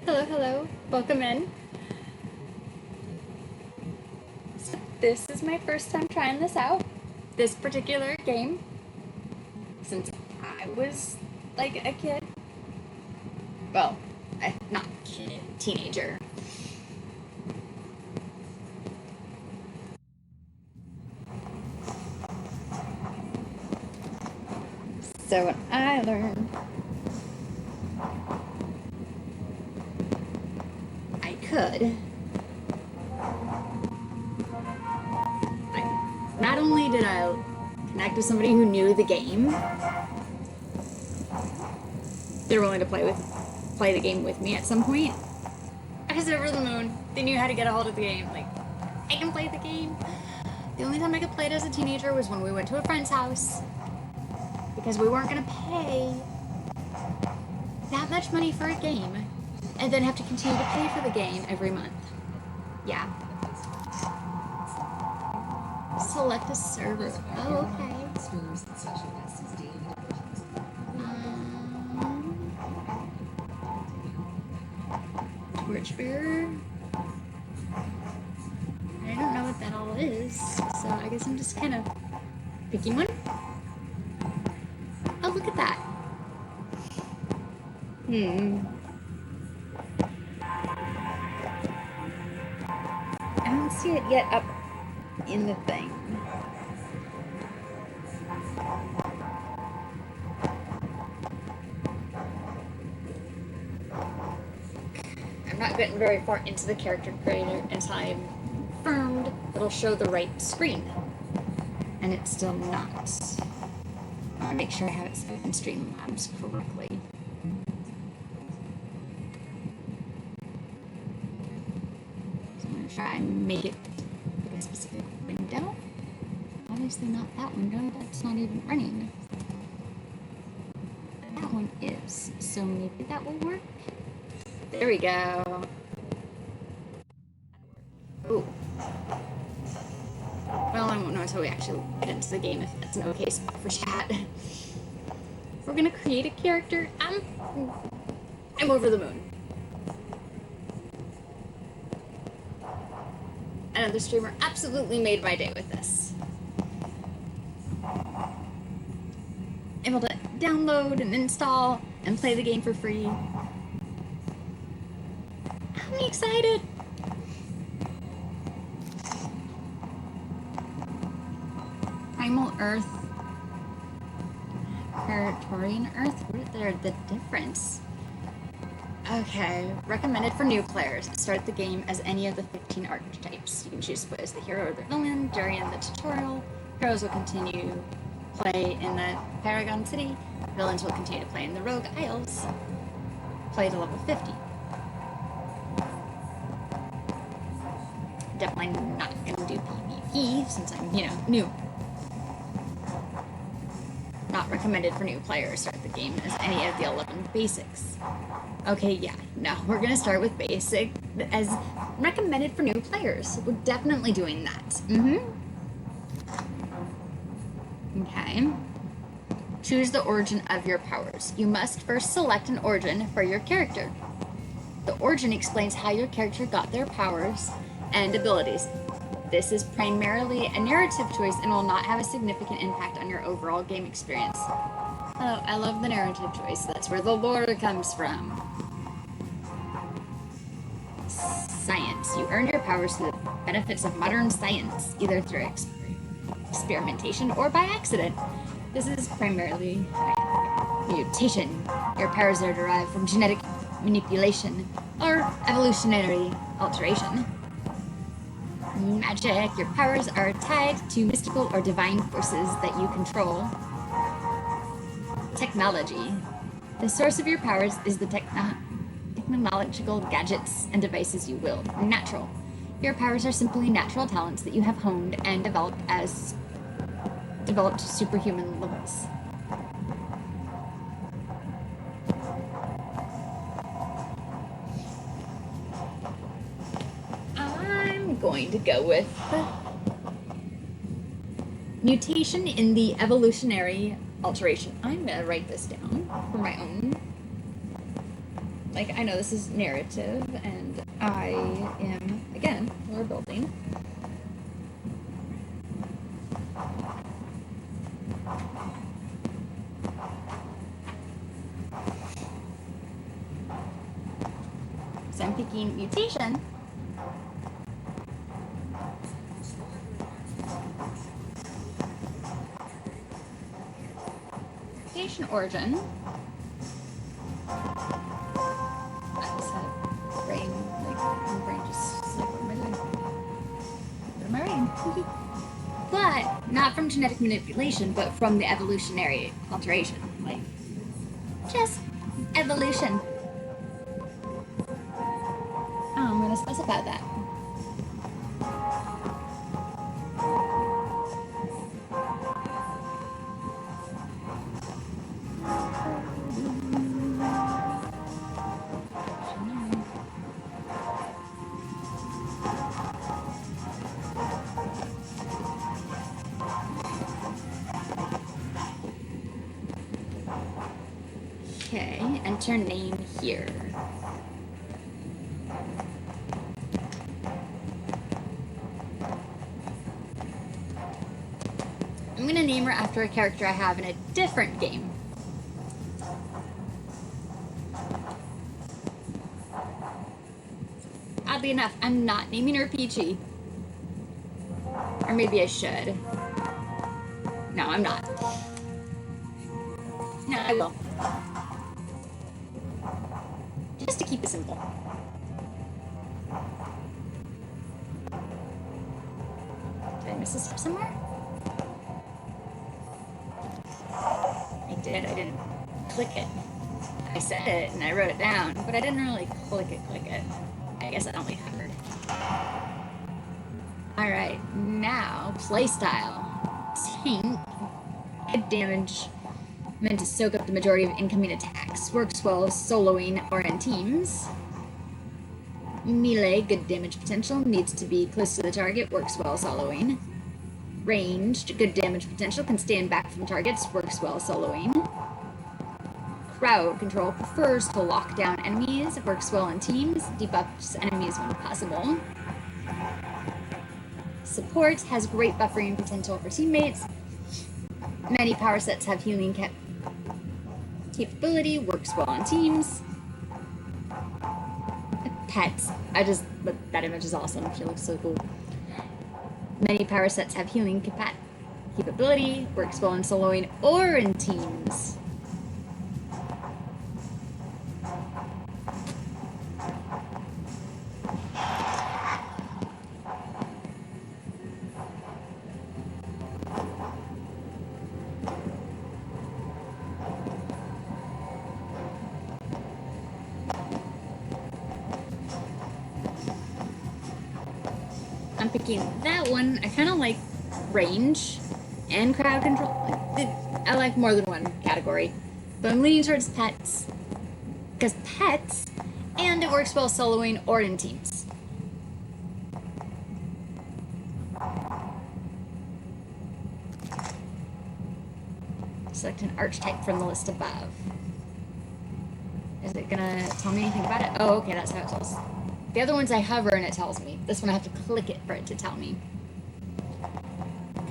Hello, hello. Welcome in. So this is my first time trying this out. This particular game. Since I was like a kid. Well, not kid, teenager. So when I learned I could, not only did I connect with somebody who knew the game, they were willing to play the game with me at some point. I was over the moon. They knew how to get a hold of the game. Like, I can play the game. The only time I could play it as a teenager was when we went to a friend's house. Because we weren't going to pay that much money for a game and then have to continue to pay for the game every month. Yeah. Select a server. Oh, okay. Torchbearer. I don't know what that all is, so I guess I'm just kind of picking one. Oh, look at that. I don't see it yet up in the thing. I'm not getting very far into the character creator until I'm confirmed it'll show the right screen. And it's still not. I want to make sure I have it set in Streamlabs correctly. So I'm going to try and make it like a specific window. Obviously not that window, that's not even running. That one is, so maybe that will work. There we go. Ooh. Well, I won't know until we actually get into the game if that's an okay spot for chat. We're gonna create a character. I'm over the moon. Another streamer absolutely made my day with this. Able to download and install and play the game for free. I'm excited. Primal Earth, Praetorian Earth, what are the difference? Okay, recommended for new players. Start the game as any of the 15 archetypes. You can choose to play as the hero or the villain during the tutorial. Heroes will continue play in the Paragon City. Villains will continue to play in the Rogue Isles. Play to level 50. Definitely not gonna do PvP since I'm, new. Not recommended for new players. Start the game as any of the 11 basics. Okay, yeah, no, we're gonna start with basic as recommended for new players. We're definitely doing that. Okay. Choose the origin of your powers. You must first select an origin for your character. The origin explains how your character got their powers and abilities. This is primarily a narrative choice and will not have a significant impact on your overall game experience. Oh, I love the narrative choice. That's where the lore comes from. Science. You earn your powers through the benefits of modern science, either through experimentation or by accident. This is primarily mutation. Your powers are derived from genetic manipulation or evolutionary alteration. Magic. Your powers are tied to mystical or divine forces that you control. Technology. The source of your powers is the technological gadgets and devices you wield. Natural. Your powers are simply natural talents that you have honed and developed to superhuman levels. I'm going to go with mutation in the evolutionary alteration. I'm going to write this down for my own Like, I know this is narrative, and I am, again, we're building. So I'm picking mutation. Mutation origin. I just had brain, like, my brain just, like, what am I doing? What am I writing? But not from genetic manipulation, but from the evolutionary alteration. Like, just evolution. Oh, I'm gonna specify that. Okay, enter name here. I'm gonna name her after a character I have in a different game. Oddly enough, I'm not naming her Peachy. Or maybe I should. No, I'm not. No, I will. Just to keep it simple. Did I miss a step somewhere? I did. I didn't click it. I said it and I wrote it down, but I didn't really click it. I guess I only hovered. Alright, now playstyle. Tank. Good damage. Meant to soak up the majority of incoming attacks. Works well soloing or in teams. Melee, good damage potential. Needs to be close to the target. Works well soloing. Ranged, good damage potential. Can stand back from targets. Works well soloing. Crowd control, prefers to lock down enemies. Works well in teams. Debuffs enemies when possible. Support has great buffering potential for teammates. Many power sets have healing capability, works well on teams. Pets. That image is awesome. She looks so cool. Many power sets have healing capability, works well in soloing or in teams. I'm picking that one. I kind of like range and crowd control. I like more than one category, but I'm leaning towards pets because pets, and it works well soloing or in teams. Select an archetype from the list above. Is it gonna tell me anything about it? Oh, okay, that's how it tells. The other ones I hover and it tells me. This one I have to click it for it to tell me.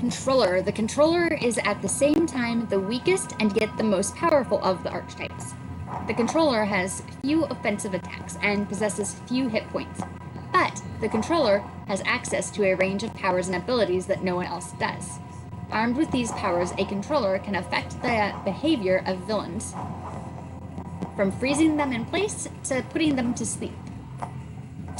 Controller. The controller is at the same time the weakest and yet the most powerful of the archetypes. The controller has few offensive attacks and possesses few hit points, but the controller has access to a range of powers and abilities that no one else does. Armed with these powers, a controller can affect the behavior of villains, from freezing them in place to putting them to sleep,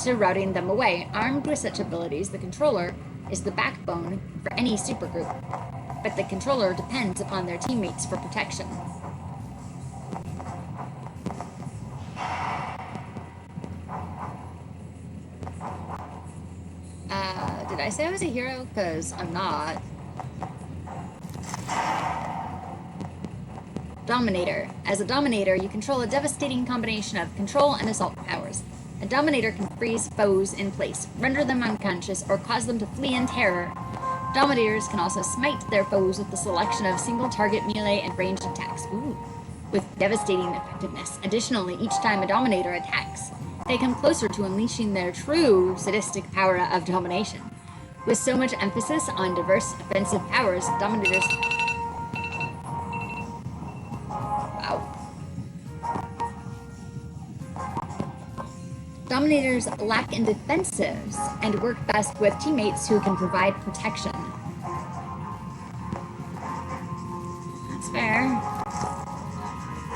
to routing them away. Armed with such abilities, the controller is the backbone for any supergroup, but the controller depends upon their teammates for protection. Did I say I was a hero? Because I'm not. Dominator. As a Dominator, you control a devastating combination of control and assault powers. A Dominator can freeze foes in place, render them unconscious, or cause them to flee in terror. Dominators can also smite their foes with the selection of single target melee and ranged attacks. Ooh. with devastating effectiveness. Additionally, each time a Dominator attacks, they come closer to unleashing their true sadistic power of domination. With so much emphasis on diverse offensive powers, Dominators... Wow. Dominators lack in defensives and work best with teammates who can provide protection. That's fair.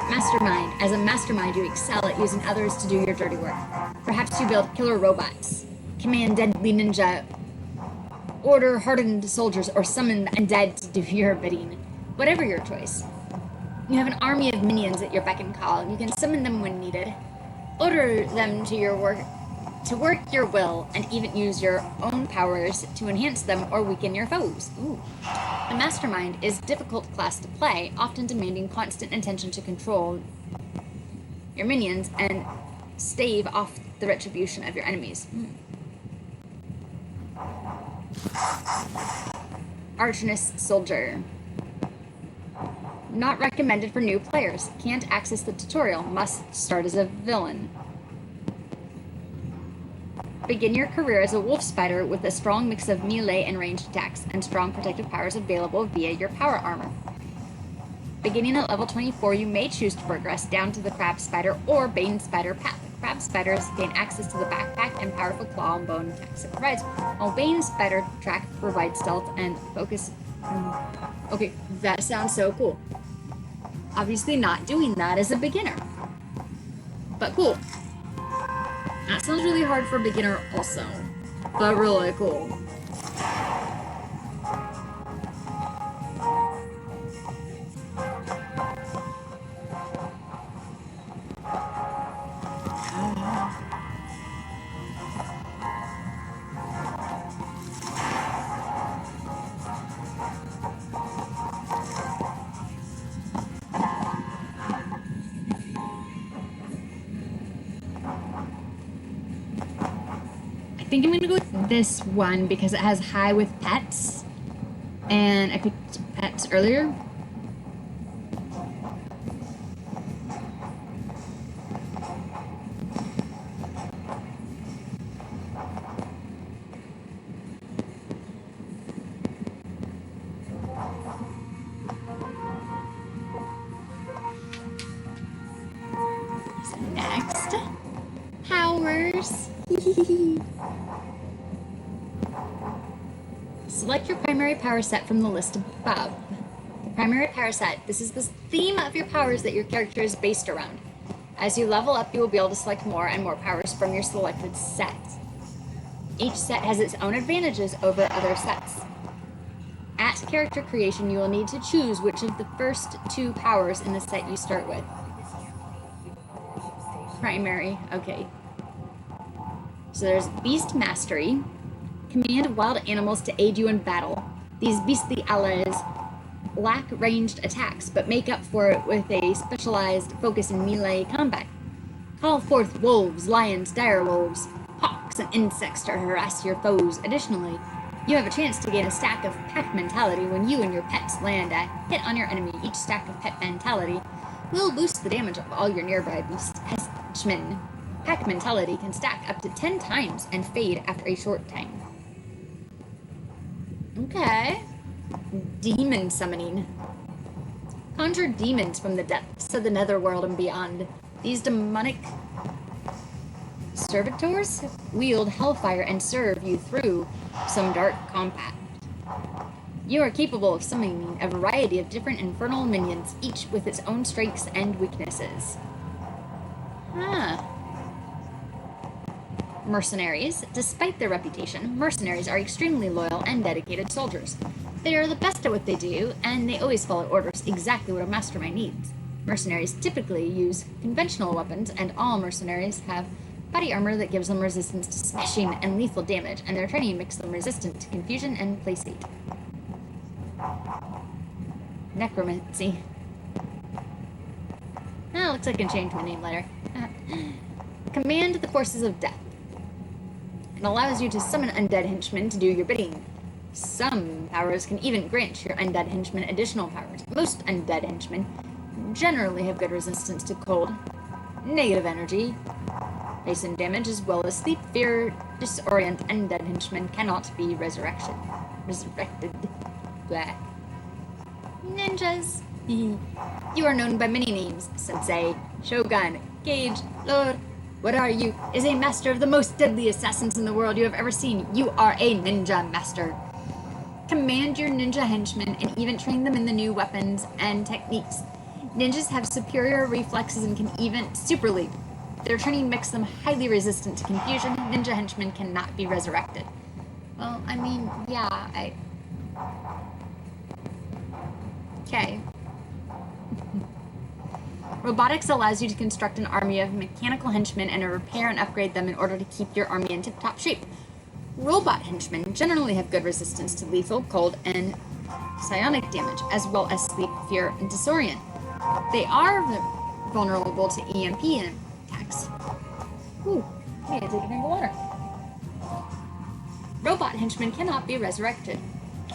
Mastermind. As a mastermind, you excel at using others to do your dirty work. Perhaps you build killer robots, command deadly ninja, order hardened soldiers, or summon undead to do your bidding. Whatever your choice. You have an army of minions at your beck and call. You can summon them when needed, order them to work your will, and even use your own powers to enhance them or weaken your foes. Ooh. The Mastermind is a difficult class to play, often demanding constant attention to control your minions and stave off the retribution of your enemies. Archness Soldier. Not recommended for new players. Can't access the tutorial. Must start as a villain. Begin your career as a wolf spider with a strong mix of melee and ranged attacks and strong protective powers available via your power armor. Beginning at level 24, you may choose to progress down to the crab spider or bane spider path. Crab spiders gain access to the backpack and powerful claw and bone attacks it provides, while bane spider track provides stealth and focus. Okay, that sounds so cool. Obviously not doing that as a beginner, but cool. That sounds really hard for a beginner also, but really cool. I think I'm gonna go with this one because it has high with pets, and I picked pets earlier. So next, powers. Select your primary power set from the list above. The primary power set, this is the theme of your powers that your character is based around. As you level up, you will be able to select more and more powers from your selected set. Each set has its own advantages over other sets. At character creation, you will need to choose which of the first two powers in the set you start with. Primary, okay. So there's Beast Mastery. Command wild animals to aid you in battle. These beastly allies lack ranged attacks, but make up for it with a specialized focus in melee combat. Call forth wolves, lions, direwolves, hawks, and insects to harass your foes. Additionally, you have a chance to gain a stack of pack mentality when you and your pets land a hit on your enemy. Each stack of pet mentality will boost the damage of all your nearby beast henchmen. Pack mentality can stack up to 10 times and fade after a short time. Okay. Demon summoning. Conjure demons from the depths of the netherworld and beyond. These demonic servitors wield hellfire and serve you through some dark combat. You are capable of summoning a variety of different infernal minions, each with its own strengths and weaknesses. Huh. Mercenaries. Despite their reputation, mercenaries are extremely loyal and dedicated soldiers. They are the best at what they do, and they always follow orders, exactly what a mastermind needs. Mercenaries typically use conventional weapons, and all mercenaries have body armor that gives them resistance to smashing and lethal damage, and their training makes them resistant to confusion and playscape. Necromancy. Ah, looks like I can change my name later. Command the forces of death. It allows you to summon undead henchmen to do your bidding. Some powers can even grant your undead henchmen additional powers. Most undead henchmen generally have good resistance to cold, negative energy, Mason damage, as well as sleep, fear, disorient, and dead henchmen cannot be resurrected. Blah. Ninjas. You are known by many names: Sensei, Shogun, Gage, Lord. What are you? Is a master of the most deadly assassins in the world you have ever seen. You are a ninja master. Command your ninja henchmen and even train them in the new weapons and techniques. Ninjas have superior reflexes and can even super leap. Their training makes them highly resistant to confusion. Ninja henchmen cannot be resurrected. Well, I mean, yeah, Okay. Robotics allows you to construct an army of mechanical henchmen and repair and upgrade them in order to keep your army in tip-top shape. Robot henchmen generally have good resistance to lethal, cold, and psionic damage, as well as sleep, fear, and disorient. They are vulnerable to EMP attacks. Ooh, hey, take a drink of water. Robot henchmen cannot be resurrected. I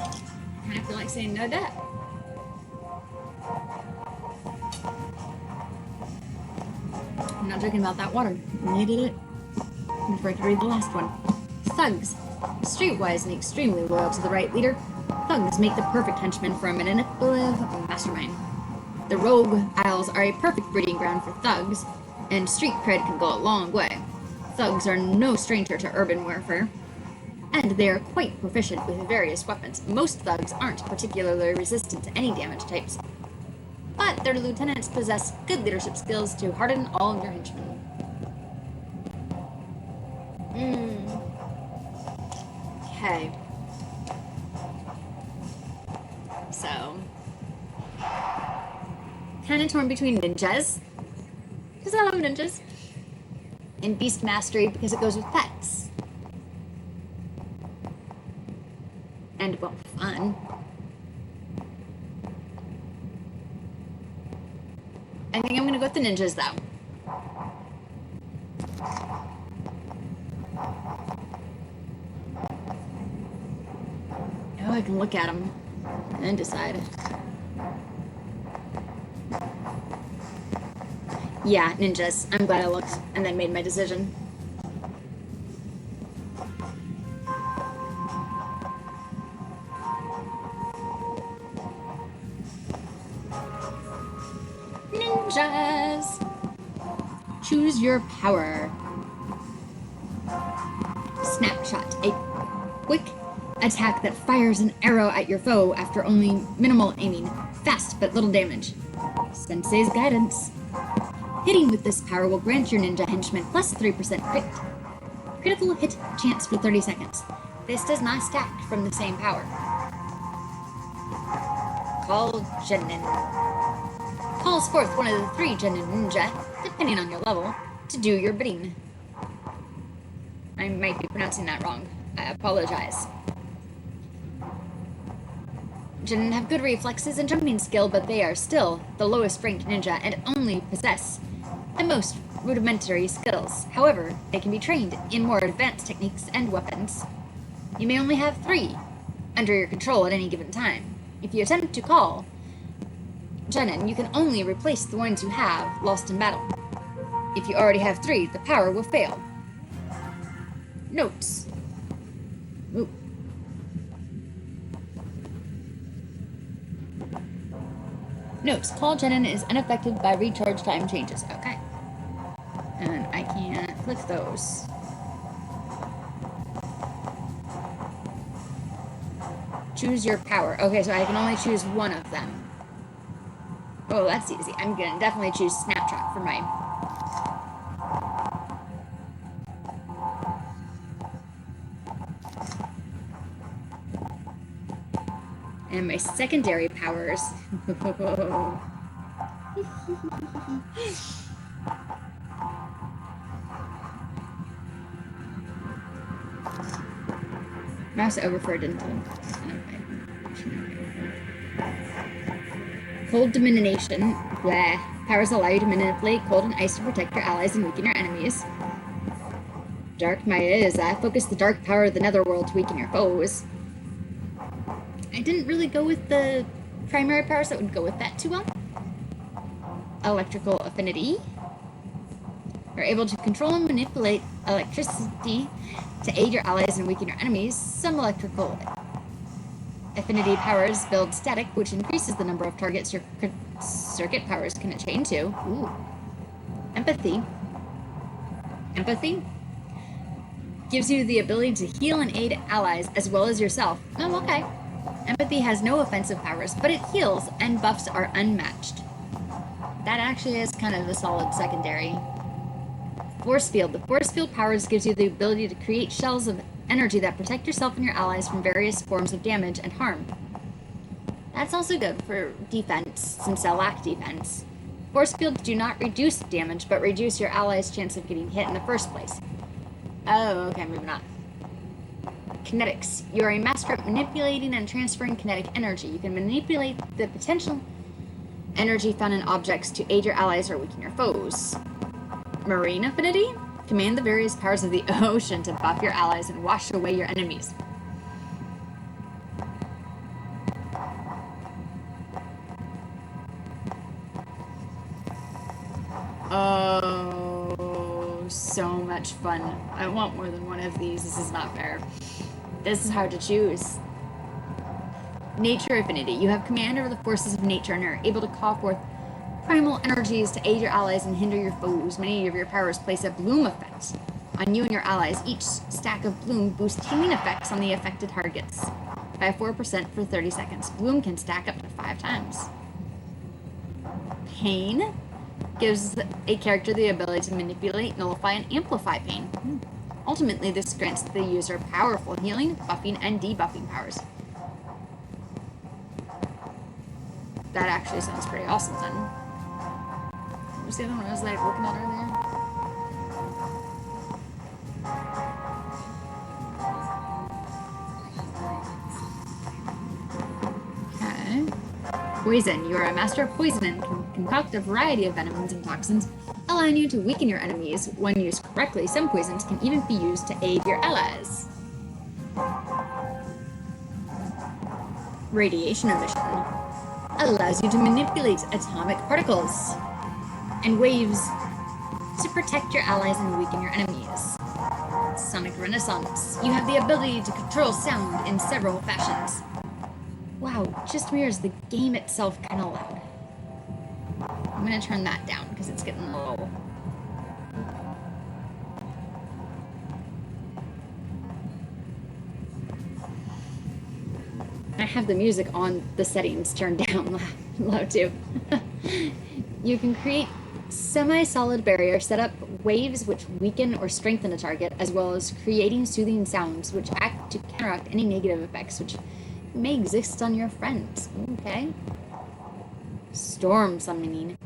kind of feel like saying no to that. I'm not joking about that water. Needed it. Before I could read the last one. Thugs. Streetwise and extremely loyal to the right leader, thugs make the perfect henchmen for a manipulative mastermind. The rogue isles are a perfect breeding ground for thugs, and street cred can go a long way. Thugs are no stranger to urban warfare, and they are quite proficient with various weapons. Most thugs aren't particularly resistant to any damage types, but their lieutenants possess good leadership skills to harden all of your henchmen. Okay. So, kind of torn between ninjas, because I love ninjas, and beast mastery because it goes with pets. And, well, fun. I think I'm gonna go with the ninjas, though. Oh, I can look at them and then decide. Yeah, ninjas. I'm glad I looked and then made my decision. Ninjas! Choose your power. Snapshot. A quick attack that fires an arrow at your foe after only minimal aiming. Fast but little damage. Sensei's guidance. Hitting with this power will grant your ninja henchman plus 3% critical hit chance for 30 seconds. This does not stack from the same power. Call Genin. Calls forth one of the 3 Genin ninja, depending on your level, to do your bidding. I might be pronouncing that wrong. I apologize. Genin have good reflexes and jumping skill, but they are still the lowest ranked ninja and only possess the most rudimentary skills. However, they can be trained in more advanced techniques and weapons. You may only have 3 under your control at any given time. If you attempt to call Genin, you can only replace the ones you have lost in battle. If you already have 3, the power will fail. Notes. Ooh. Notes. Call Genin is unaffected by recharge time changes. Okay. And I can't click those. Choose your power. Okay, so I can only choose one of them. Oh, that's easy. I'm gonna definitely choose Snapshot for mine. And my secondary powers. Mouse over for a dental. Cold domination. Blah. Powers allow you to manipulate cold and ice to protect your allies and weaken your enemies. Dark Maya is focus the dark power of the netherworld to weaken your foes. I didn't really go with the primary powers that would go with that too well. electrical affinity. You're able to control and manipulate electricity to aid your allies and weaken your enemies. Some electrical affinity powers build static, which increases the number of targets your circuit powers can chain to. Ooh. Empathy. Empathy gives you the ability to heal and aid allies as well as yourself. Oh, okay. Empathy has no offensive powers, but it heals, and buffs are unmatched. That actually is kind of a solid secondary. Force field. The force field powers gives you the ability to create shells of energy that protect yourself and your allies from various forms of damage and harm. That's also good for defense, since I lack defense. Force fields do not reduce damage, but reduce your allies' chance of getting hit in the first place. Oh, okay, moving on. Kinetics. You are a master at manipulating and transferring kinetic energy. You can manipulate the potential energy found in objects to aid your allies or weaken your foes. Marine affinity? Command the various powers of the ocean to buff your allies and wash away your enemies. Oh, so much fun. I want more than one of these. This is not fair. This is hard to choose. Nature affinity. You have command over the forces of nature and are able to call forth primal energies to aid your allies and hinder your foes. Many of your powers place a bloom effect on you and your allies. Each stack of bloom boosts healing effects on the affected targets by 4% for 30 seconds. Bloom can stack up to 5 times. Pain gives a character the ability to manipulate, nullify, and amplify pain. Ultimately, this grants the user powerful healing, buffing, and debuffing powers. That actually sounds pretty awesome then. What was the other one I was like looking at earlier? Okay. Poison. You are a master of poison and can concoct a variety of venoms and toxins, allowing you to weaken your enemies. When used correctly, some poisons can even be used to aid your allies. Radiation emission allows you to manipulate atomic particles and waves to protect your allies and weaken your enemies. Sonic Renaissance. You have the ability to control sound in several fashions. Wow, just mirrors the game itself kind of loud. I'm going to turn that down because it's getting low. I have the music on the settings turned down low too. You can create semi-solid barrier, set up waves which weaken or strengthen a target, as well as creating soothing sounds which act to counteract any negative effects which may exist on your friends. Okay. Storm summoning.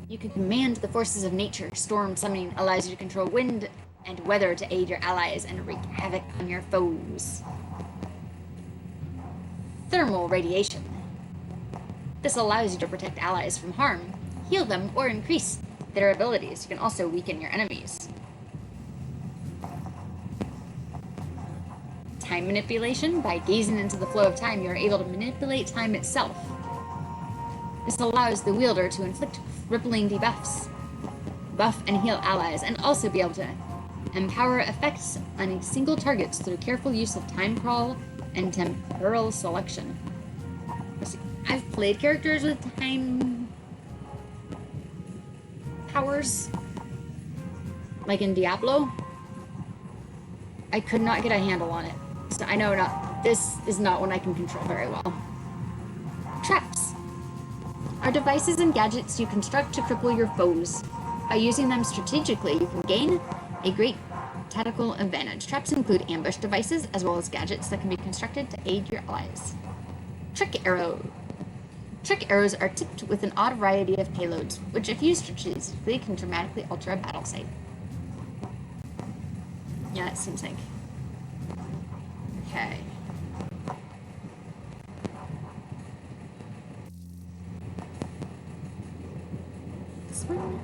You can command the forces of nature. Storm summoning allows you to control wind and weather to aid your allies and wreak havoc on your foes. Thermal radiation. This allows you to protect allies from harm, heal them, or increase their abilities. You can also weaken your enemies. Time manipulation. By gazing into the flow of time, you are able to manipulate time itself. This allows the wielder to inflict rippling debuffs, buff and heal allies, and also be able to empower effects on a single target through careful use of time crawl and temporal selection. I've played characters with time powers, like in Diablo. I could not get a handle on it, so I know this is not one I can control very well. Traps are devices and gadgets you construct to cripple your foes. By using them strategically, you can gain a great tactical advantage. Traps include ambush devices, as well as gadgets that can be constructed to aid your allies. Trick arrow. Trick arrows are tipped with an odd variety of payloads, which if used strategically can dramatically alter a battle site. Yeah, it seems like. Okay. This one?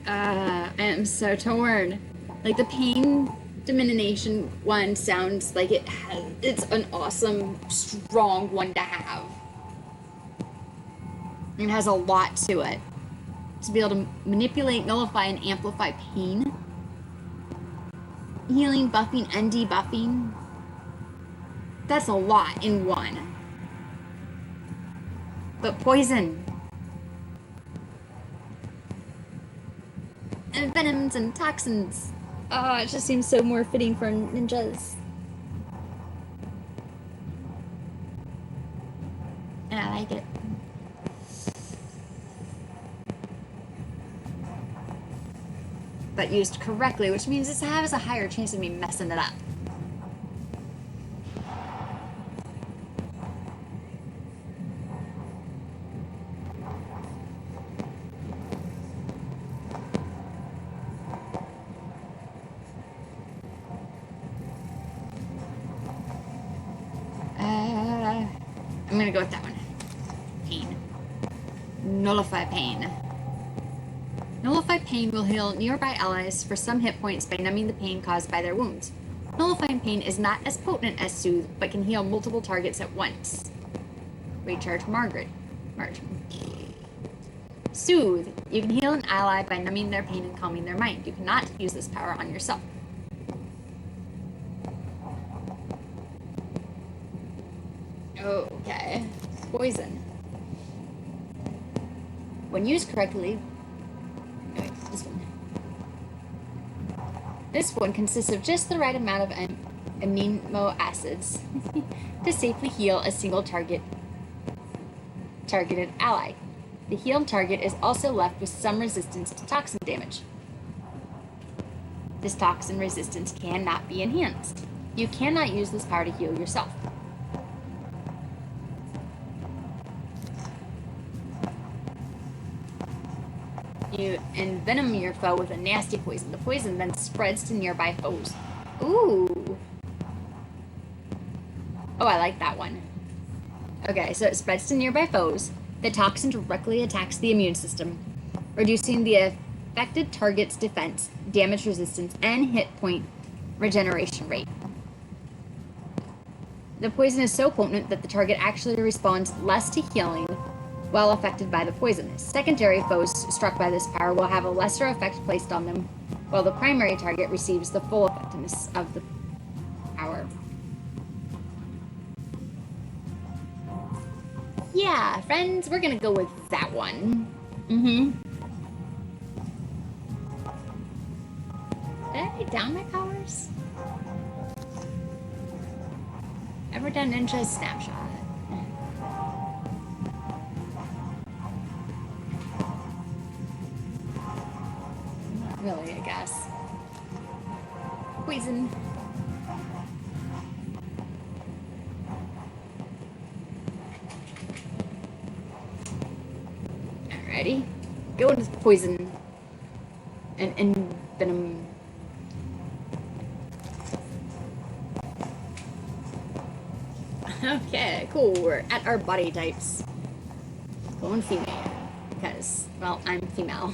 I am so torn. Like the pain diminution one sounds like it's an awesome, strong one to have. It has a lot to it. To be able to manipulate, nullify, and amplify pain. Healing, buffing, and debuffing. That's a lot in one. But poison. And venoms and toxins. Oh, it just seems so more fitting for ninjas. And I like it. But used correctly, which means it has a higher chance of me messing it up. I'm gonna go with that one. Pain. Nullify pain. Nullify pain will heal nearby allies for some hit points by numbing the pain caused by their wounds. Nullifying pain is not as potent as Soothe, but can heal multiple targets at once. Recharge Margaret. Soothe. You can heal an ally by numbing their pain and calming their mind. You cannot use this power on yourself. Okay. Poison. When used correctly... Wait, this one. This one consists of just the right amount of amino acids to safely heal a single targeted ally. The healed target is also left with some resistance to toxin damage. This toxin resistance cannot be enhanced. You cannot use this power to heal yourself. You envenom your foe with a nasty poison. The poison then spreads to nearby foes. Ooh. Oh, I like that one. Okay, so it spreads to nearby foes. The toxin directly attacks the immune system, reducing the affected target's defense, damage resistance, and hit point regeneration rate. The poison is so potent that the target actually responds less to healing while affected by the poison. Secondary foes struck by this power will have a lesser effect placed on them, while the primary target receives the full effectiveness of the power. Yeah, friends, we're gonna go with that one. Did I write down my powers? Ever done Ninja Snapshot? Not really, I guess. Poison. Alrighty. Go into poison. And venom. Okay, cool. We're at our body types. Going female. Because, well, I'm female.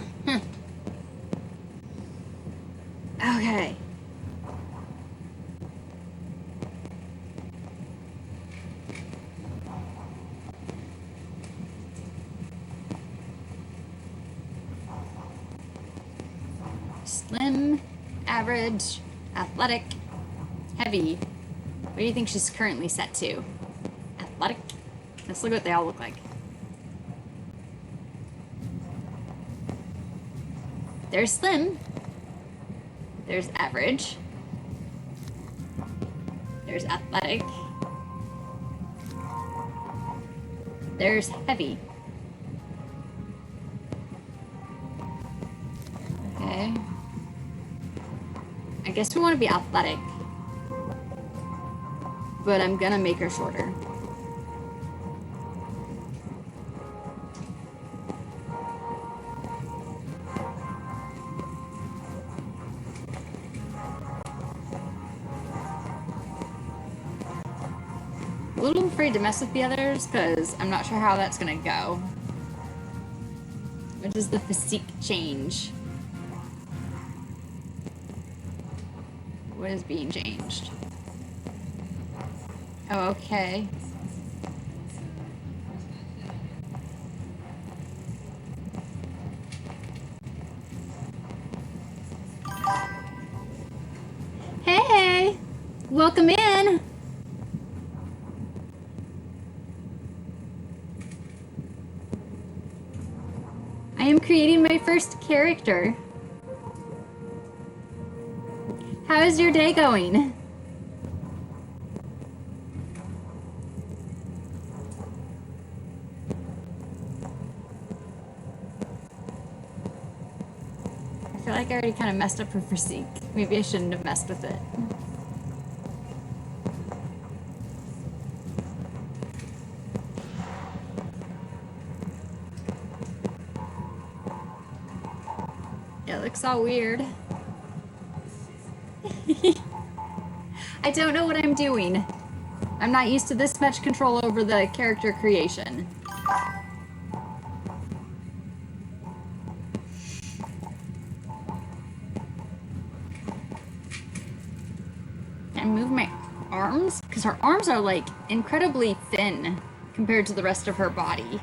Okay. Slim, average, athletic, heavy. What do you think she's currently set to? Athletic? Let's look what they all look like. There's slim. There's average. There's athletic. There's heavy. Okay. I guess we want to be athletic. But I'm gonna make her shorter. A little afraid to mess with the others because I'm not sure how that's gonna go. Which is the physique change. What is being changed? Oh, okay. Hey! Welcome in! I am creating my first character. How is your day going? I feel like I already kind of messed up her physique. Maybe I shouldn't have messed with it. It looks all weird. I don't know what I'm doing. I'm not used to this much control over the character creation. I move my arms? Because her arms are like incredibly thin compared to the rest of her body.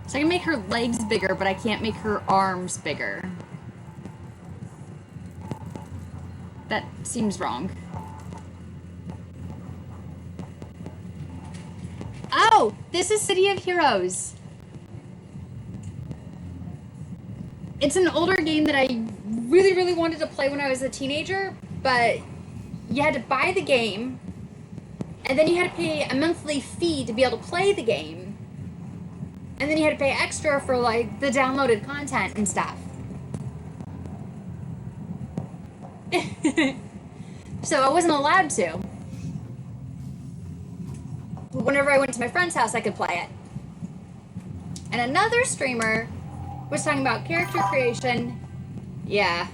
So I can make her legs bigger, but I can't make her arms bigger. That seems wrong. Oh, this is City of Heroes. It's an older game that I really, really wanted to play when I was a teenager, but you had to buy the game, and then you had to pay a monthly fee to be able to play the game, and then you had to pay extra for like the downloaded content and stuff. So I wasn't allowed to. But whenever I went to my friend's house, I could play it. And another streamer was talking about character creation. Yeah.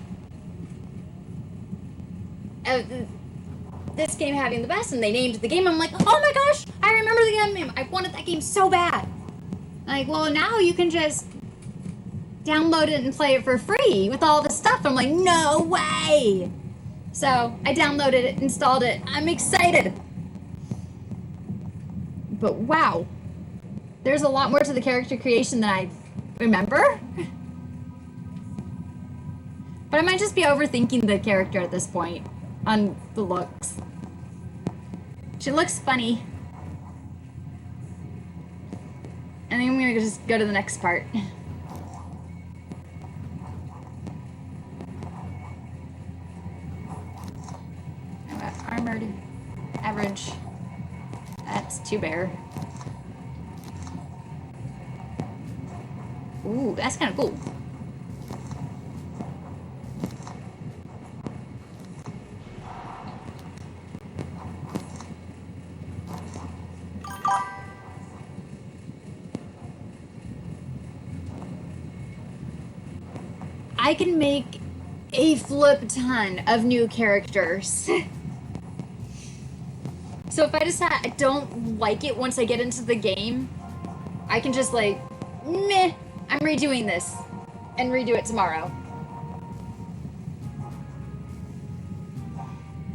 This game having the best, and they named the game. I'm like, oh my gosh, I remember the game. I wanted that game so bad. Like, well, now you can just download it and play it for free with all the stuff. I'm like, no way. So I downloaded it, installed it. I'm excited. But wow, there's a lot more to the character creation than I remember. But I might just be overthinking the character at this point on the looks. She looks funny. And then I'm gonna just go to the next part. Armored, average. That's too bare. Ooh, that's kind of cool. I can make a flip ton of new characters. So if I decide I don't like it once I get into the game, I can just like, meh, I'm redoing this and redo it tomorrow.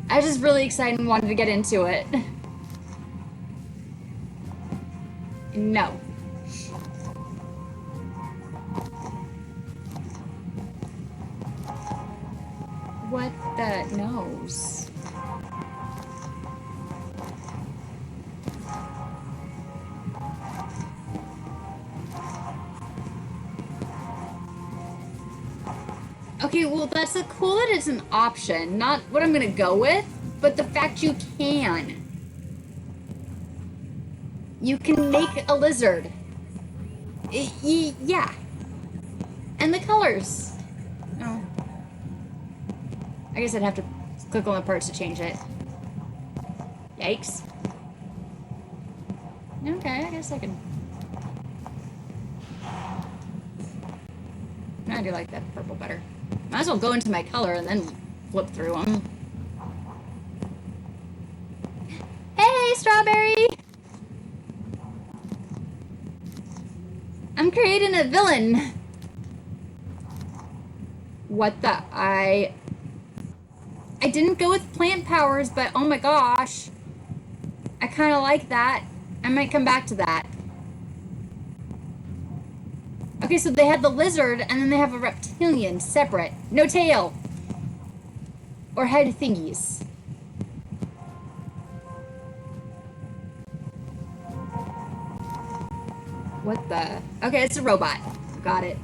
I was just really excited and wanted to get into it. No. What the nose? Okay, well, that's cool that it's an option. Not what I'm gonna go with, but the fact you can. You can make a lizard. Yeah. And the colors. Oh. I guess I'd have to click on the parts to change it. Yikes. Okay, I guess I can. I do like that purple better. Might as well go into my color and then flip through them. Hey, Strawberry! I'm creating a villain. What the I didn't go with plant powers, but oh my gosh. I kind of like that. I might come back to that. Okay, so they had the lizard, and then they have a reptilian, separate. No tail. Or head thingies. What the? Okay, it's a robot. Got it.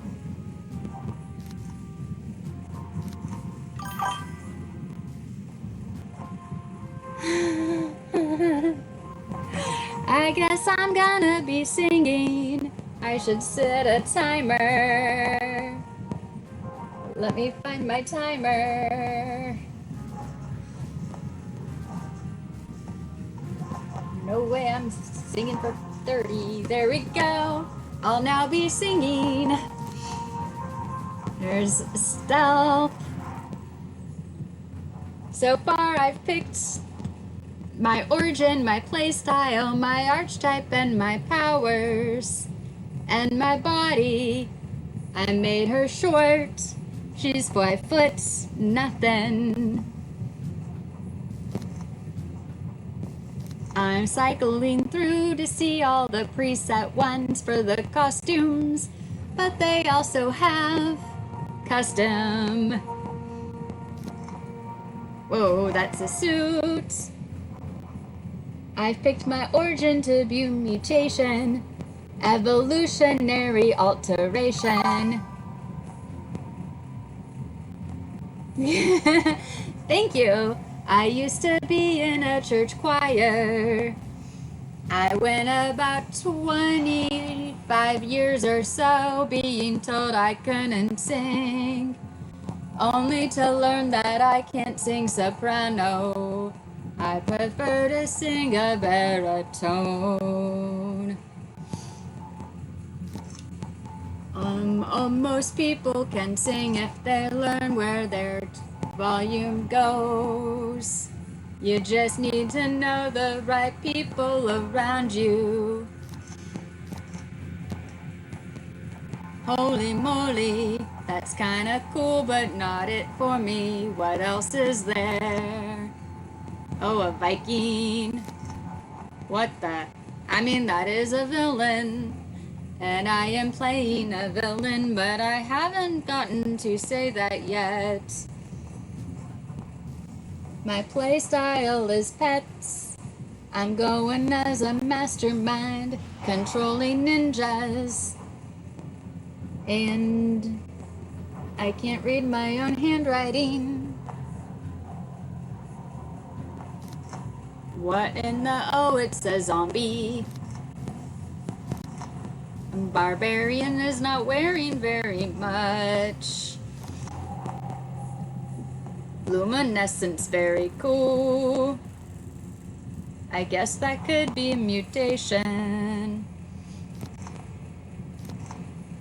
I guess I'm gonna be singing. I should set a timer. Let me find my timer. No way I'm singing for 30. There we go. I'll now be singing. There's stealth. So far I've picked my origin, my playstyle, my archetype, and my powers. And my body, I made her short. She's 5 foot nothing. I'm cycling through to see all the preset ones for the costumes, but they also have custom. Whoa, that's a suit. I've picked my origin to be mutation, evolutionary alteration. Thank you. I used to be in a church choir. I went about 25 years or so being told I couldn't sing, only to learn that I can't sing soprano. I prefer to sing a baritone. Most people can sing if they learn where their volume goes. You just need to know the right people around you. Holy moly, that's kinda cool, but not it for me. What else is there? Oh, a Viking. What the? I mean, that is a villain. And I am playing a villain, but I haven't gotten to say that yet. My playstyle is pets. I'm going as a mastermind, controlling ninjas. And I can't read my own handwriting. What in the oh, it says zombie. Barbarian is not wearing very much. Luminescence, very cool. I guess that could be a mutation.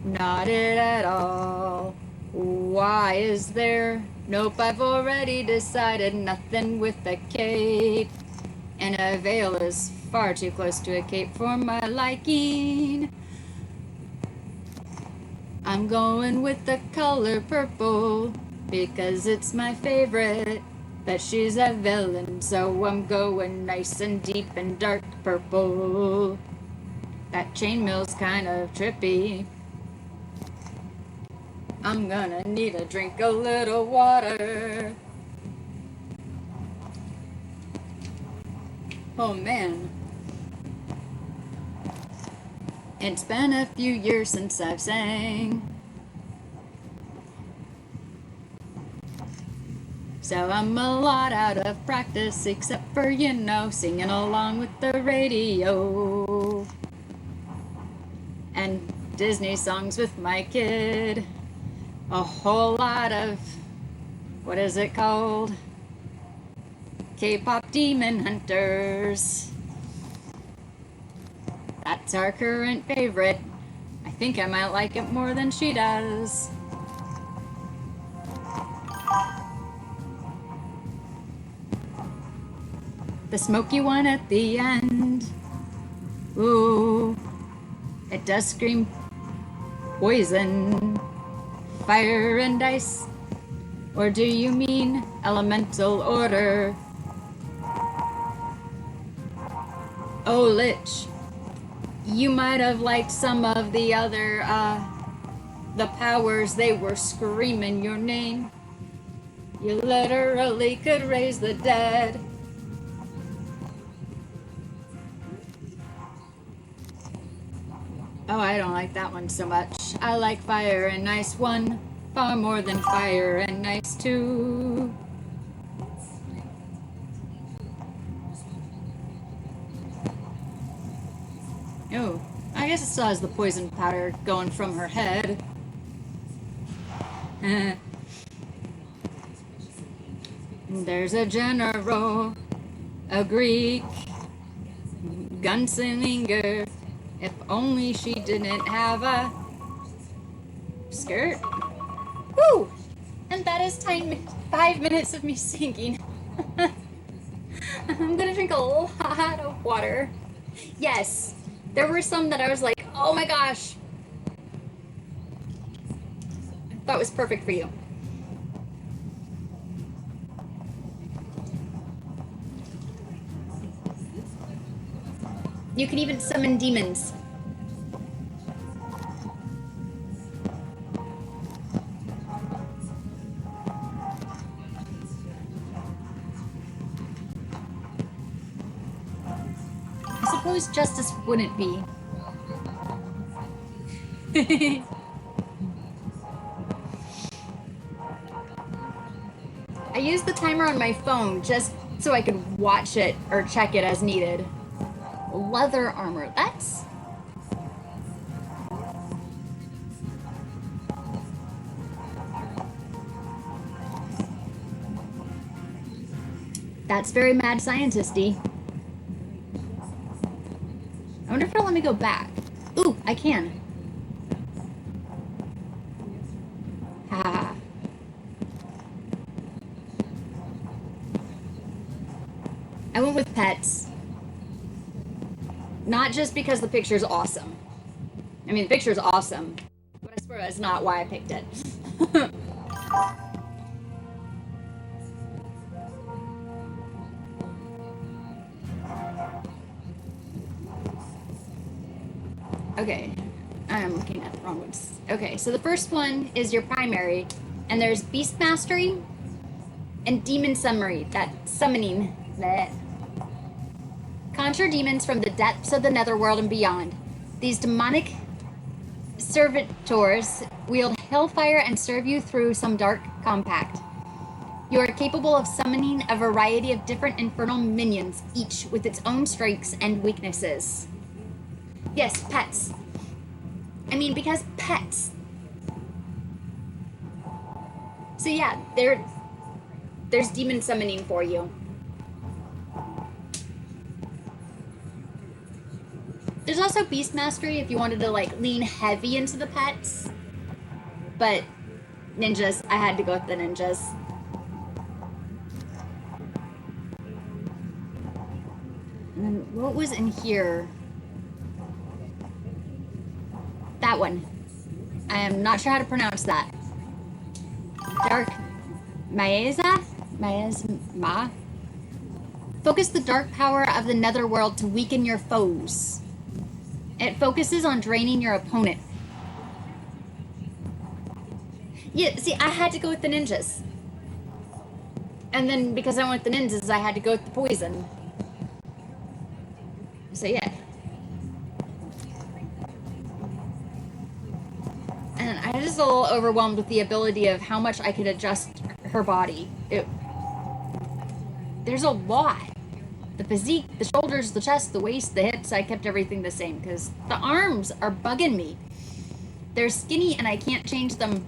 Not it at all. Why is there? Nope, I've already decided nothing with a cape. And a veil is far too close to a cape for my liking. I'm going with the color purple because it's my favorite, but she's a villain, so I'm going nice and deep and dark purple. That chainmail's kind of trippy. I'm gonna need a drink, a little water. Oh man. It's been a few years since I've sang. So I'm a lot out of practice, except for, you know, singing along with the radio. And Disney songs with my kid. A whole lot of, what is it called? K-pop Demon Hunters. That's our current favorite. I think I might like it more than she does. The smoky one at the end. Ooh, it does scream poison, fire and ice. Or do you mean elemental order? Oh, Lich. You might have liked some of the other, the powers. They were screaming your name. You literally could raise the dead. Oh, I don't like that one so much. I like Fire and Ice 1 far more than Fire and Ice 2. Oh, I guess it still has the poison powder going from her head. There's a general, a Greek, gunslinger. If only she didn't have a skirt. Woo! And that is 5 minutes of me singing. I'm gonna drink a lot of water. Yes, there were some that I was like, oh my gosh. I thought was perfect for you. You can even summon demons. I suppose justice wouldn't be. I used the timer on my phone just so I could watch it or check it as needed. Leather armor, that's very mad scientist-y. I wonder if it'll let me go back. Ooh, I can. Ha. I went with pets. Not just because the picture's awesome. I mean, the picture's awesome, but I swear that's not why I picked it. Okay, I'm looking at the wrong ones. Okay, so the first one is your primary, and there's Beast Mastery and Demon Summary. Summoning. Bleh. Conjure demons from the depths of the netherworld and beyond. These demonic servitors wield hellfire and serve you through some dark compact. You are capable of summoning a variety of different infernal minions, each with its own strengths and weaknesses. Yes, pets. I mean, because pets. So yeah, there's demon summoning for you. There's also Beast Mastery if you wanted to like lean heavy into the pets. But ninjas, I had to go with the ninjas. And then what was in here? That one. I am not sure how to pronounce that. Dark Miasma? Focus the dark power of the netherworld to weaken your foes. It focuses on draining your opponent. Yeah, see, I had to go with the ninjas. And then because I went with the ninjas, I had to go with the poison. So yeah. And I was just a little overwhelmed with the ability of how much I could adjust her body. There's a lot. The physique, the shoulders, the chest, the waist, the hips, I kept everything the same because the arms are bugging me. They're skinny and I can't change them.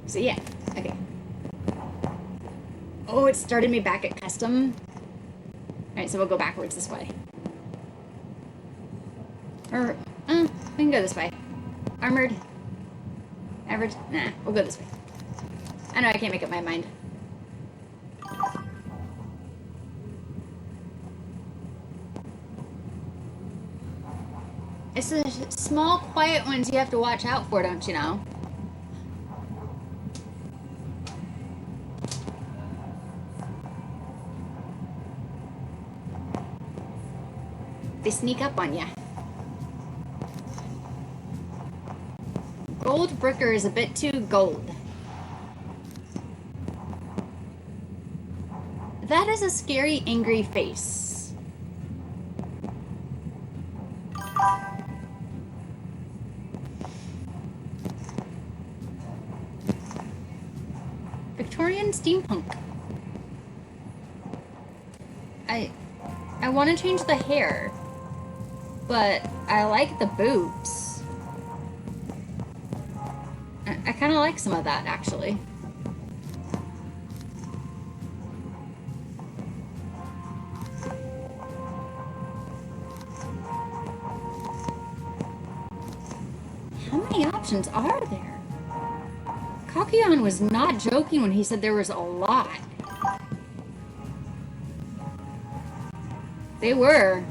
So yeah, okay. Oh, it started me back at custom. Alright, so we'll go backwards this way. Or, we can go this way. Armored. Average. Nah, we'll go this way. I know I can't make up my mind. It's the small, quiet ones you have to watch out for, don't you know? They sneak up on you. Gold Bricker is a bit too gold. That is a scary, angry face. Victorian steampunk. I want to change the hair, but I like the boobs. I kind of like some of that, actually. How many options are there? Kakuyan was not joking when he said there was a lot. They were.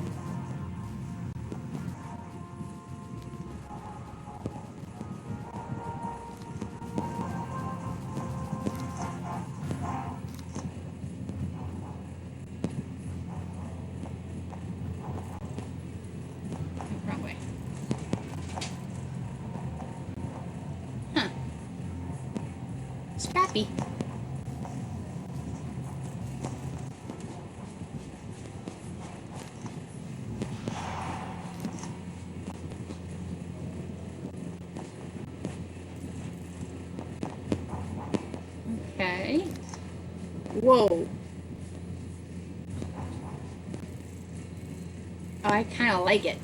Wrong way. Huh. Scrappy. Okay. Whoa. Oh, I kind of like it.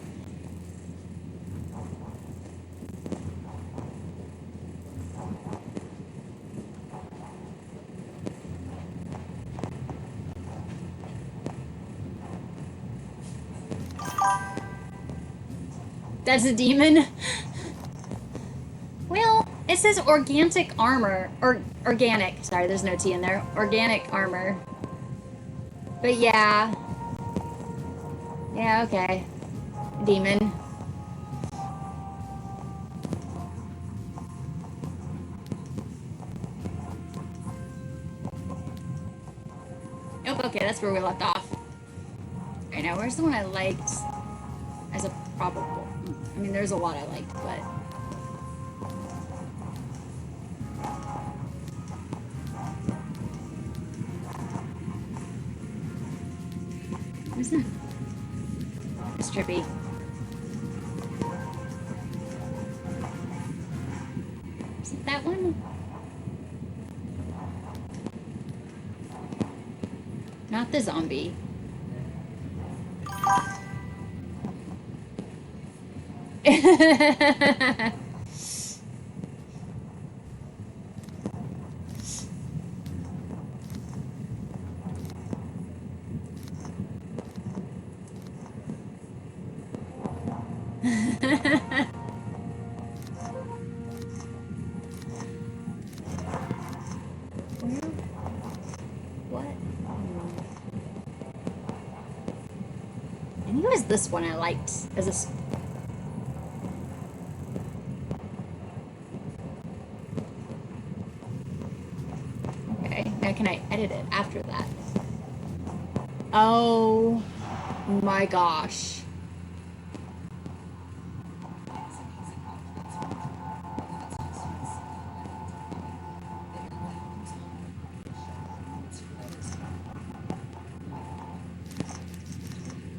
That's a demon? Well, it says organic armor. Or organic. Sorry, there's no T in there. Organic armor. But yeah. Yeah, okay. Demon. Nope, okay, that's where we left off. Alright, now where's the one I liked as a probable? I mean, there's a lot I liked, but... Where's that? It's trippy. Is it that one? Not the zombie. What? I think it was this one I liked as a... Okay, now can I edit it after that? Oh my gosh.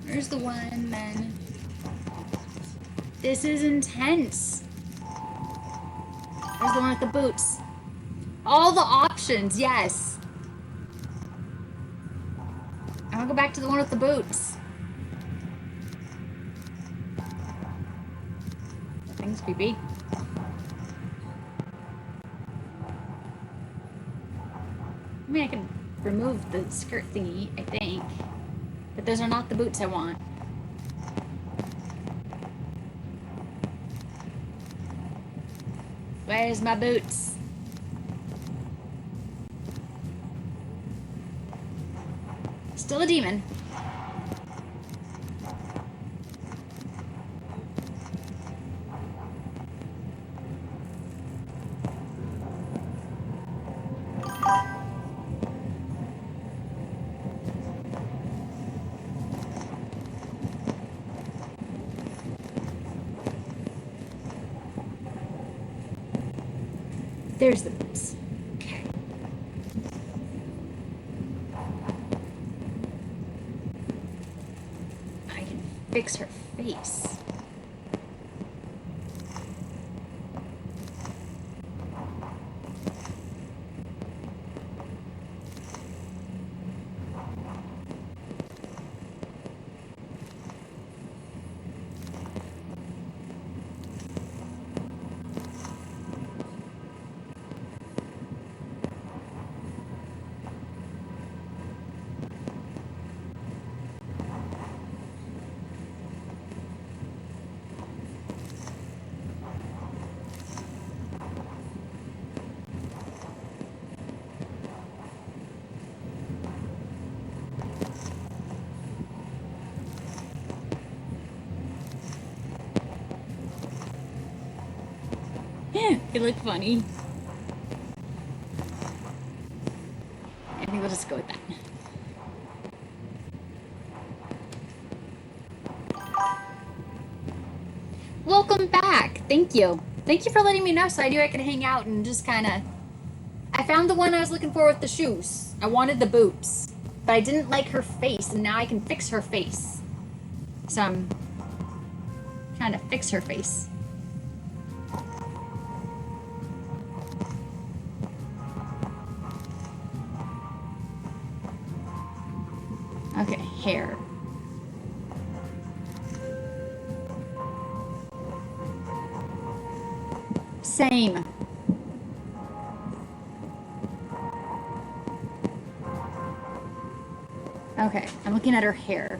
Where's the one then? This is intense. Where's the one with the boots? All the options, yes. I want to go back to the one with the boots. That thing's creepy. I mean, I could remove the skirt thingy, I think. But those are not the boots I want. Where's my boots? Still a demon. There's the boots. Okay. I can fix her face. It looked funny. I think we'll just go with that. Welcome back. Thank you. Thank you for letting me know so I knew I could hang out and just kind of... I found the one I was looking for with the shoes. I wanted the boots. But I didn't like her face, and now I can fix her face. So I'm trying to fix her face. Okay, hair. Same. Okay, I'm looking at her hair.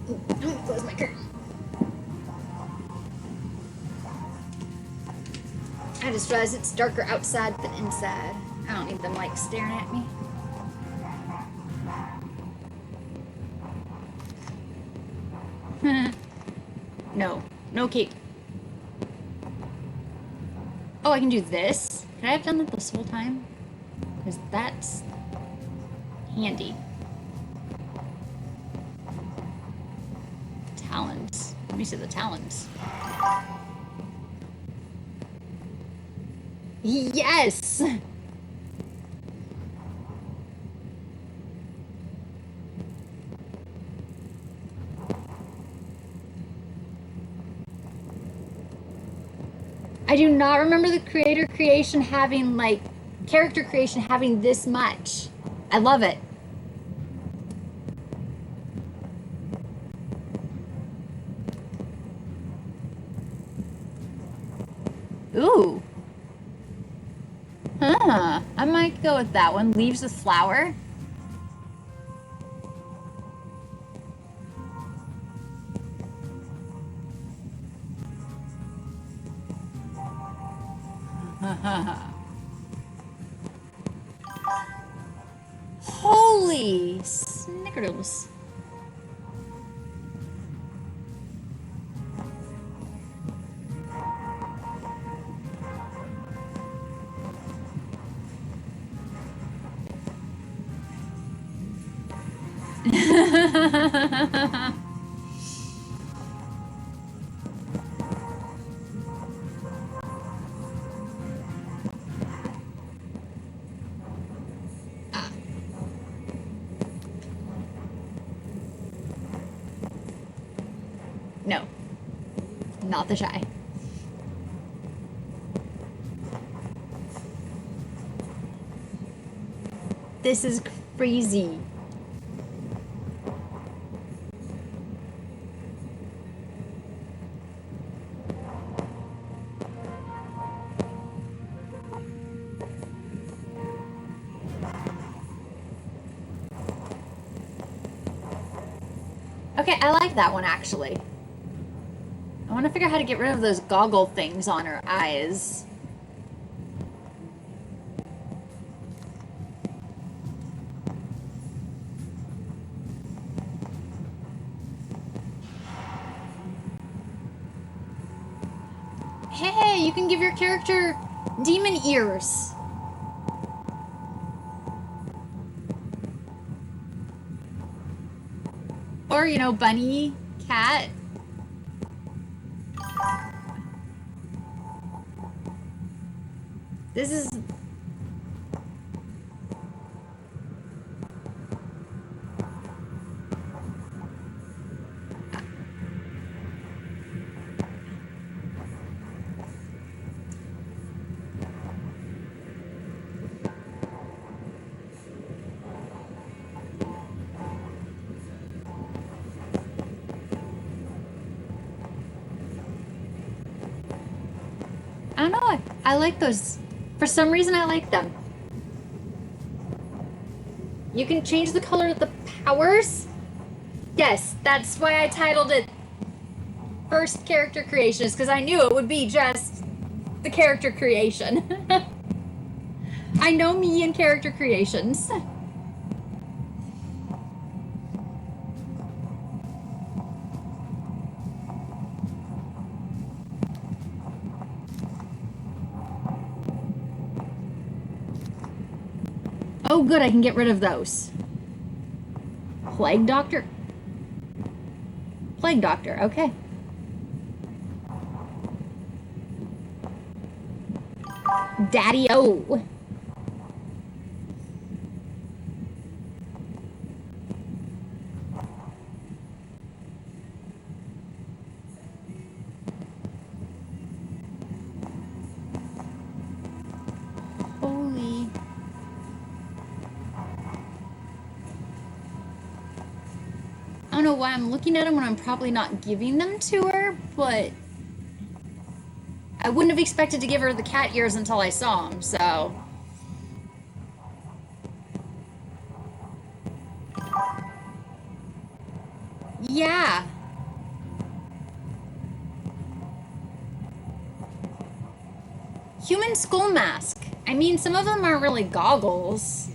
Ooh, I'm gonna close my curtain. I just realized it's darker outside than inside. I don't need them like staring at me. No, no cape. Oh, I can do this? Could I have done that this whole time? Because that's handy. Talons. Let me see the talons. Yes! I do not remember the character creation having this much. I love it. Ooh. Huh. I might go with that one. Leaves with flower. Holy snickers. No, not the shy. This is crazy. Okay, I like that one actually. I want to figure out how to get rid of those goggle things on her eyes. Hey, you can give your character demon ears. Or, you know, bunny, cat. This is... I don't know. I like those. For some reason, I like them. You can change the color of the powers? Yes, that's why I titled it First Character Creations, because I knew it would be just the character creation. I know me and character creations. Oh, good, I can get rid of those. Plague Doctor? Plague Doctor, okay. Daddy-o. Holy. I don't know why I'm looking at them when I'm probably not giving them to her, but I wouldn't have expected to give her the cat ears until I saw them, so. Yeah. Human skull mask. I mean, some of them aren't really goggles.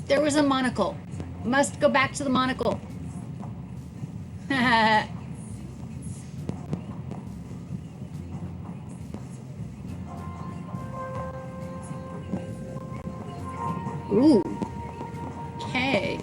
There was a monocle. Must go back to the monocle. Ooh. Okay.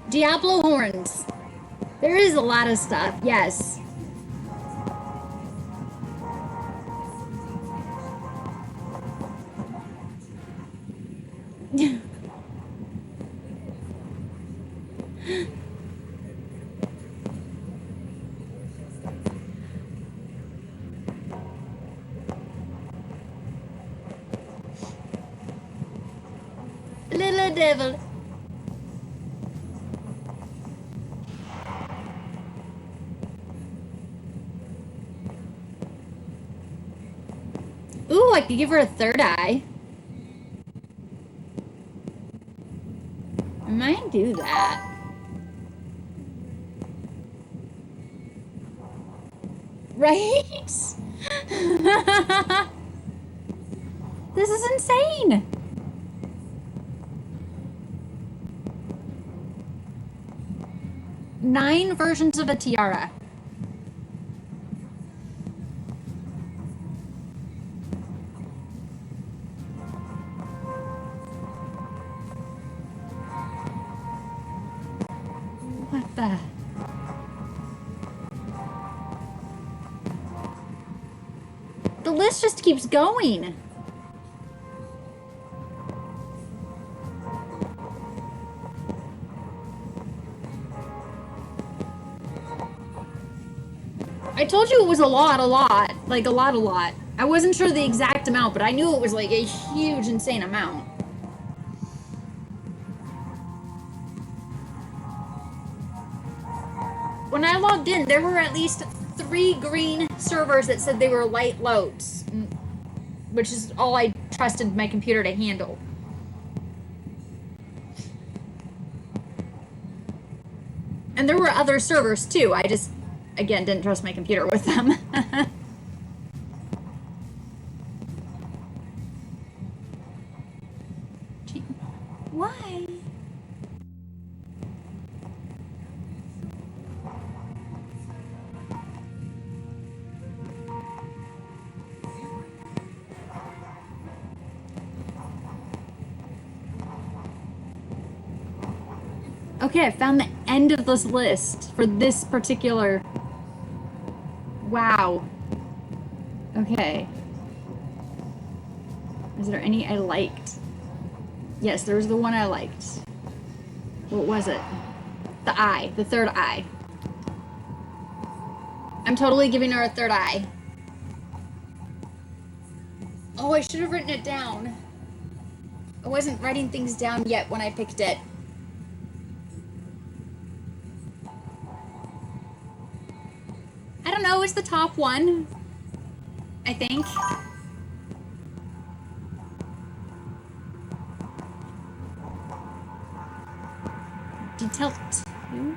Diablo horns. There is a lot of stuff, yes. Little devil. Ooh, I could give her a third eye. I might do that. Right? This is insane. Nine versions of a tiara. What the? The list just keeps going. I told you it was a lot. Like a lot. I wasn't sure the exact amount, but I knew it was like a huge, insane amount. When I logged in, there were at least 3 green servers that said they were light loads, which is all I trusted my computer to handle. And there were other servers too. I just again, didn't trust my computer with them. Why? Okay, I found the end of this list for this particular... Wow. Okay. Is there any I liked? Yes, there was the one I liked. What was it? The eye. The third eye. I'm totally giving her a third eye. Oh, I should have written it down. I wasn't writing things down yet when I picked it. I don't know, it's the top one, I think. Detail 2?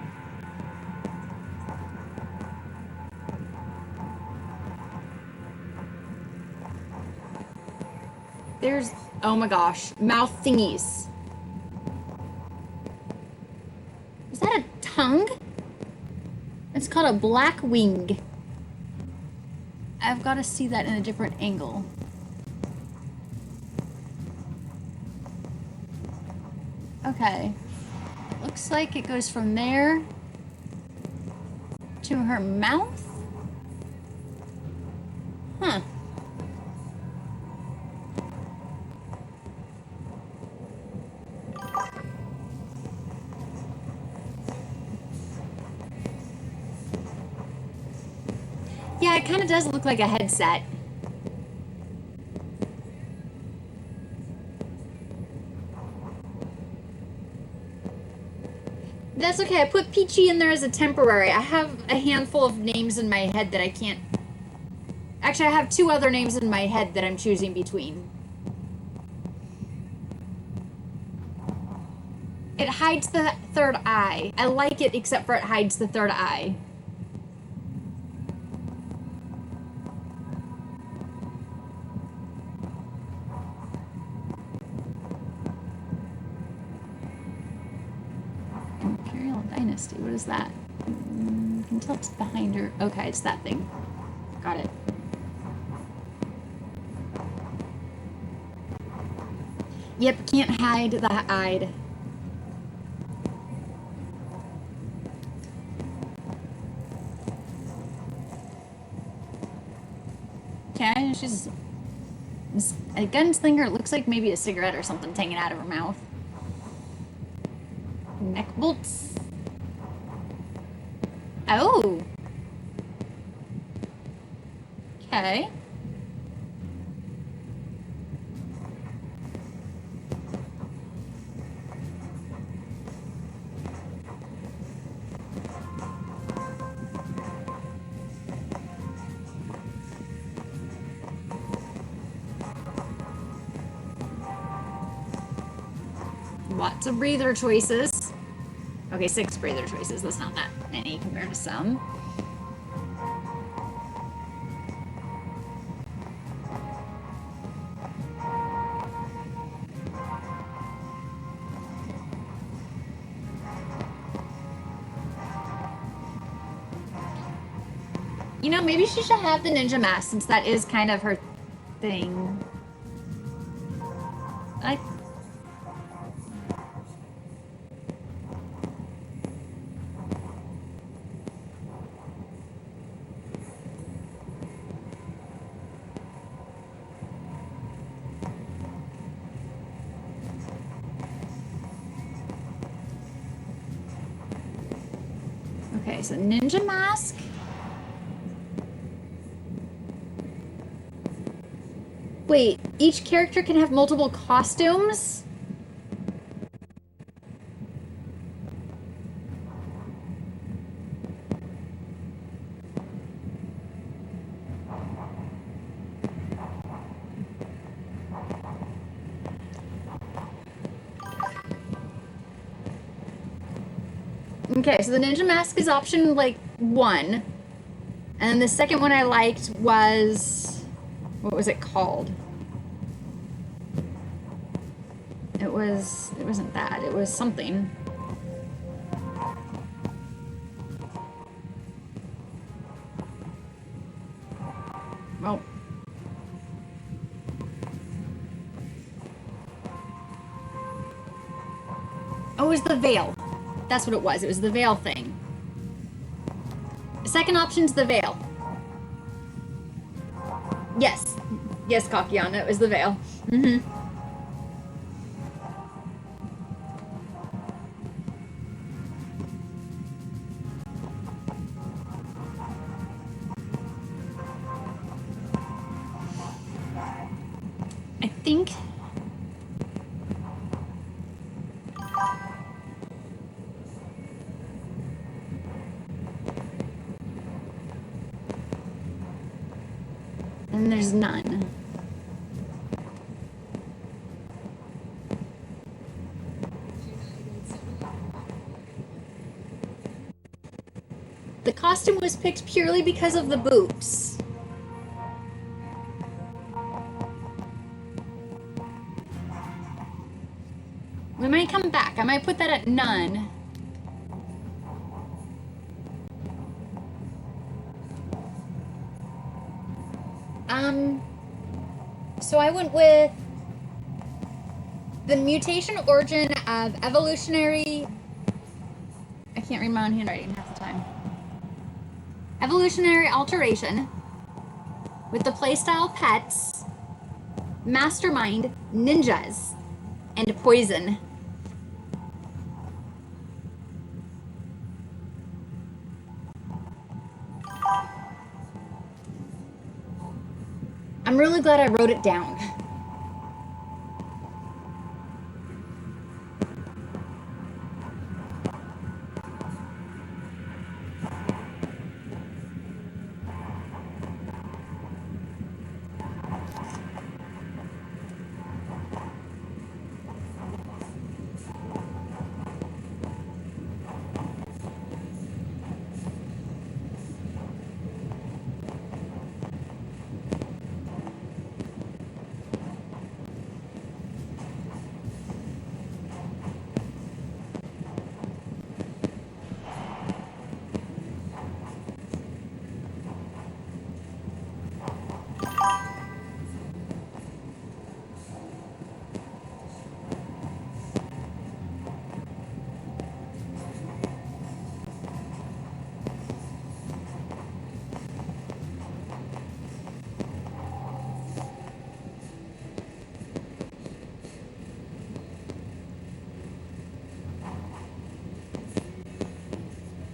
There's, oh my gosh, mouth thingies. Is that a tongue? It's called a black wing. I've got to see that in a different angle. Okay. It looks like it goes from there to her mouth. Huh. Yeah, it kind of does look like a headset. That's okay, I put Peachy in there as a temporary. I have a handful of names in my head that I can't... Actually, I have 2 other names in my head that I'm choosing between. It hides the third eye. I like it except for it hides the third eye. Dynasty. What is that? You can tell it's behind her. Okay, it's that thing. Got it. Yep, can't hide the hide. Okay, she's a gunslinger. It looks like maybe a cigarette or something hanging out of her mouth. Neck bolts. Oh. Okay. Lots of breather choices. Okay, 6 breather choices. That's not that many compared to some. You know, maybe she should have the ninja mask since that is kind of her thing. Okay, so ninja mask. Wait, each character can have multiple costumes? Okay, so the ninja mask is option, like, 1. And then the second one I liked was, what was it called? It wasn't that. It was something. Well. Oh, it was the Veil. That's what it was. It was the Veil thing. Second option's the Veil. Yes. Yes, Kakiana, it was the Veil. Mm-hmm. I think... And there's none. The costume was picked purely because of the boots. We might come back. I might put that at none. So I went with the mutation origin of evolutionary... I can't read my own handwriting half the time. Evolutionary alteration with the playstyle pets, mastermind, ninjas, and poison. I'm really glad I wrote it down.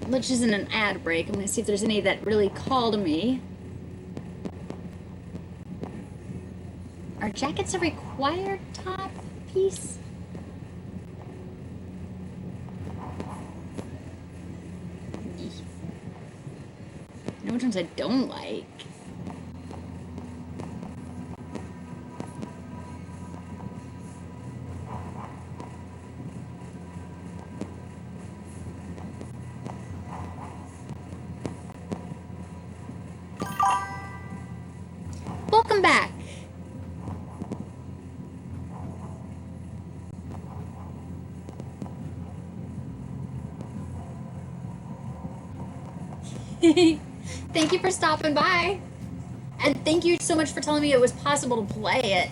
Which isn't an ad break. I'm going to see if there's any that really called me. Are jackets a required top piece? You know which ones I don't like? Welcome back. Thank you for stopping by. And thank you so much for telling me it was possible to play it.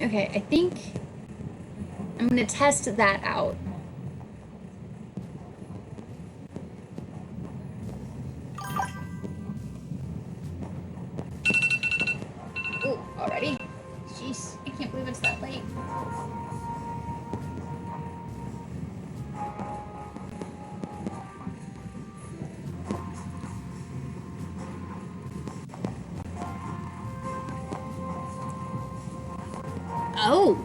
Okay, I think I'm going to test that out. Ooh, already? Jeez, I can't believe it's that late. Oh!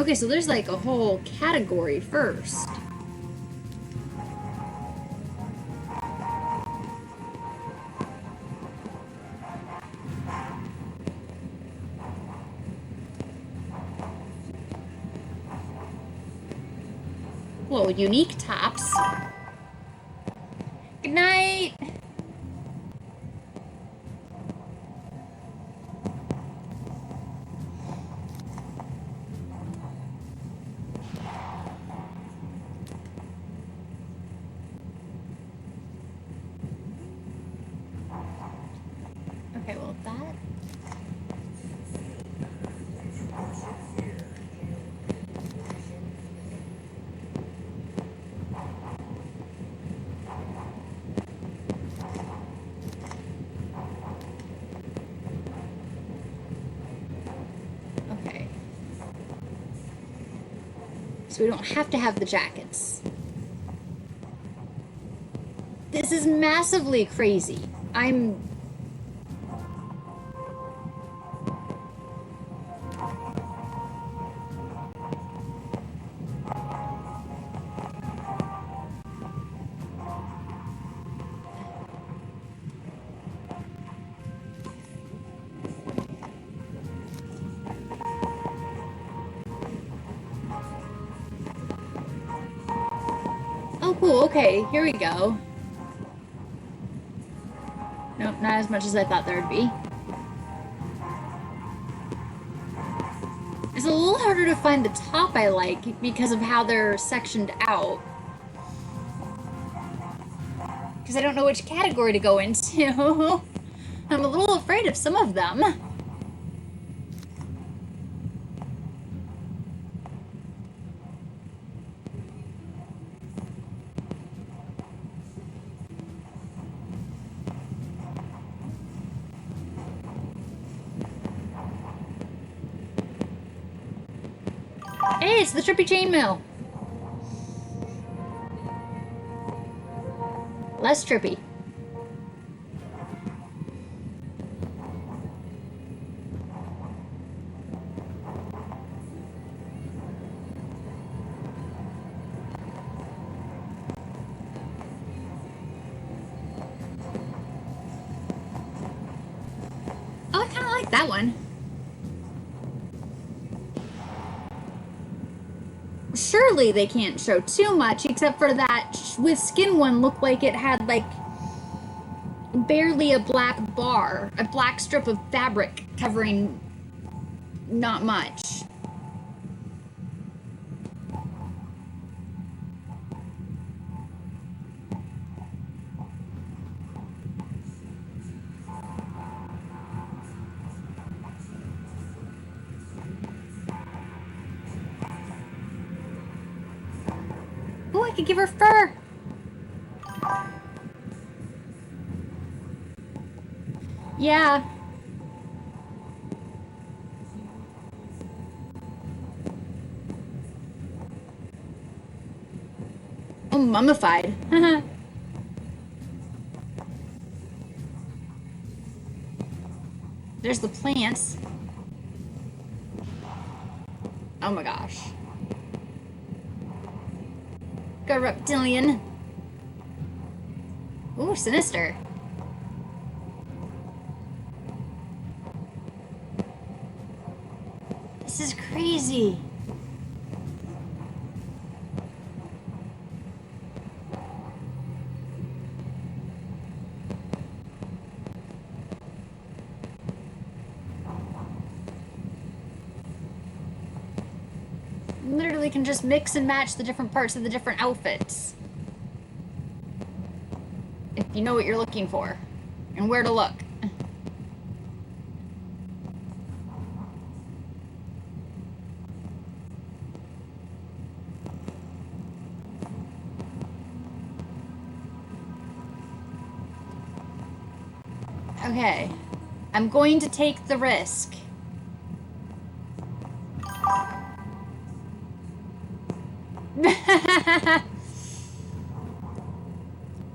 Okay, so there's like a whole category first. Whoa, unique tops. Good night. Okay, well that. Okay. So we don't have to have the jackets. This is massively crazy. Oh, cool. Okay, here we go. Nope, not as much as I thought there would be. It's a little harder to find the top I like because of how they're sectioned out. Because I don't know which category to go into. I'm a little afraid of some of them. Hey, it's the Trippy Chainmail. Less trippy. Oh, I kind of like that one. Surely they can't show too much, except for that with skin one looked like it had like barely a black bar, a black strip of fabric covering not much. Oh, I could give her fur. Yeah. Oh, mummified. There's the plants. Oh my gosh. Go reptilian. Ooh, sinister. This is crazy. Literally can just mix and match the different parts of the different outfits. If you know what you're looking for and where to look. Okay, I'm going to take the risk.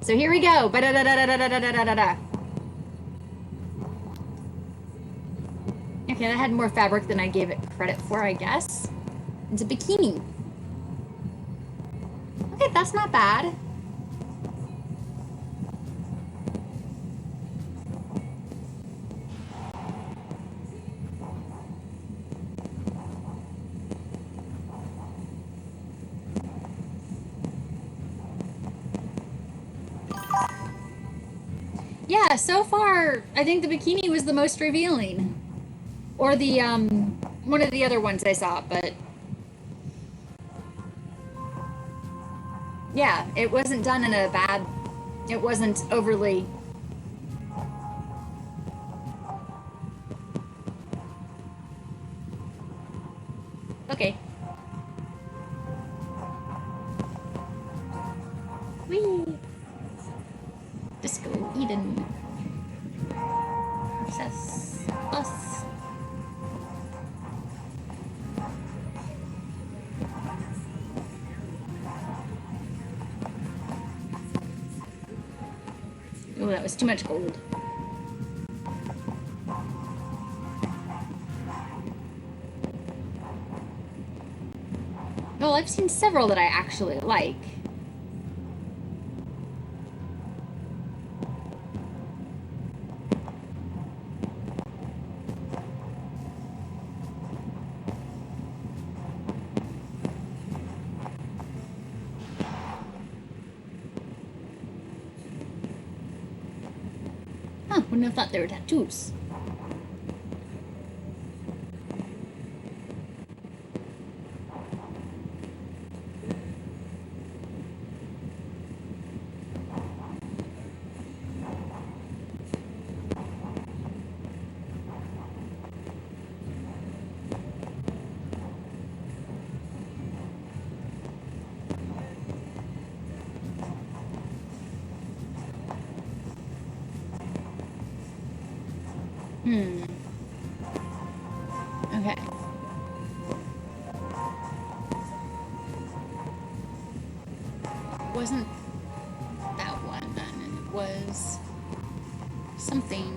So here we go. Ba-da-da-da-da-da-da-da-da-da. Okay, that had more fabric than I gave it credit for, I guess. It's a bikini. Okay, that's not bad. Yeah, so far, I think the bikini was the most revealing. Or the, one of the other ones I saw, but... Yeah, it wasn't done in a bad... It wasn't overly... Okay. Whee! Disco Eden. Obsess. Us. Oh, that was too much gold. Well, I've seen several that I actually like. Huh, wouldn't have thought they were tattoos. Okay. It wasn't that one then. It was something.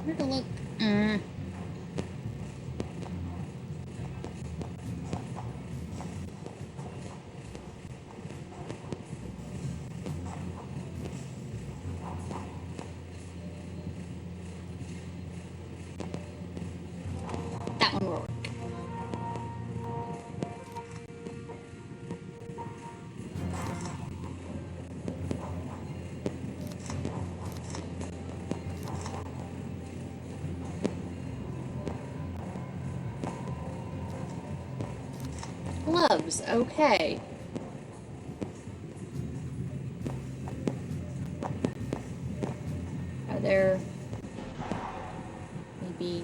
Where to look? That one will work. Gloves, okay. Are there maybe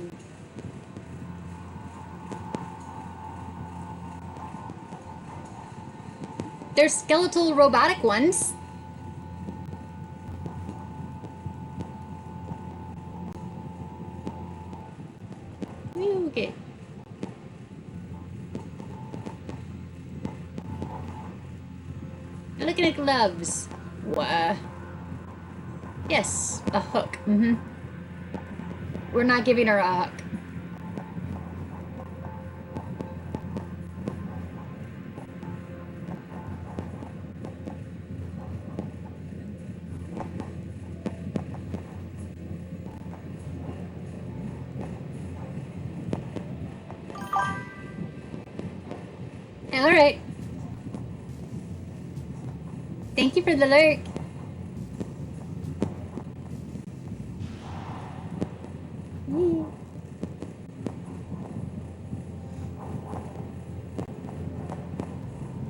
there's skeletal robotic ones. Okay. Looking at gloves. What? Yes, a hook. We're not giving her a hook. All right. Thank you for the lurk. Ooh,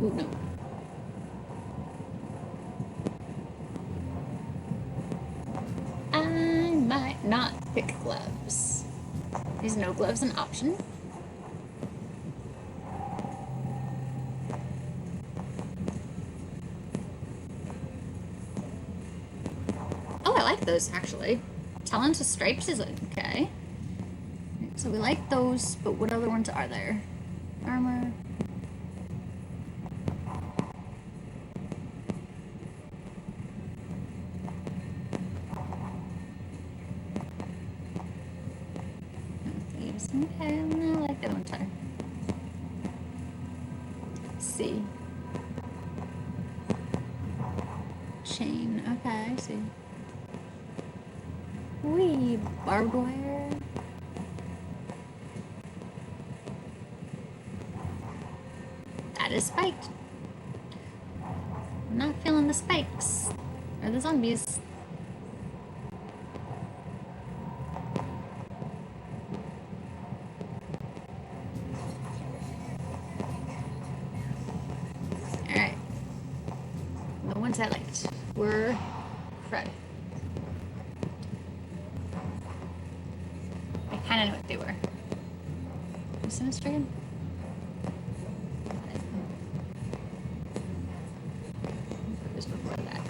no. I Pick gloves. Is no gloves an option? Oh, I like those actually. Talons with stripes is okay. So we like those, but what other ones are there? Armor. Okay, no, I like that one better. See. Chain, okay, I see. Wee, barbed wire. That is spiked. I'm not feeling the spikes. Or the zombies. Alright. The ones I liked were Fred. I kind of know what they were. Was it a dragon? It was before that.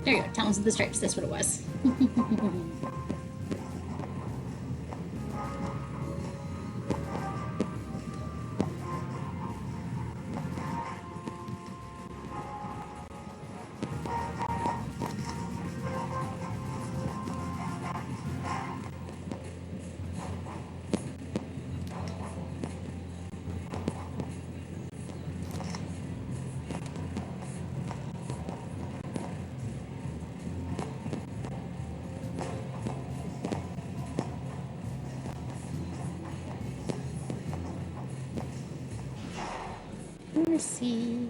There you go, Talons with the Stripes, that's what it was. Let's see.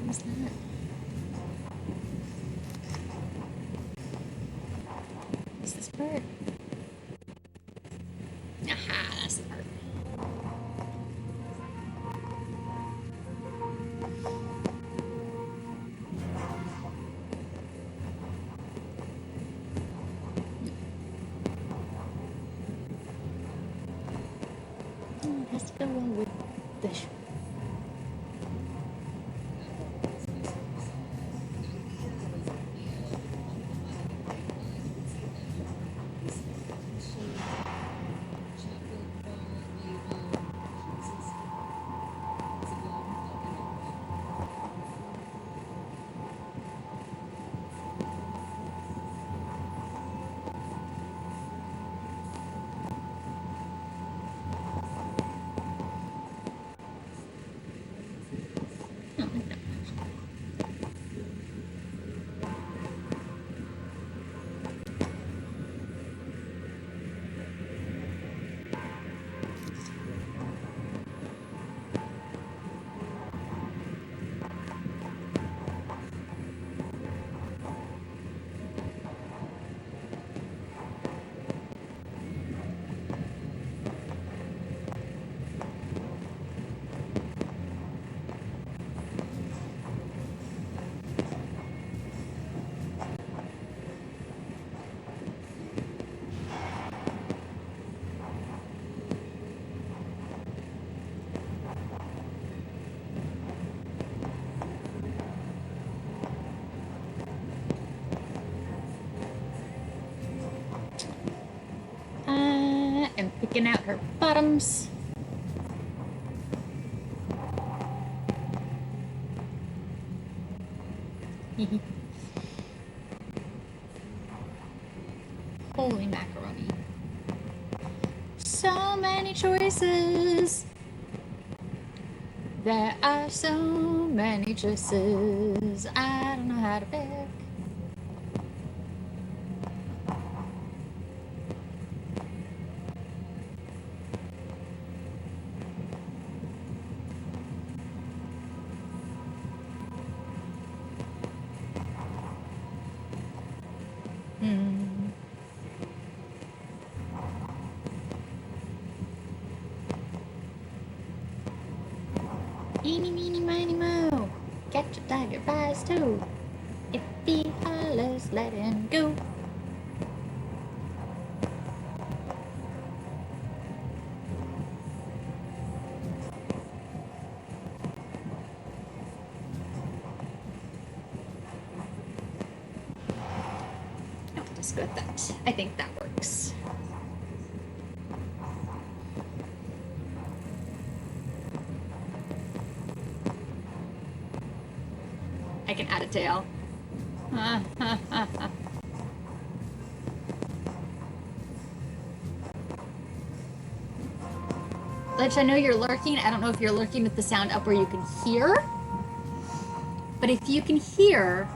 What's that? What's this part? Aha, that's the part. Oh, it has to go along with this. Picking out her bottoms. Holy macaroni. So many choices. There are so many choices. I don't know how to pick. Eeny, meeny, miny, moe. Catch a tiger by his toe. If he hollers, let him go. No, just go with that. I think that works. I can add a tail. Lich, I know you're lurking. I don't know if you're lurking with the sound up where you can hear. But if you can hear,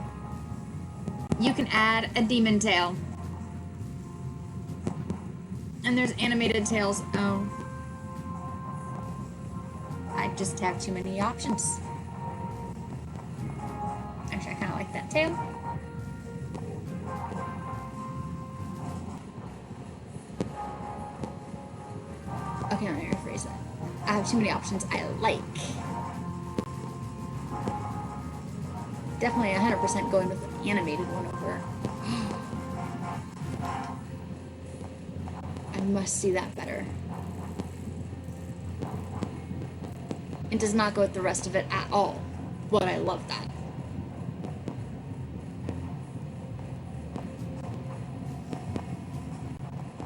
you can add a demon tail. And there's animated tails. Oh. I just have too many options. Actually, I kind of like that tail. Okay, let me rephrase that. I have too many options I like. Definitely 100% going with an animated one over. I must see that better. It does not go with the rest of it at all, but I love that.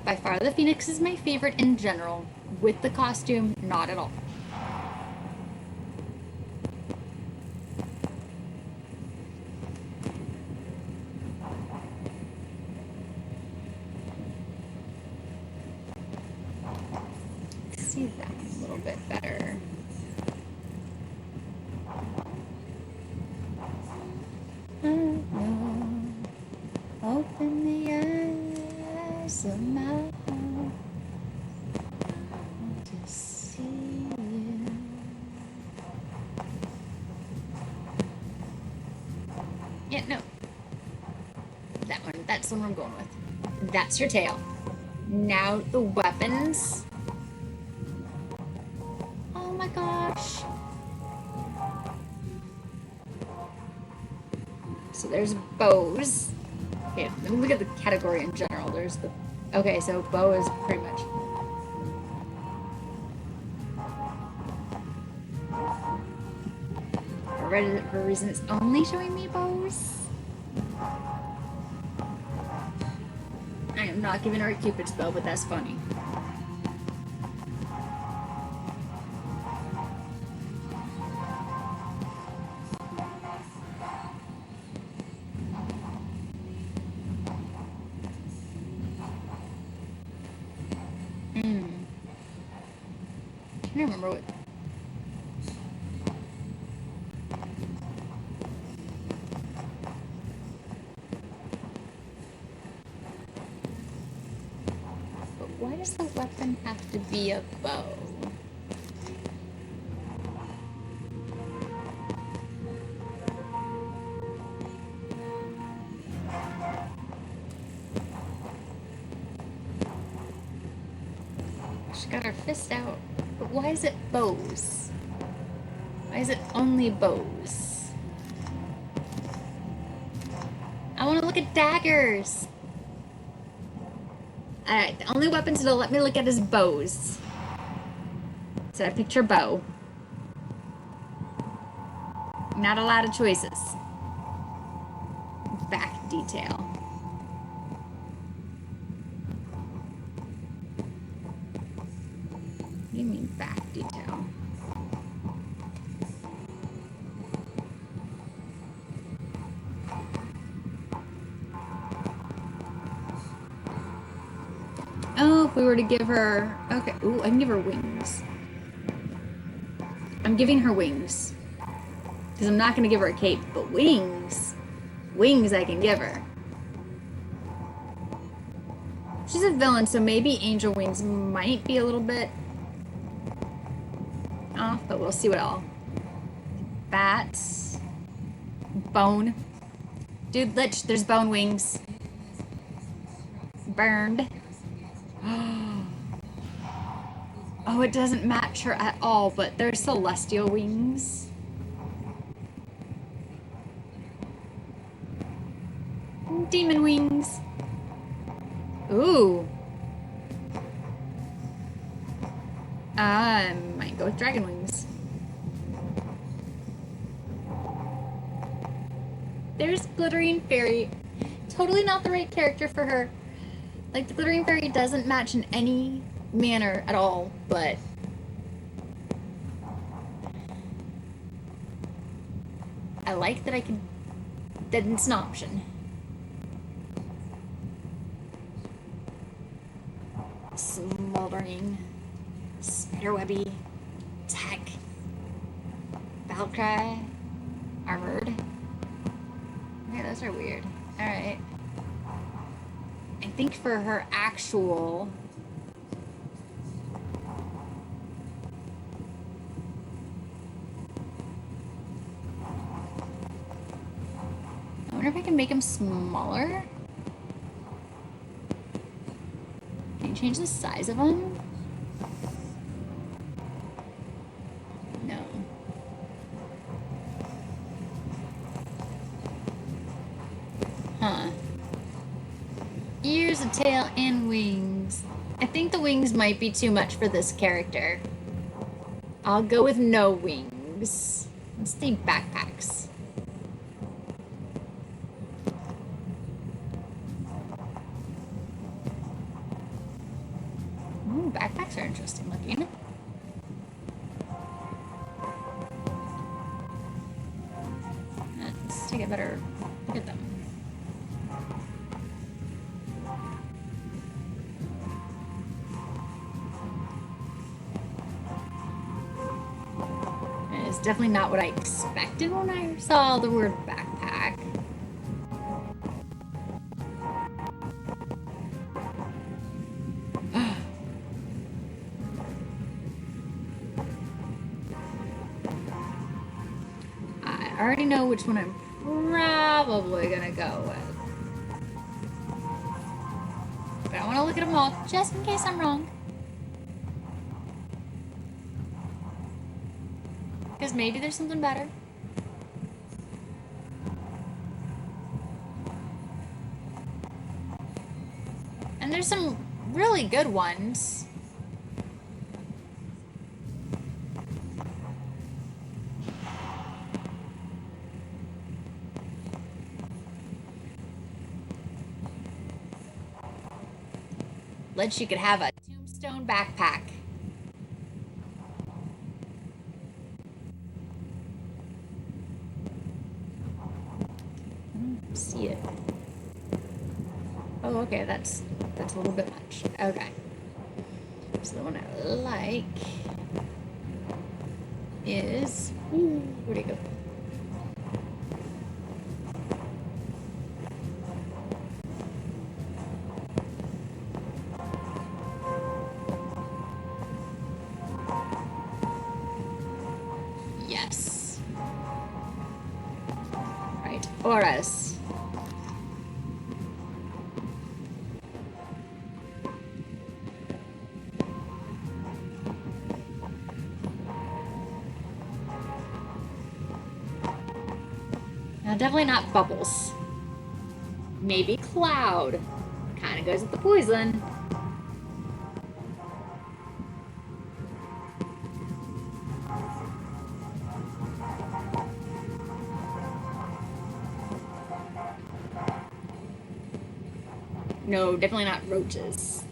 By far, the Phoenix is my favorite in general. With the costume, not at all. See that a little bit better. Open the eyes of my heart to see you. Yeah, no. That one. That's the one I'm going with. That's your tail. Now the weapons. Oh my gosh. So there's bows. Okay, let me look at the category in general. There's the... Okay, so bow is pretty much... For a reason, it's only showing me bows. I am not giving her a Cupid's bow, but that's funny. I don't remember what... But why does the weapon have to be a bow? She got her fist out. But why is it bows? Why is it only bows? I want to look at daggers. Alright, the only weapons that'll let me look at is bows. So I picture bow. Not a lot of choices. Back detail. do you mean back detail? Oh, if we were to give her... Okay, ooh, I can give her wings. I'm giving her wings. Because I'm not going to give her a cape, but wings. Wings I can give her. She's a villain, so maybe angel wings might be a little bit off, but we'll see what all. Bats. Bone. Dude, Lich, there's bone wings. Burned. Oh, it doesn't match her at all, but there's celestial wings. Demon wings. Ooh. I might go with dragon wings. There's glittering fairy. Totally not the right character for her. Like, the glittering fairy doesn't match in any manner at all, but I like that that it's an option. Smoldering, spiderwebby, tech, Valkyrie, armored. Okay, those are weird. Alright. I think for her actual... I wonder if I can make him smaller? Can you change the size of him? No. Huh. Ears, a tail, and wings. I think the wings might be too much for this character. I'll go with no wings. Let's do backpacks. Ooh, backpacks are interesting looking. Let's take a better look at them. It's definitely not what I expected when I saw the word backpack. I already know which one I'm probably gonna go with. But I want to look at them all just in case I'm wrong. Because maybe there's something better. And there's some really good ones. Lich, you could have a tombstone backpack. See it. Oh, okay, that's a little bit much. Okay. So the one I like is... Ooh, where'd it go? Yes. Right, auras. Definitely not bubbles. Maybe cloud. Kind of goes with the poison. No, definitely not roaches.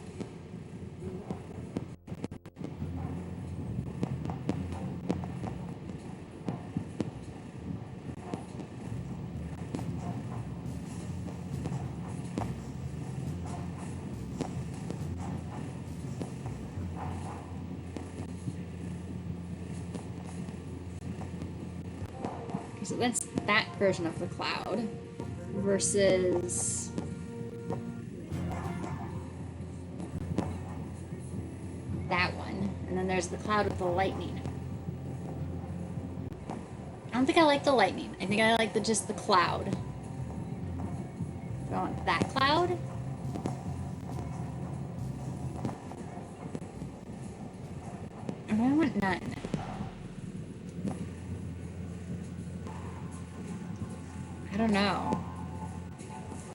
So that's that version of the cloud versus that one. And then there's the cloud with the lightning. I don't think I like the lightning. I think I like just the cloud. Do I want that cloud? Or do I want none? I don't know.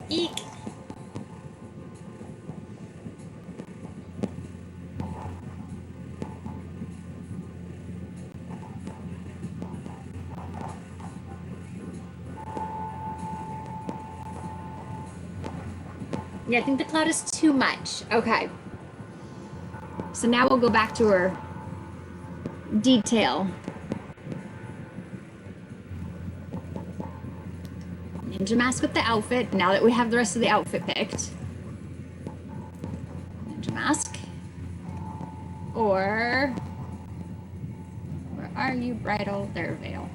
Eek! Yeah, I think the cloud is too much. Okay. So now we'll go back to our detail. Ninja mask with the outfit, now that we have the rest of the outfit picked. Ninja mask. Or... where are you, bridal? There, veil.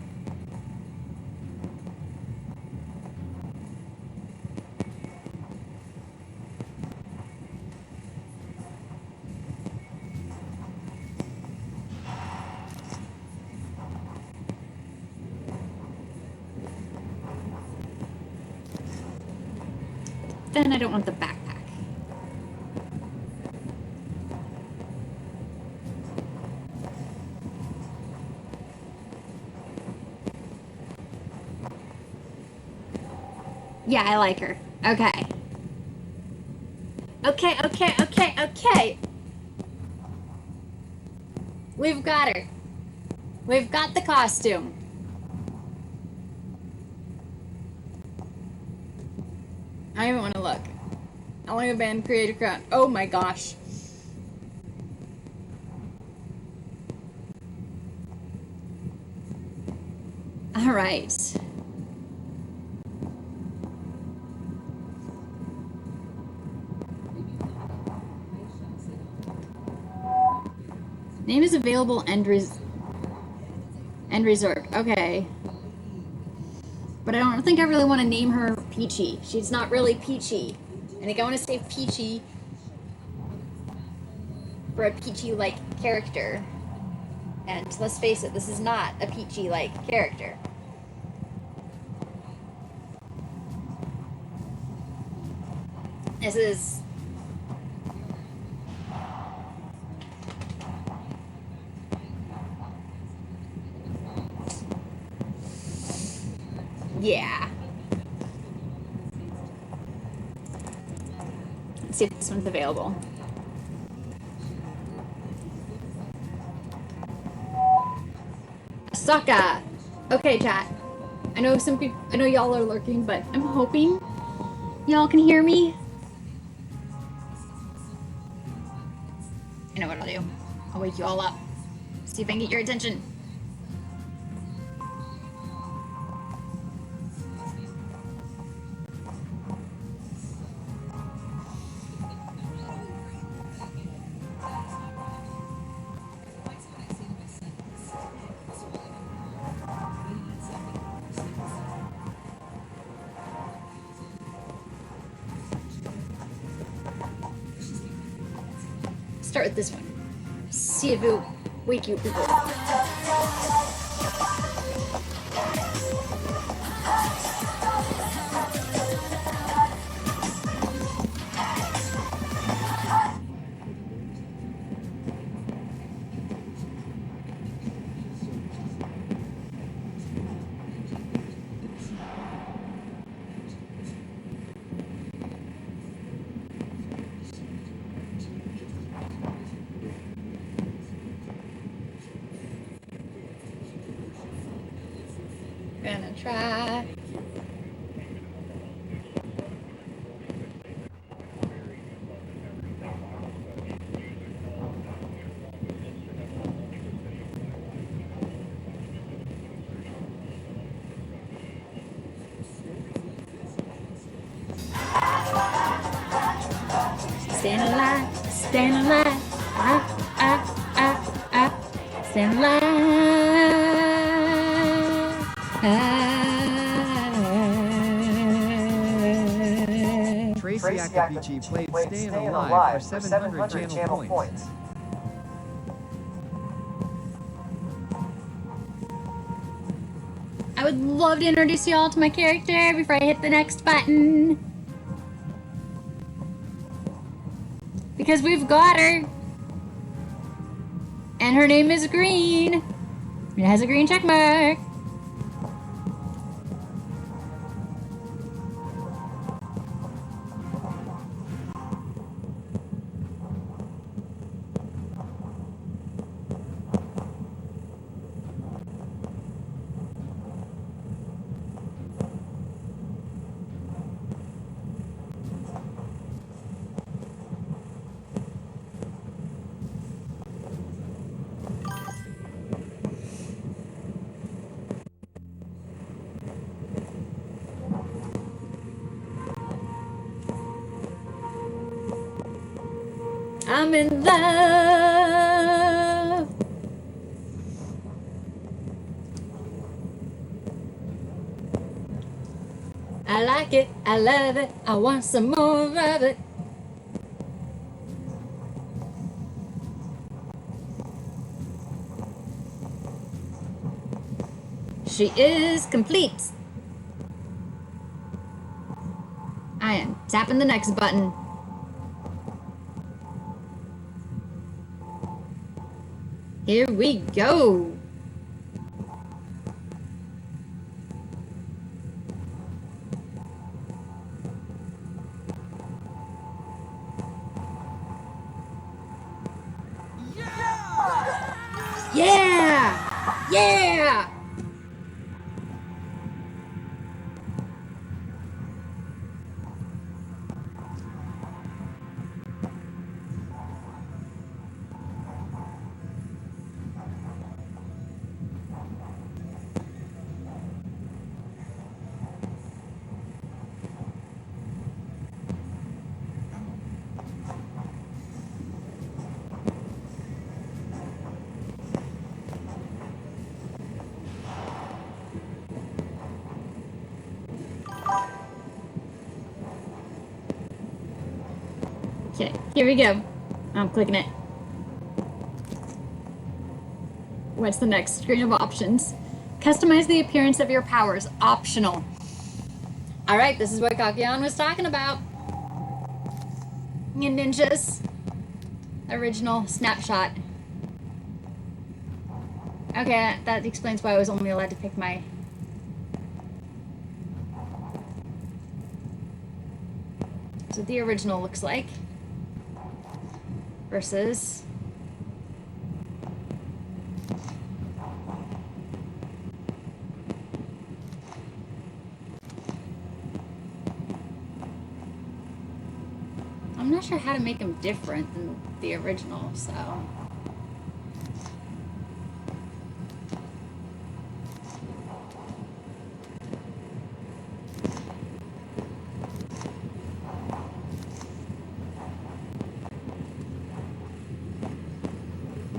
Then I don't want the backpack. Yeah, I like her. Okay. Okay. We've got her. We've got the costume. I don't even want to look. I want to band create a crown. Oh my gosh. All right. Name is available end resort. Okay. But I don't think I really want to name her Peachy. She's not really Peachy. I think I want to say Peachy for a Peachy-like character. And let's face it, this is not a Peachy-like character. This is... yeah. Let's see if this one's available. Asaka! Okay, chat. I know some people, I know y'all are lurking, but I'm hoping y'all can hear me. I know what I'll do. I'll wake you all up. See if I can get your attention. Start with this one. See if it'll wake you people. Gonna try. Stand alive, stand alive, stand alive. Asaka Peachy played Stayin' Alive for 700 channel points. I would love to introduce you all to my character before I hit the next button. Because we've got her. And her name is Green. It has a green check mark. I'm in love. I like it, I love it, I want some more of it. She is complete. I am tapping the next button. Here we go. Yeah! Yeah! Okay, here we go. I'm clicking it. What's the next screen of options? Customize the appearance of your powers. Optional. All right, this is what Kakian was talking about. Ninjas. Original snapshot. Okay, that explains why I was only allowed to pick my... So the original looks like. Versus... I'm not sure how to make them different than the original, so...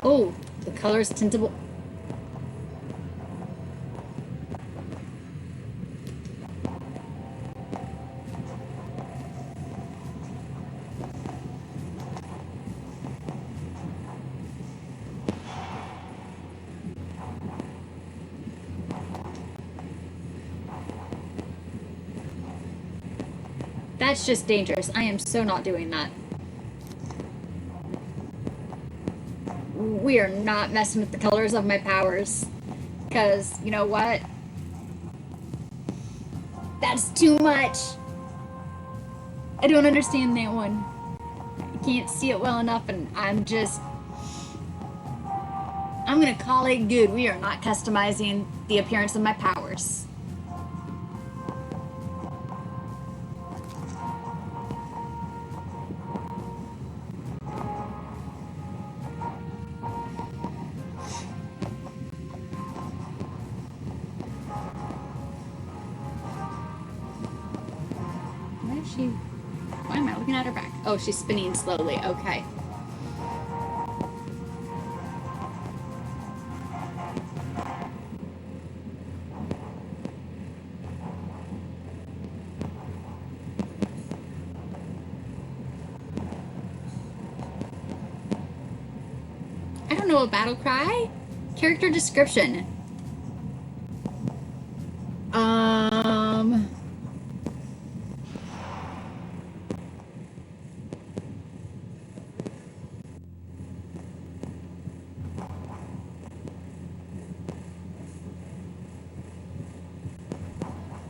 Oh, the color is tintable. That's just dangerous. I am so not doing that. We are not messing with the colors of my powers. Because, you know what? That's too much. I don't understand that one. I can't see it well enough, and I'm gonna call it good. We are not customizing the appearance of my powers. Why am I looking at her back? Oh, she's spinning slowly. Okay. I don't know a battle cry. Character description.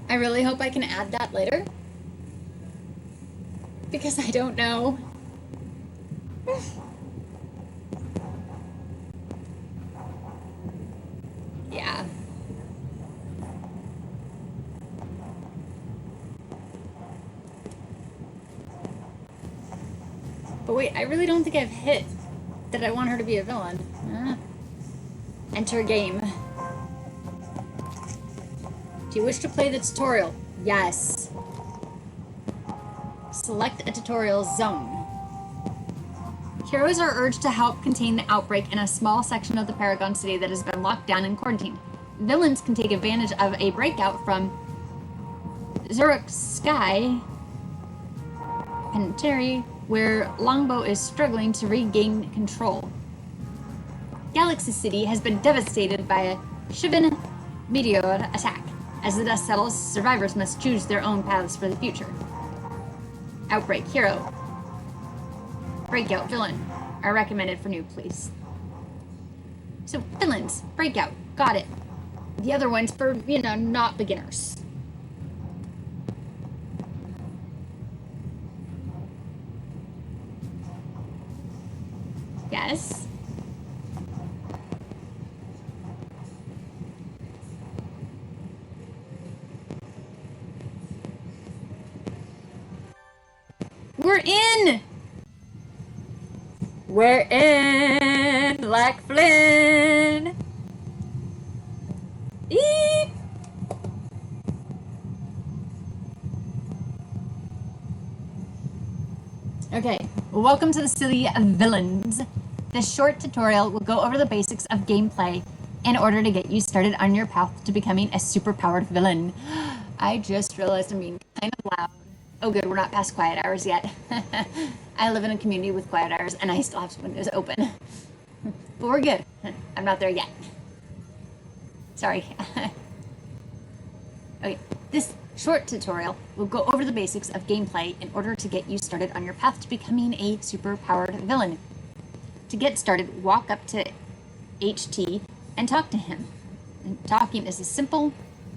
I really hope I can add that later. Because I don't know. Yeah. But wait, I really don't think I've hit that I want her to be a villain. Enter game. Do you wish to play the tutorial? Yes. Select a tutorial zone. Heroes are urged to help contain the outbreak in a small section of the Paragon City that has been locked down and quarantined. Villains can take advantage of a breakout from Zurich Sky Penitentiary, where Longbow is struggling to regain control. Galaxy City has been devastated by a Shivan meteor attack. As the dust settles, survivors must choose their own paths for the future. Outbreak hero. Breakout villain are recommended for new police. So villains, breakout, got it. The other ones for, not beginners. Yes. We're in! We're in! Black Flynn! Eep! Okay, welcome to the City of Villains. This short tutorial will go over the basics of gameplay in order to get you started on your path to becoming a super-powered villain. I just realized I'm being kind of loud. Oh good, we're not past quiet hours yet. I live in a community with quiet hours and I still have windows open. But we're good. I'm not there yet. Sorry. Okay, this short tutorial will go over the basics of gameplay in order to get you started on your path to becoming a super-powered villain. To get started, walk up to HT and talk to him. And talking is as simple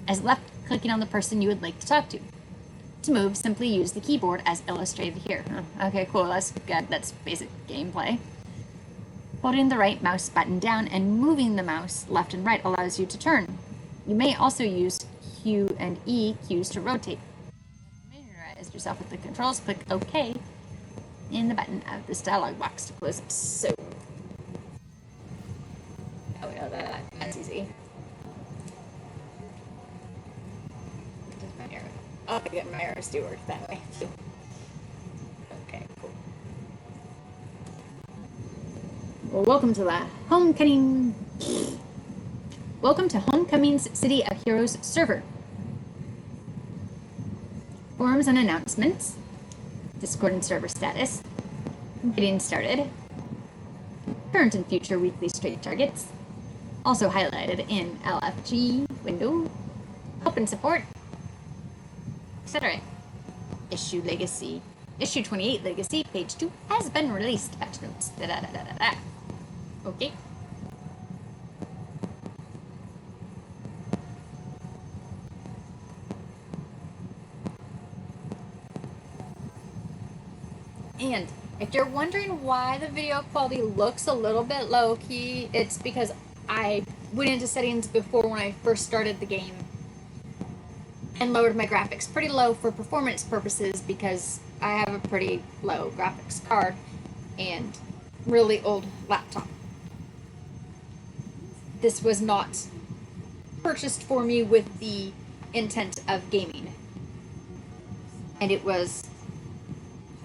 as left-clicking on the person you would like to talk to. To move, simply use the keyboard as illustrated here. Okay, cool, that's good. That's basic gameplay. Holding the right mouse button down and moving the mouse left and right allows you to turn. You may also use Q and E cues to rotate. Familiarize yourself with the controls, click OK in the button of this dialog box to close it. So, oh, we know that's easy. Oh, I get my arrows do work that way. Okay, cool. Well, welcome to Homecoming's City of Heroes server. Forums and announcements, Discord and server status, getting started, current and future weekly straight targets, also highlighted in LFG window, help and support, etc. Issue Legacy. Issue 28 Legacy, page 2, has been released. Patch notes. Okay. And if you're wondering why the video quality looks a little bit low-key, it's because I went into settings before when I first started the game and lowered my graphics pretty low for performance purposes because I have a pretty low graphics card and really old laptop. This was not purchased for me with the intent of gaming. And it was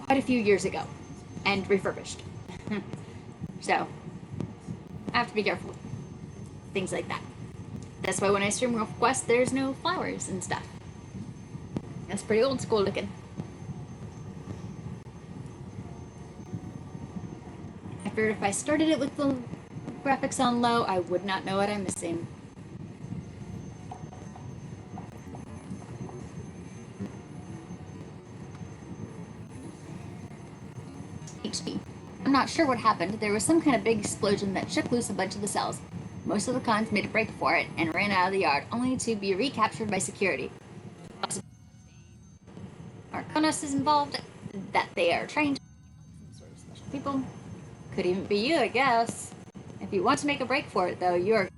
quite a few years ago and refurbished. So I have to be careful with things like that. That's why when I stream Wolf Quest, there's no flowers and stuff. That's pretty old school looking. I figured if I started it with the graphics on low, I would not know what I'm missing. HP. I'm not sure what happened. There was some kind of big explosion that shook loose a bunch of the cells. Most of the cons made a break for it and ran out of the yard, only to be recaptured by security. Arconos is involved, that they are trying to some sort of special people. Could even be you, I guess. If you want to make a break for it, though, you are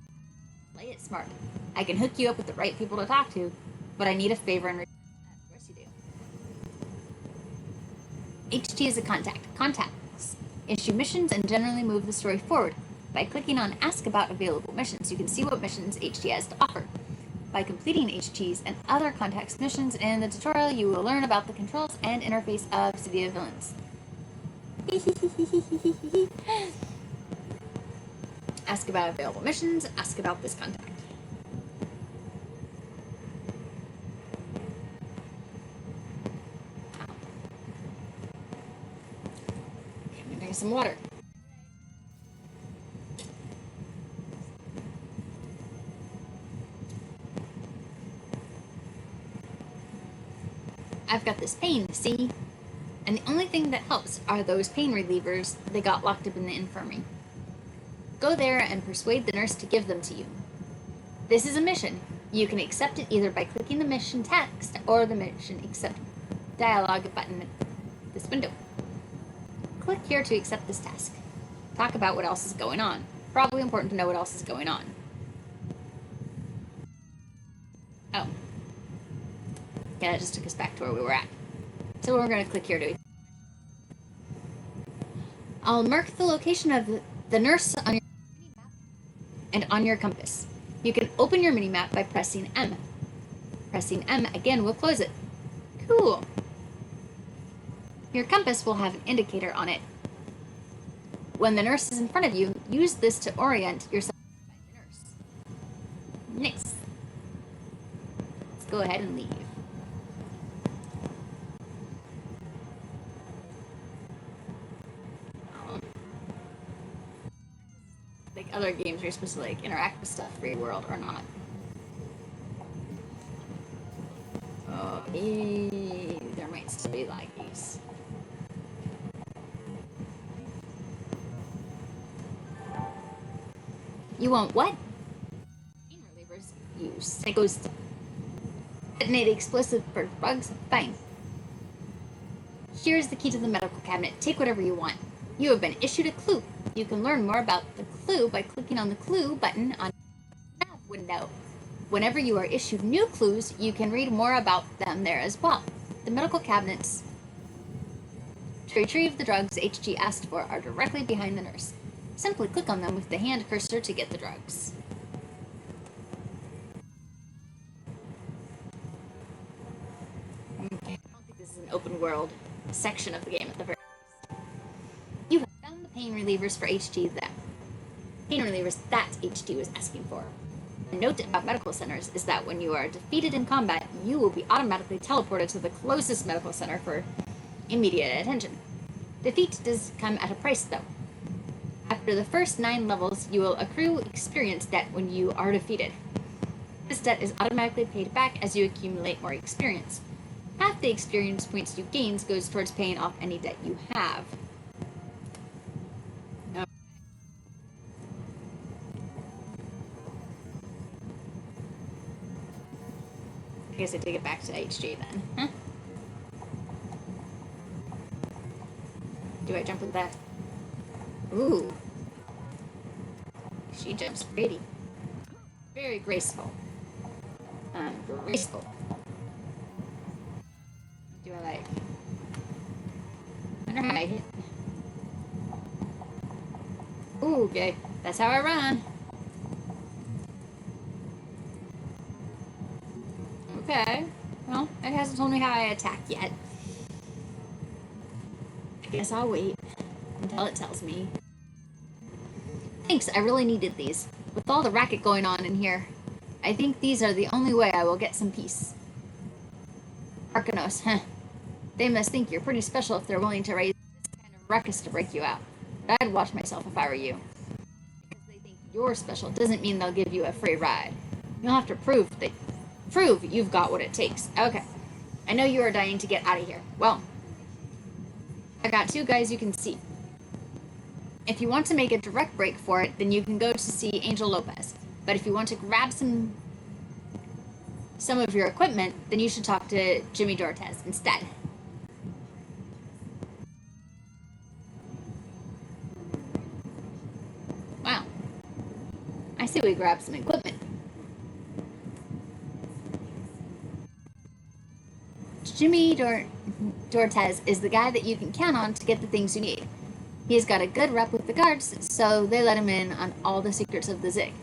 play it smart. I can hook you up with the right people to talk to, but I need a favor in return. Of course you do. HT is a contact. Contacts issue missions and generally move the story forward. By clicking on Ask About Available Missions, you can see what missions HT has to offer. By completing HTs and other contacts missions in the tutorial, you will learn about the controls and interface of City of Villains. Ask about available missions, ask about this contact. I'm gonna drink some water. I've got this pain, see? And the only thing that helps are those pain relievers they got locked up in the infirmary. Go there and persuade the nurse to give them to you. This is a mission. You can accept it either by clicking the mission text or the mission accept dialogue button at this window. Click here to accept this task. Talk about what else is going on. Probably important to know what else is going on. Oh. Yeah, that just took us back to where we were at. So we're going to click here to... I'll mark the location of the nurse on your mini-map and on your compass. You can open your mini-map by pressing M. Pressing M again will close it. Cool. Your compass will have an indicator on it. When the nurse is in front of you, use this to orient yourself by the nurse. Nice. Let's go ahead and leave. Like other games, you're supposed to like interact with stuff free world or not. Oh, there might still be laggies. You want what? Pain relievers. You psychos. Detonate explosive for bugs. Fine. Here's the key to the medical cabinet. Take whatever you want. You have been issued a clue. You can learn more about the clue by clicking on the clue button on the nav window. Whenever you are issued new clues, you can read more about them there as well. The medical cabinets to retrieve the drugs HG asked for are directly behind the nurse. Simply click on them with the hand cursor to get the drugs. Okay, I don't think this is an open world section of the game at the very least. You have found the pain relievers for HG that HG was asking for. A note about medical centers is that when you are defeated in combat, you will be automatically teleported to the closest medical center for immediate attention. Defeat does come at a price, though. After the first 9 levels, you will accrue experience debt when you are defeated. This debt is automatically paid back as you accumulate more experience. Half the experience points you gain goes towards paying off any debt you have. I guess I take it back to HG then. Huh? Do I jump with that? Ooh. She jumps pretty. Very graceful. Graceful. Do I like? I wonder how I hit. Ooh, okay. That's how I run. Okay. Well, it hasn't told me how I attack yet. I guess I'll wait until it tells me. Thanks, I really needed these. With all the racket going on in here, I think these are the only way I will get some peace. Arcanos, huh? They must think you're pretty special if they're willing to raise this kind of ruckus to break you out. But I'd watch myself if I were you. Because they you're special doesn't mean they'll give you a free ride. You'll have to prove you've got what it takes. Okay. I know you are dying to get out of here. Well, I got 2 guys you can see. If you want to make a direct break for it, then you can go to see Angel Lopez. But if you want to grab some of your equipment, then you should talk to Jimmy Dortez instead. Wow. I say we grab some equipment. Jimmy Dortez is the guy that you can count on to get the things you need. He's got a good rep with the guards, so they let him in on all the secrets of the Zig.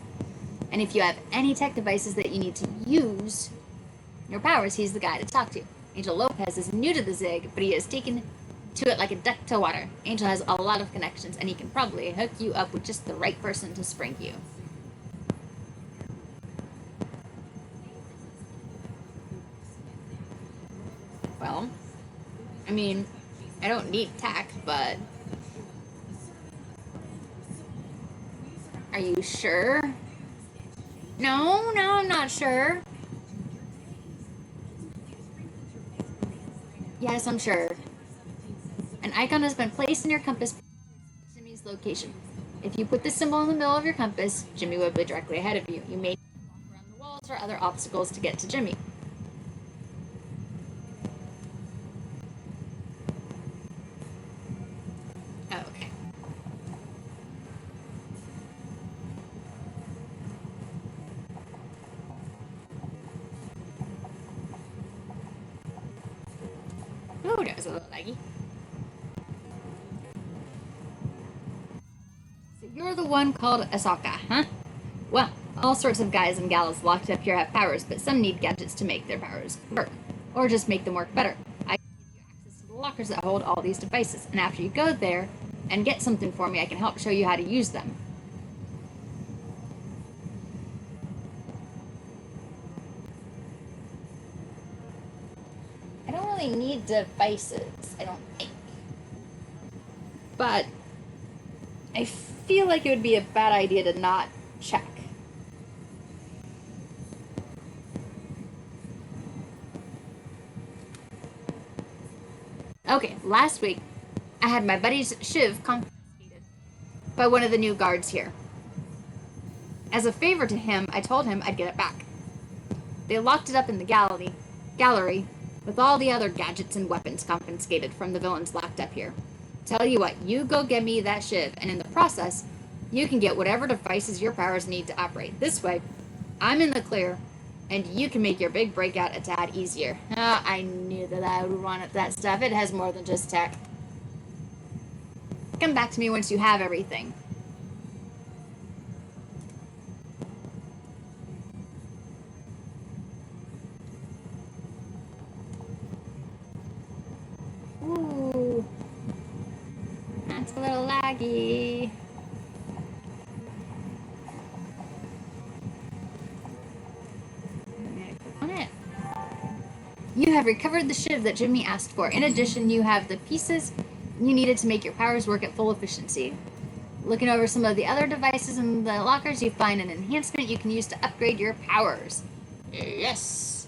And if you have any tech devices that you need to use your powers, he's the guy to talk to. Angel Lopez is new to the Zig, but he has taken to it like a duck to water. Angel has a lot of connections, and he can probably hook you up with just the right person to spring you. Well, I mean, I don't need tech, but... Are you sure? No, I'm not sure. Yes, I'm sure. An icon has been placed in your compass Jimmy's location. If you put this symbol in the middle of your compass, Jimmy will be directly ahead of you. You may walk around the walls or other obstacles to get to Jimmy. Okay. Oh, that was a little laggy. So you're the one called Asaka, huh? Well, all sorts of guys and gals locked up here have powers, but some need gadgets to make their powers work, or just make them work better. I can give you access to the lockers that hold all these devices, and after you go there and get something for me, I can help show you how to use them. I don't really need devices, I don't think. But I feel like it would be a bad idea to not check. Okay, last week I had my buddy's shiv confiscated by one of the new guards here. As a favor to him, I told him I'd get it back. They locked it up in the gallery with all the other gadgets and weapons confiscated from the villains locked up here. Tell you what, you go get me that shiv, and in the process, you can get whatever devices your powers need to operate. This way, I'm in the clear, and you can make your big breakout a tad easier. I knew that I would want that stuff. It has more than just tech. Come back to me once you have everything. Ooh. That's a little laggy. On it. You have recovered the shiv that Jimmy asked for. In addition, you have the pieces you needed to make your powers work at full efficiency. Looking over some of the other devices in the lockers, you find an enhancement you can use to upgrade your powers. Yes!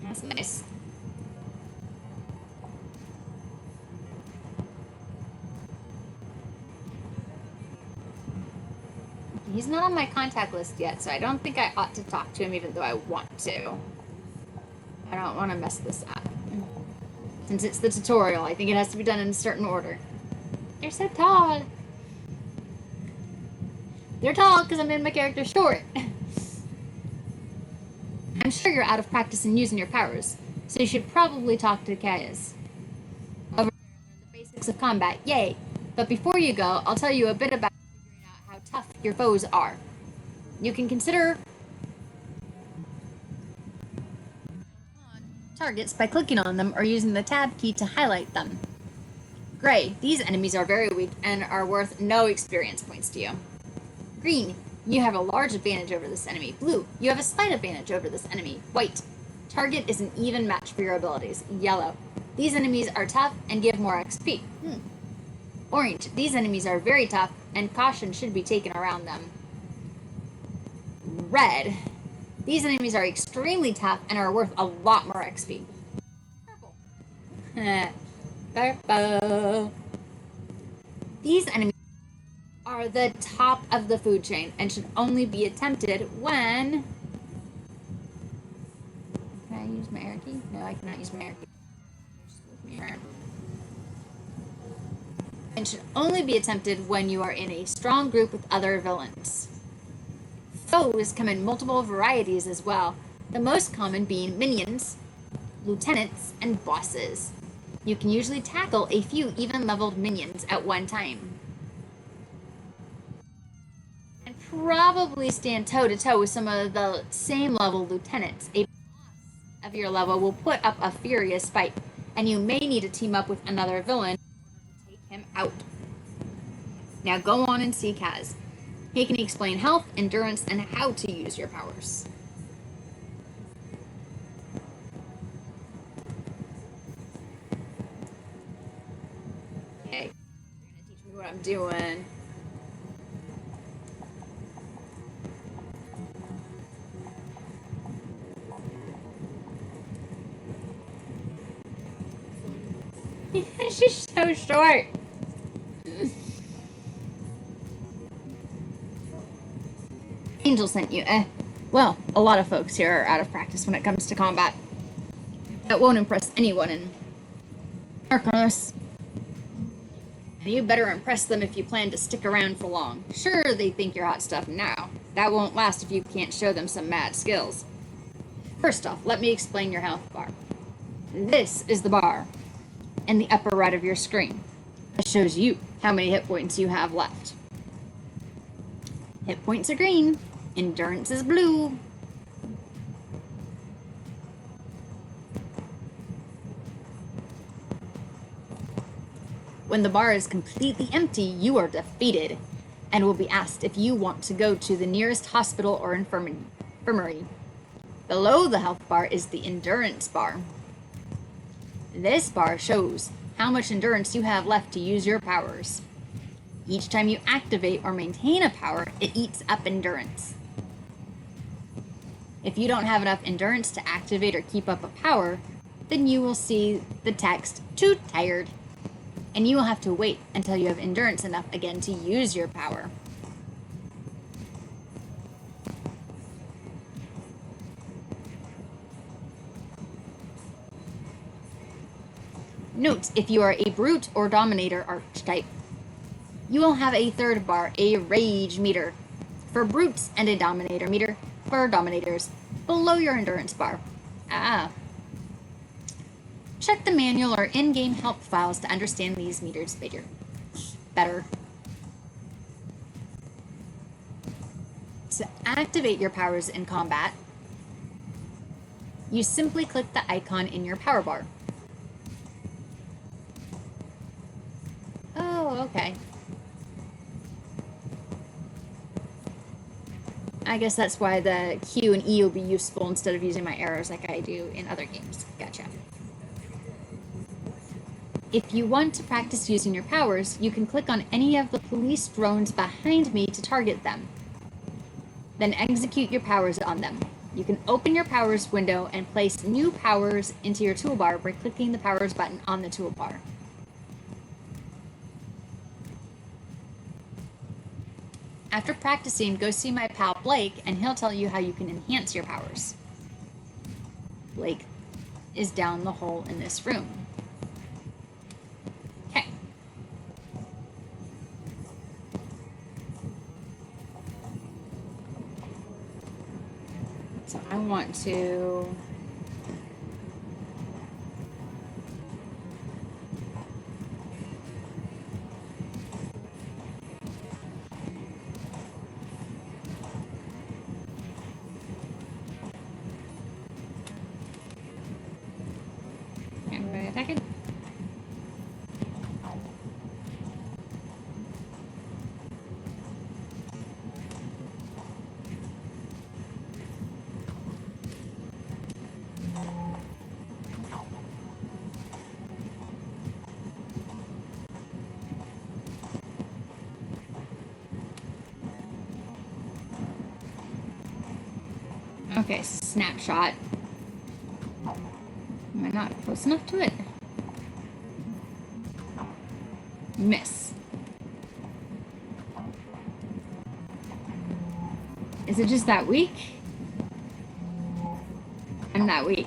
That's nice. He's not on my contact list yet, so I don't think I ought to talk to him even though I want to. I don't want to mess this up. Since it's the tutorial, I think it has to be done in a certain order. They're so tall. They're tall because I made my character short. I'm sure you're out of practice in using your powers, so you should probably talk to Kayas. Over there, learn the basics of combat. Yay! But before you go, I'll tell you a bit about figuring out how tough your foes are. You can consider targets by clicking on them or using the tab key to highlight them. Gray, these enemies are very weak and are worth no experience points to you. Green, you have a large advantage over this enemy. Blue, you have a slight advantage over this enemy. White, target is an even match for your abilities. Yellow, these enemies are tough and give more XP. Orange, these enemies are very tough, and caution should be taken around them. Red, these enemies are extremely tough and are worth a lot more XP. Purple. Purple. These enemies are the top of the food chain and should only be attempted when... Can I use my arrow key? No, I cannot use my arrow key. And should only be attempted when you are in a strong group with other villains. Foes come in multiple varieties as well, the most common being minions, lieutenants, and bosses. You can usually tackle a few even-leveled minions at one time. And probably stand toe-to-toe with some of the same-level lieutenants. A boss of your level will put up a furious fight, and you may need to team up with another villain to take him out. Now go on and see Kaz. He can explain health, endurance, and how to use your powers. Okay, you're gonna teach me what I'm doing. She's so short. Angel sent you. Well, a lot of folks here are out of practice when it comes to combat. That won't impress anyone in Arcanus. And you better impress them if you plan to stick around for long. Sure, they think you're hot stuff now. That won't last if you can't show them some mad skills. First off, let me explain your health bar. This is the bar in the upper right of your screen. That shows you how many hit points you have left. Hit points are green. Endurance is blue. When the bar is completely empty, you are defeated and will be asked if you want to go to the nearest hospital or infirmary. Below the health bar is the endurance bar. This bar shows how much endurance you have left to use your powers. Each time you activate or maintain a power, it eats up endurance. If you don't have enough endurance to activate or keep up a power, then you will see the text, "Too tired," and you will have to wait until you have endurance enough again to use your power. Note, if you are a brute or dominator archetype, you will have a third bar, a rage meter for brutes, and a dominator meter for dominators below your endurance bar. Check the manual or in-game help files to understand these meters better. To activate your powers in combat, you simply click the icon in your power bar. Oh, okay. I guess that's why the Q and E will be useful instead of using my arrows like I do in other games. Gotcha. If you want to practice using your powers, you can click on any of the police drones behind me to target them. Then execute your powers on them. You can open your powers window and place new powers into your toolbar by clicking the powers button on the toolbar. After practicing, go see my pal Blake, and he'll tell you how you can enhance your powers. Blake is down the hole in this room. Okay. So I want to... Second. Okay, snapshot. Am I not close enough to it? Miss. Is it just that weak? I'm that weak.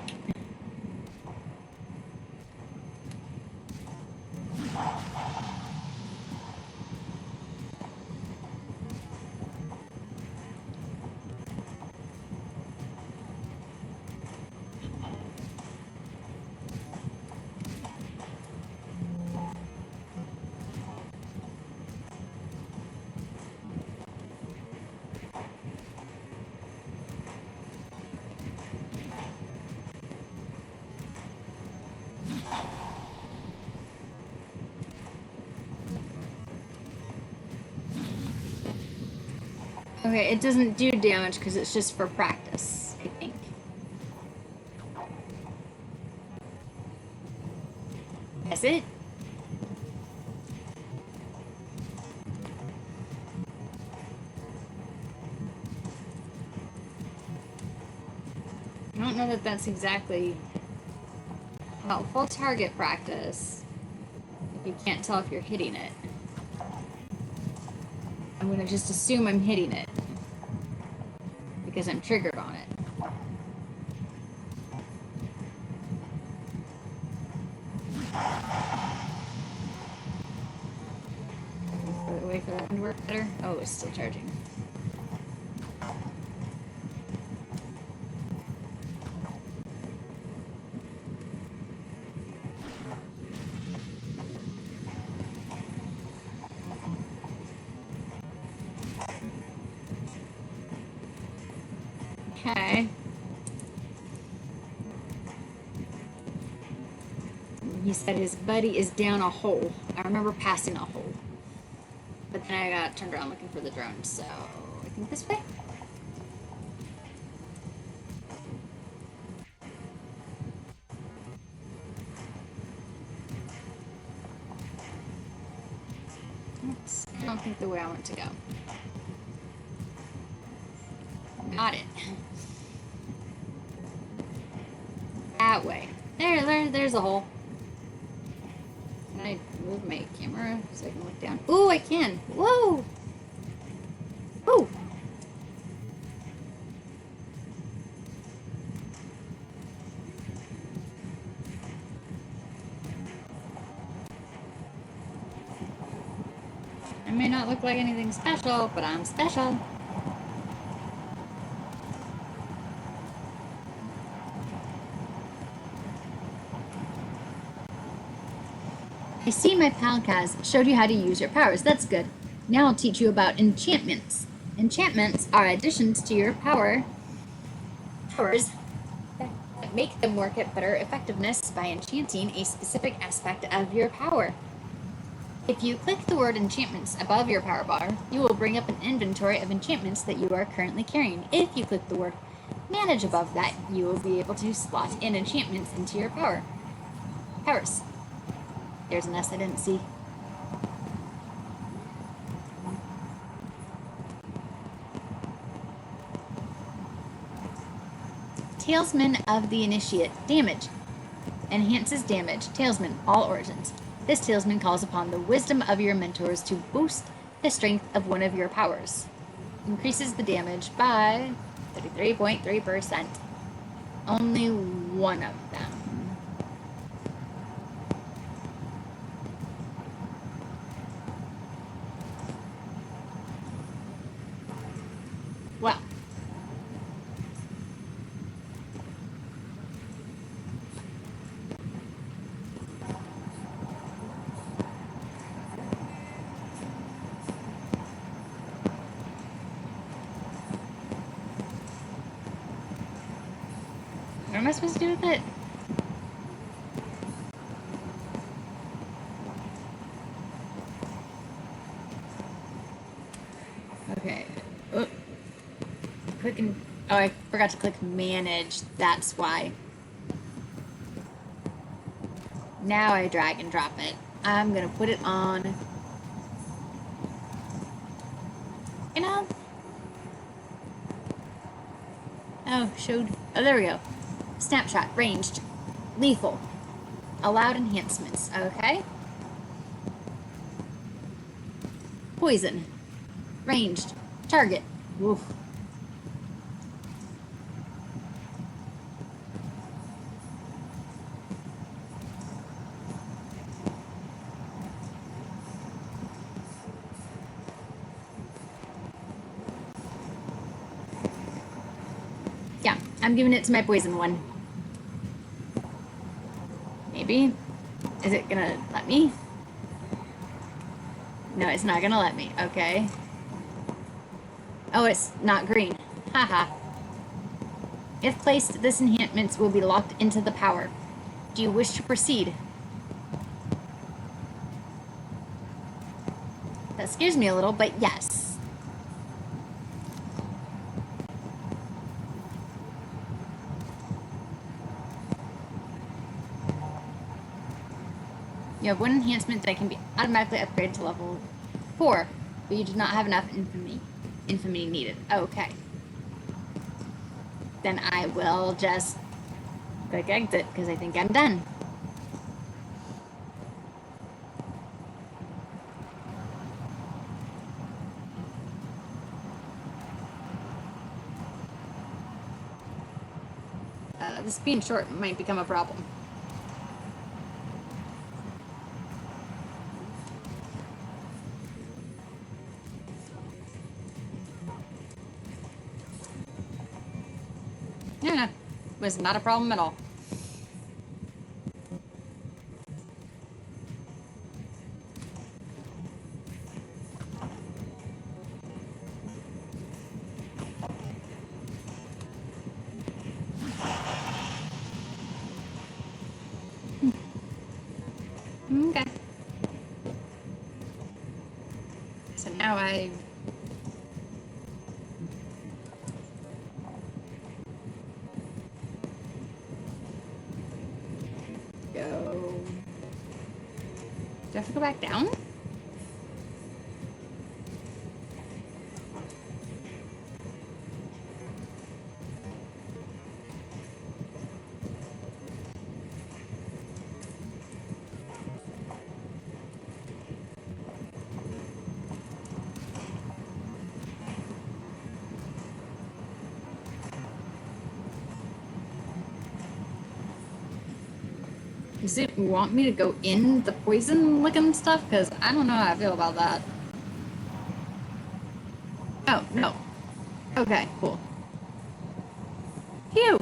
Okay, it doesn't do damage because it's just for practice, I think. That's it? I don't know that that's exactly helpful target practice if you can't tell if you're hitting it. I'm gonna just assume I'm hitting it because I'm triggered on it. Wait for that to work better. Oh, it's still charging. Okay. He said his buddy is down a hole. I remember passing a hole. But then I got turned around looking for the drone, so I think this way? Oops, I don't think the way I want to go. Got it. That way. There's a hole. Can I move my camera so I can look down? Ooh, I can. Whoa! Ooh! I may not look like anything special, but I'm special. I see my podcast showed you how to use your powers. That's good. Now I'll teach you about enchantments. Enchantments are additions to your powers that make them work at better effectiveness by enchanting a specific aspect of your power. If you click the word enchantments above your power bar, you will bring up an inventory of enchantments that you are currently carrying. If you click the word manage above that, you will be able to slot in enchantments into your powers. There's an S I didn't see. Talesman of the Initiate. Damage. Enhances damage. Talesman. All origins. This Talesman calls upon the wisdom of your mentors to boost the strength of one of your powers. Increases the damage by 33.3%. Only one of them. Well. What am I supposed to do with it? Okay. Oh. Click and... Oh, I forgot to click manage. That's why. Now I drag and drop it. I'm gonna put it on... You know... Oh, showed. Oh, there we go. Snapshot. Ranged. Lethal. Allowed enhancements. Okay. Poison. Ranged. Target. Woof. Yeah, I'm giving it to my poison one. Maybe. Is it gonna let me? No, it's not gonna let me. Okay. Oh, it's not green. Haha. If placed, this enhancement will be locked into the power. Do you wish to proceed? That scares me a little, but yes. You have one enhancement that can be automatically upgraded to level 4, but you do not have enough infamy needed. Okay. Then I will just click exit, because I think I'm done. This being short might become a problem. Yeah, was not a problem at all. Okay. So now I go. Do I have to go back down? Does it want me to go in the poison looking stuff? Because I don't know how I feel about that. Oh, no. Okay, cool. Phew!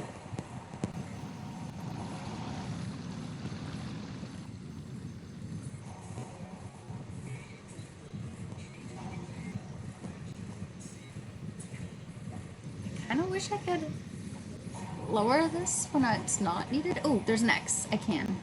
I kind of wish I could lower this when it's not needed. Oh, there's an X. I can.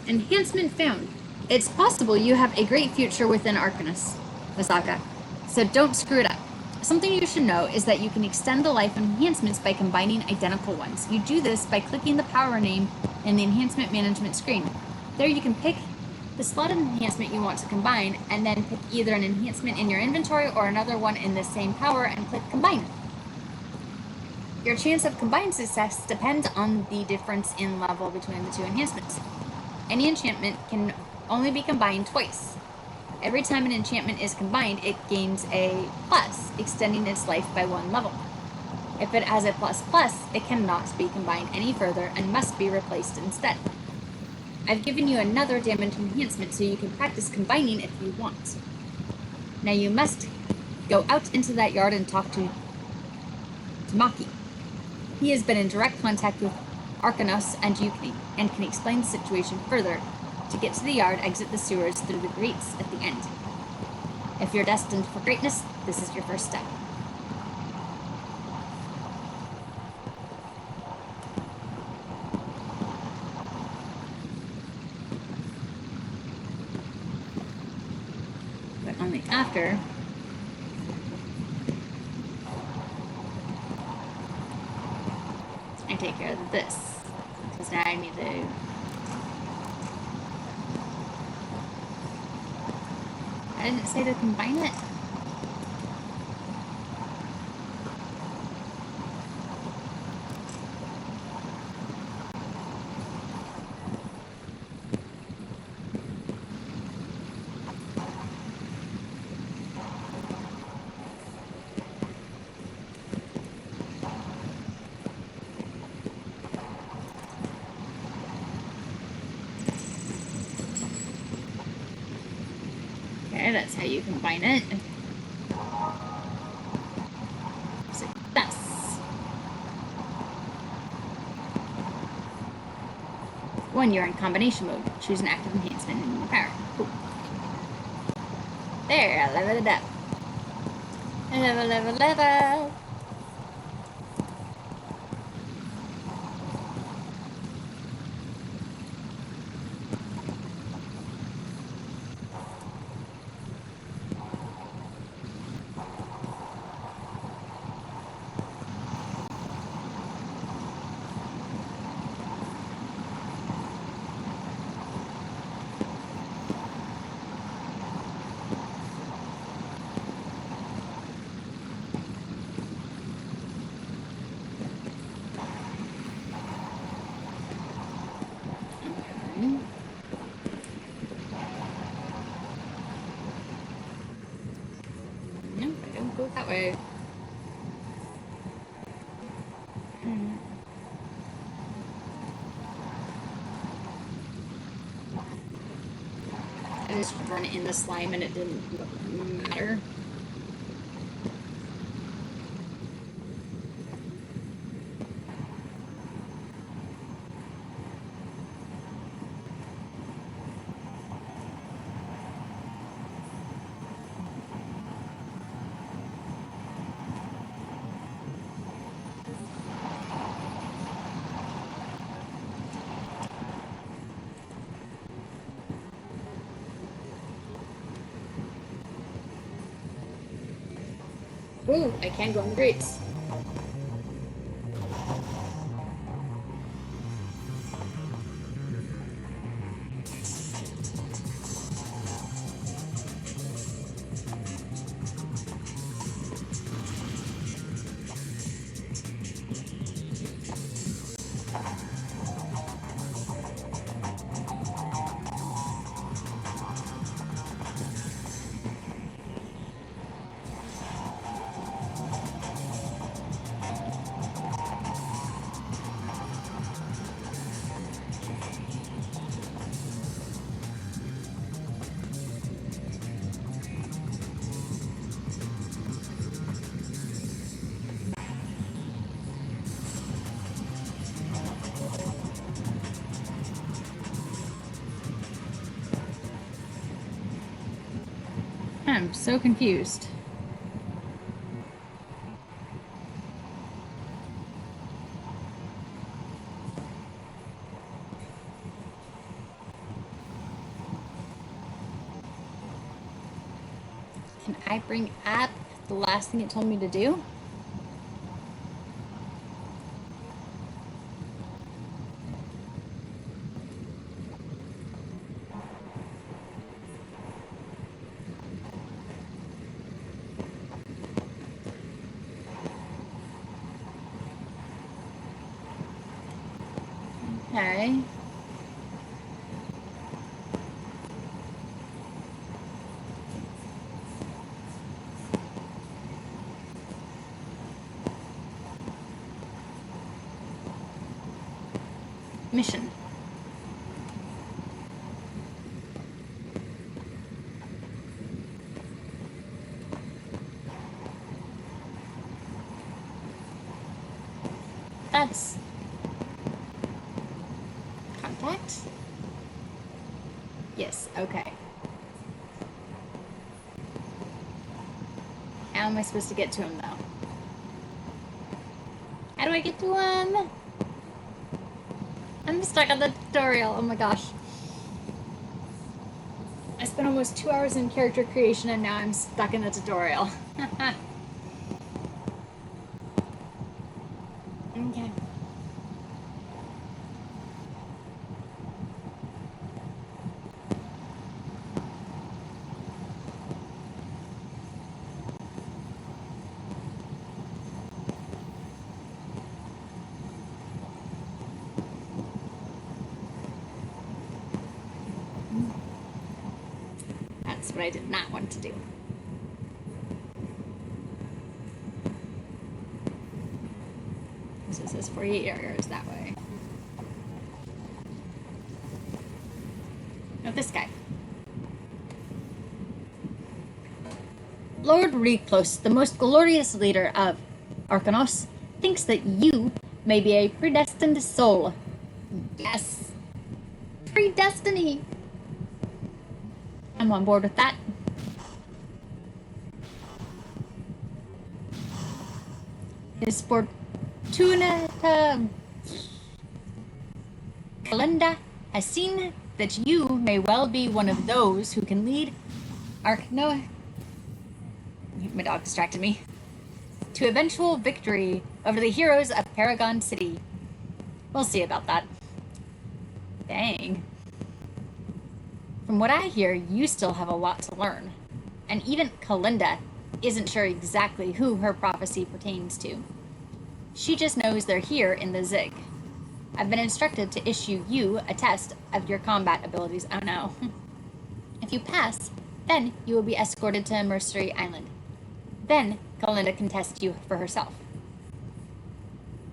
Enhancement found. It's possible you have a great future within Arcanus, Asaka. So don't screw it up. Something you should know is that you can extend the life of enhancements by combining identical ones. You do this by clicking the power name in the enhancement management screen. There you can pick the slotted enhancement you want to combine, and then pick either an enhancement in your inventory or another one in the same power and click combine. Your chance of combined success depends on the difference in level between the two enhancements. Any enchantment can only be combined twice. Every time an enchantment is combined, it gains a plus, extending its life by 1 level. If it has a plus plus, it cannot be combined any further and must be replaced instead. I've given you another damage enhancement so you can practice combining if you want. Now you must go out into that yard and talk to Tamaki. He has been in direct contact with Arcanos and can explain the situation further. To get to the yard, exit the sewers through the grates at the end. If you're destined for greatness, this is your first step. But only after and take care of this. Because now I need to... I didn't say to combine it. Okay, that's how you combine it. Success. When you're in combination mode, choose an active enhancement in your power. Cool. There, I leveled it up. Level. Nope, I don't go that way. I just run in the slime and it didn't matter. Ooh, I can go on the grates. I'm so confused. Can I bring up the last thing it told me to do? Okay. Mission. That's contact? Yes, okay. How am I supposed to get to him though? How do I get to him? I'm stuck on the tutorial, oh my gosh. I spent almost 2 hours in character creation and now I'm stuck in the tutorial. Okay. That's what I did not want to do. So it says 48 areas that way. Now this guy. Lord Reclose, the most glorious leader of Arcanos, thinks that you may be a predestined soul. Yes. Predestiny. I'm on board with that. His Fortuna Calenda has seen that you may well be one of those who can lead Arcano. My dog distracted me. To eventual victory over the heroes of Paragon City. We'll see about that. Dang. From what I hear, you still have a lot to learn. And even Kalinda isn't sure exactly who her prophecy pertains to. She just knows they're here in the Zig. I've been instructed to issue you a test of your combat abilities. Oh no. If you pass, then you will be escorted to Mercery Island. Then Kalinda can test you for herself.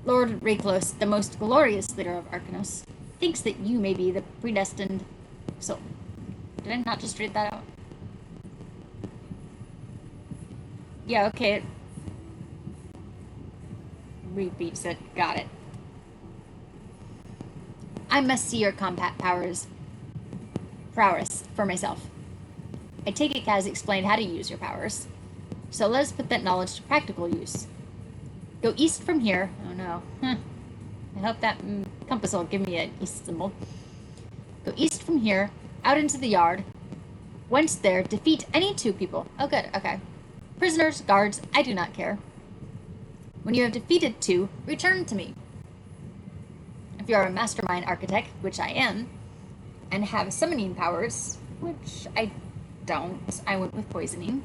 Lord Reclose, the most glorious leader of Arcanos, thinks that you may be the predestined soul. Did I not just read that out? Yeah, okay. Repeats it. Got it. I must see your combat prowess for myself. I take it Kaz explained how to use your powers. So let us put that knowledge to practical use. Go east from here. Oh no. I hope that compass will give me an east symbol. Go east from here, out into the yard. Once there, defeat any two people. Oh good, okay. Prisoners, guards, I do not care. When you have defeated two, return to me. If you are a mastermind architect, which I am, and have summoning powers, which I don't, I went with poisoning,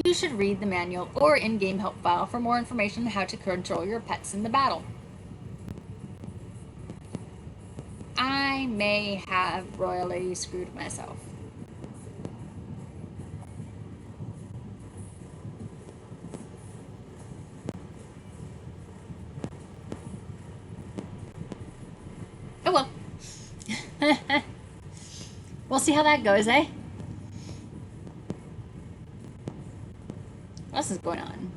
you should read the manual or in-game help file for more information on how to control your pets in the battle. I may have royally screwed myself. Oh well. We'll see how that goes, eh? What else is going on?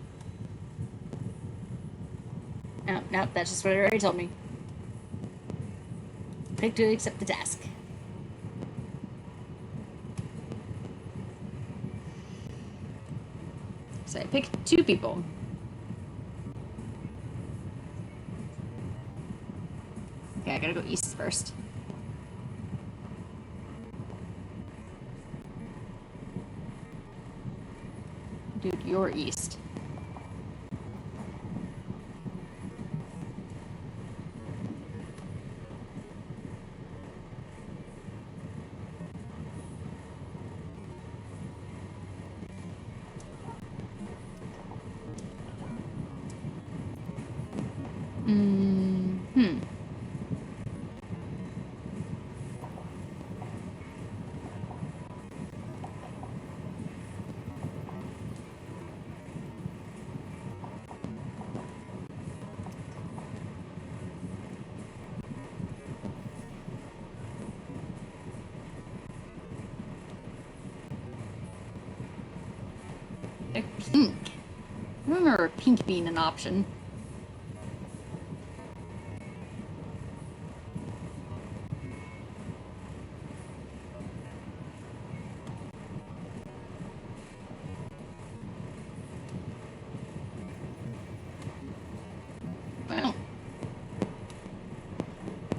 Oh, no, that's just what it already told me. Click to accept the task. So I picked two people. Okay, I gotta go east first. Dude, you're east. Pink. I remember pink being an option. Well,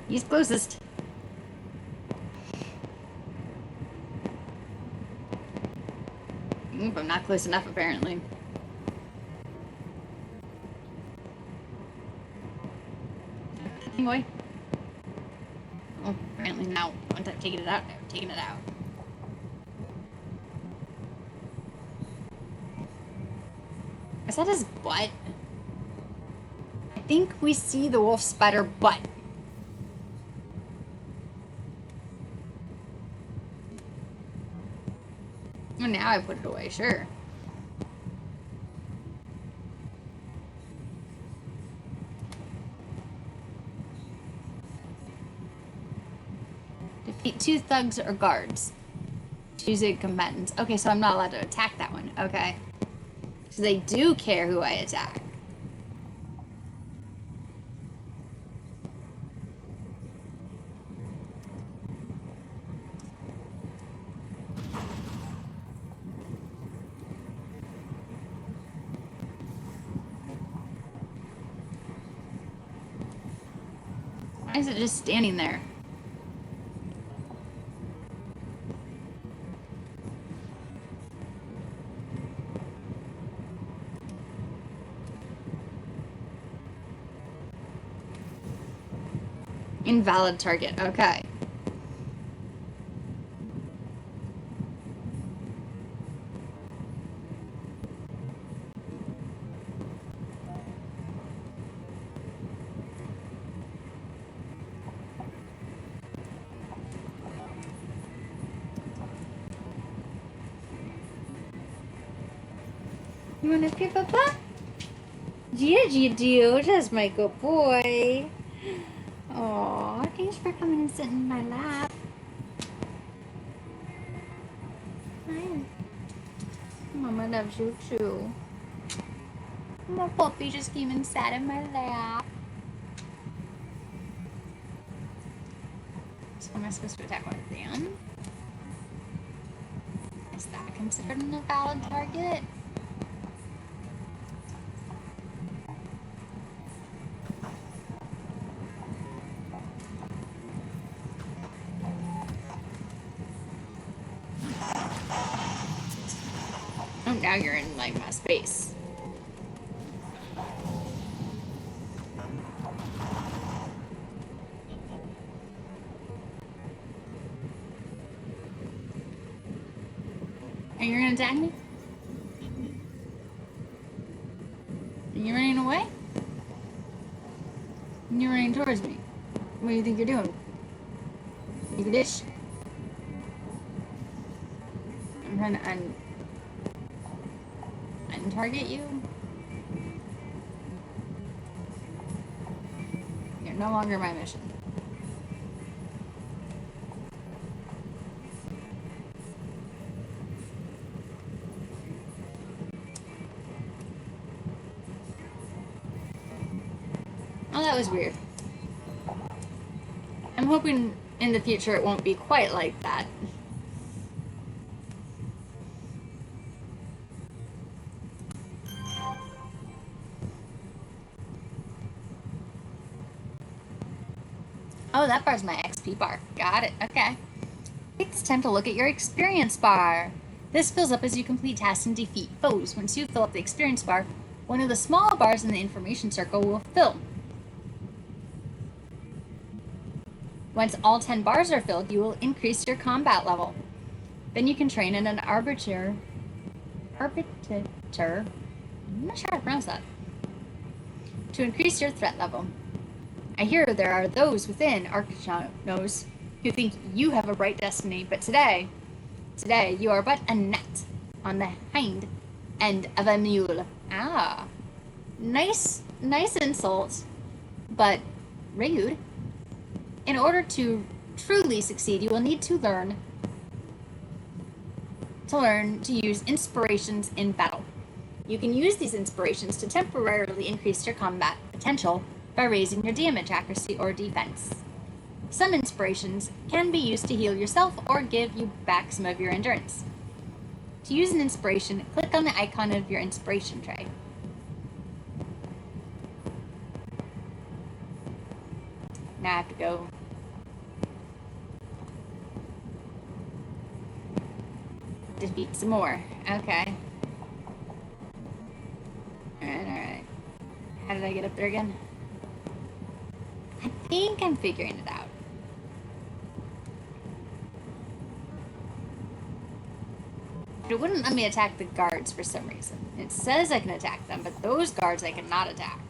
he's closest. But I'm not close enough, apparently. Anyway. Well, apparently now, once I've taken it out, I've taken it out. Is that his butt? I think we see the wolf spider butt. Well, now I put it away, sure. Defeat 2 thugs or guards. Choosing combatants. Okay, so I'm not allowed to attack that one. Okay. So they do care who I attack. Why is it just standing there? Invalid target. Okay. You wanna pee, Papa? Yes, you do. That's my good boy. Aw, thanks for coming and sitting in my lap. Hi. Mama loves you too. My puppy just came and sat in my lap. So am I supposed to attack one of them? Is that considered an invalid target? Oh, now you're in like my space. Are you gonna attack me? Are you running away? You're running towards me. What do you think you're doing? You dish? I'm trying to untarget you. You're no longer my mission. Oh, that was weird. I'm hoping in the future it won't be quite like that. Oh, that bar's my XP bar. Got it. Okay. Take this time to look at your experience bar. This fills up as you complete tasks and defeat foes. Once you fill up the experience bar, one of the small bars in the information circle will fill. Once all 10 bars are filled, you will increase your combat level. Then you can train in an arbiter. I'm not sure how to pronounce that. To increase your threat level. I hear there are those within Arcanos who think you have a bright destiny, but today you are but a gnat on the hind end of a mule. Ah, nice insult, but rude. In order to truly succeed, you will need to learn to use inspirations in battle. You can use these inspirations to temporarily increase your combat potential by raising your damage, accuracy, or defense. Some inspirations can be used to heal yourself or give you back some of your endurance. To use an inspiration, click on the icon of your inspiration tray. Now I have to go defeat some more. Okay. Alright. How did I get up there again? I think I'm figuring it out. But it wouldn't let me attack the guards for some reason. It says I can attack them, but those guards I cannot attack.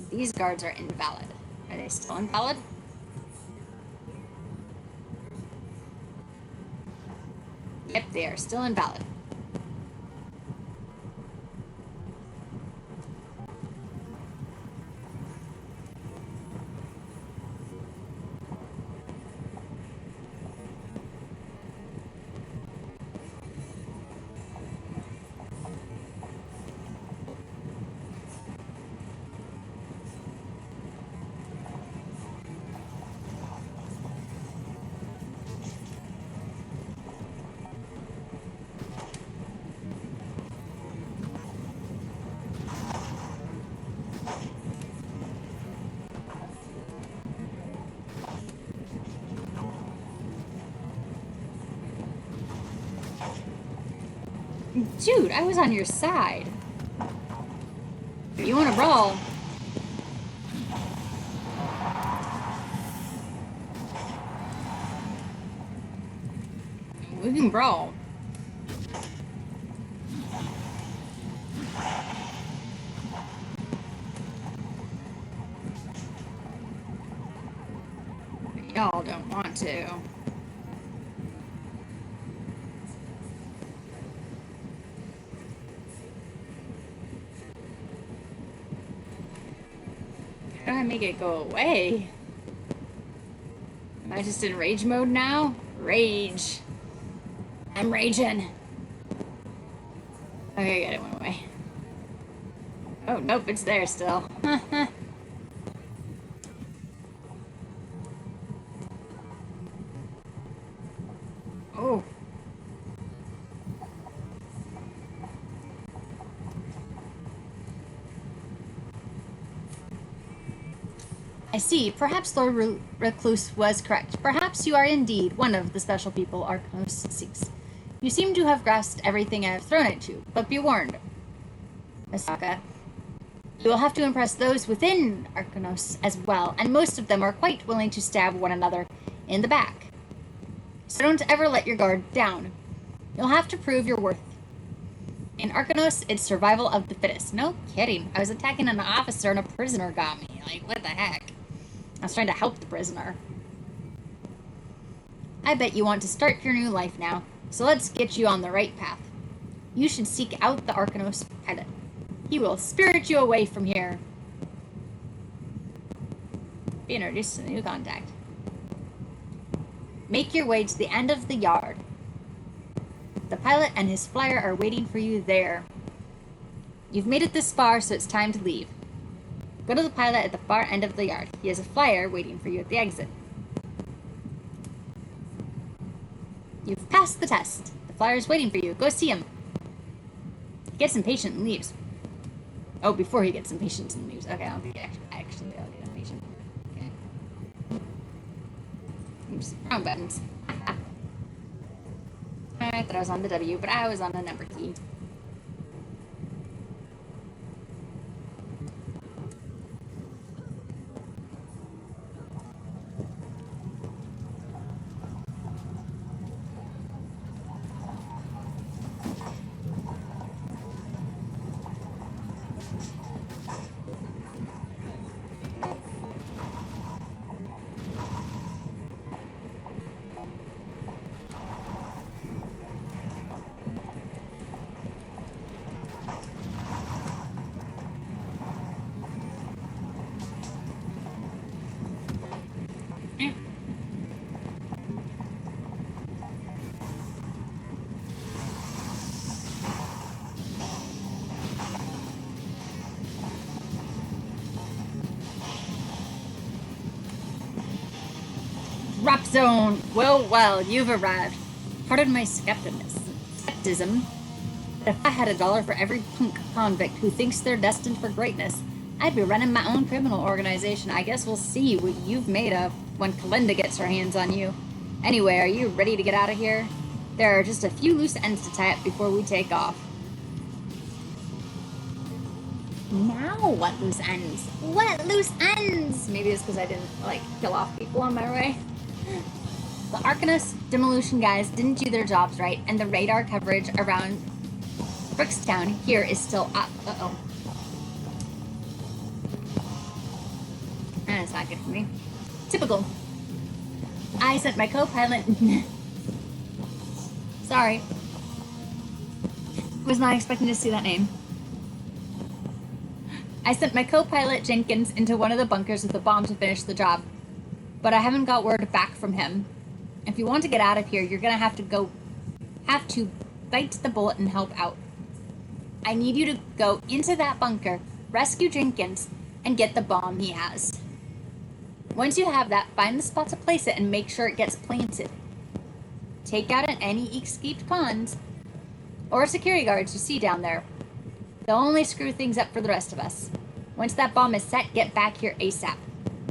These guards are invalid. Are they still invalid? Yep, they are still invalid. Dude, I was on your side. If you want to brawl, we can brawl. Y'all don't want to. How do I make it go away? Am I just in rage mode now? Rage. I'm raging. Okay, good, it went away. Oh, nope, it's there still. Oh. I see. Perhaps Lord Recluse was correct. Perhaps you are indeed one of the special people Arcanos seeks. You seem to have grasped everything I have thrown at you, but be warned, Asaka. You will have to impress those within Arcanos as well, and most of them are quite willing to stab one another in the back. So don't ever let your guard down. You'll have to prove your worth. In Arcanos, it's survival of the fittest. No kidding. I was attacking an officer and a prisoner got me. Like, what the heck? I was trying to help the prisoner. I bet you want to start your new life now, so let's get you on the right path. You should seek out the Arcanos pilot. He will spirit you away from here. Be introduced to the new contact. Make your way to the end of the yard. The pilot and his flyer are waiting for you there. You've made it this far, so it's time to leave. Go to the pilot at the far end of the yard. He has a flyer waiting for you at the exit. You've passed the test. The flyer's waiting for you. Go see him. He gets impatient and leaves. Oh, before he gets impatient and leaves. Okay, I don't think actually I'll get impatient. Okay. Oops, wrong buttons. I thought I was on the W, but I was on the number key. Drop zone! Well, you've arrived. Pardon my skepticism, but if I had $1 for every punk convict who thinks they're destined for greatness, I'd be running my own criminal organization. I guess we'll see what you've made of when Kalinda gets her hands on you. Anyway, are you ready to get out of here? There are just a few loose ends to tie up before we take off. Now what loose ends? What loose ends? Maybe it's because I didn't, kill off people on my way. The Arcanos demolition guys didn't do their jobs right, and the radar coverage around Brookstown here is still up. Uh-oh. That's not good for me. Typical. I sent my co-pilot... Sorry. Was not expecting to see that name. I sent my co-pilot Jenkins into one of the bunkers with a bomb to finish the job, but I haven't got word back from him. If you want to get out of here, you're gonna have to bite the bullet and help out. I need you to go into that bunker, rescue Jenkins, and get the bomb he has. Once you have that, find the spot to place it and make sure it gets planted. Take out any escaped cons or security guards you see down there. They'll only screw things up for the rest of us. Once that bomb is set, get back here ASAP.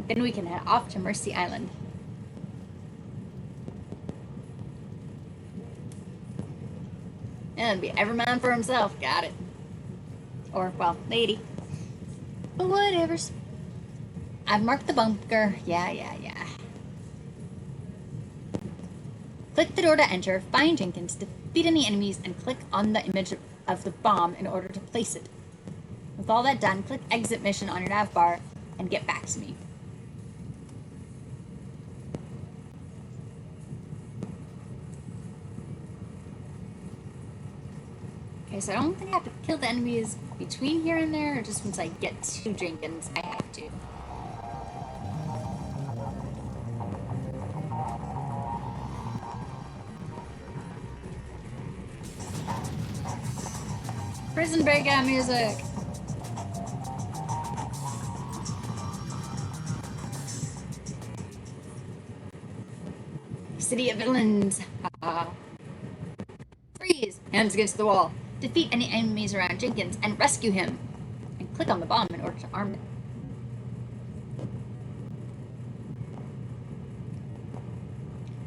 Then we can head off to Mercy Island. And be every man for himself. Got it. Or, well, lady. But whatevers. I've marked the bunker. Yeah. Click the door to enter, find Jenkins, defeat any enemies, and click on the image of the bomb in order to place it. With all that done, click exit mission on your nav bar and get back to me. Okay, so I don't think I have to kill the enemies between here and there, or just once I get to Jenkins, I have to. Prison breakout music! City of Villains! Freeze! Hands against the wall. Defeat any enemies around Jenkins and rescue him. And click on the bomb in order to arm it.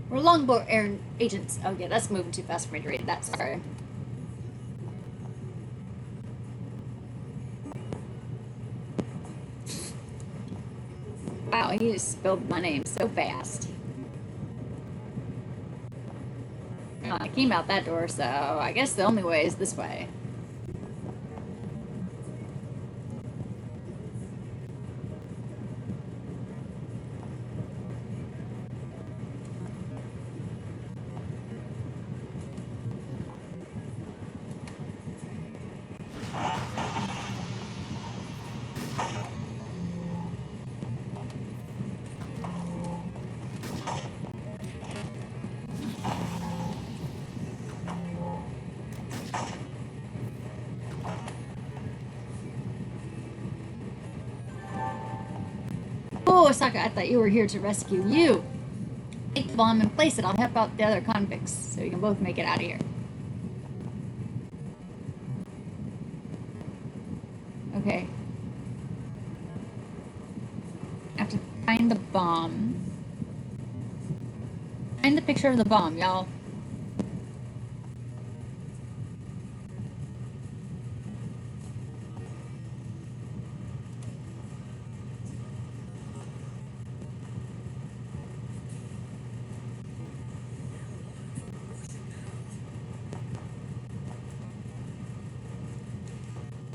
We're longbow air agents. Oh yeah, that's moving too fast for me to read that, sorry. Wow, he just spelled my name so fast. I came out that door, so I guess the only way is this way. Oh, Asaka, I thought you were here to rescue you. Take the bomb and place it. I'll help out the other convicts so you can both make it out of here. Okay. I have to find the bomb. Find the picture of the bomb, y'all.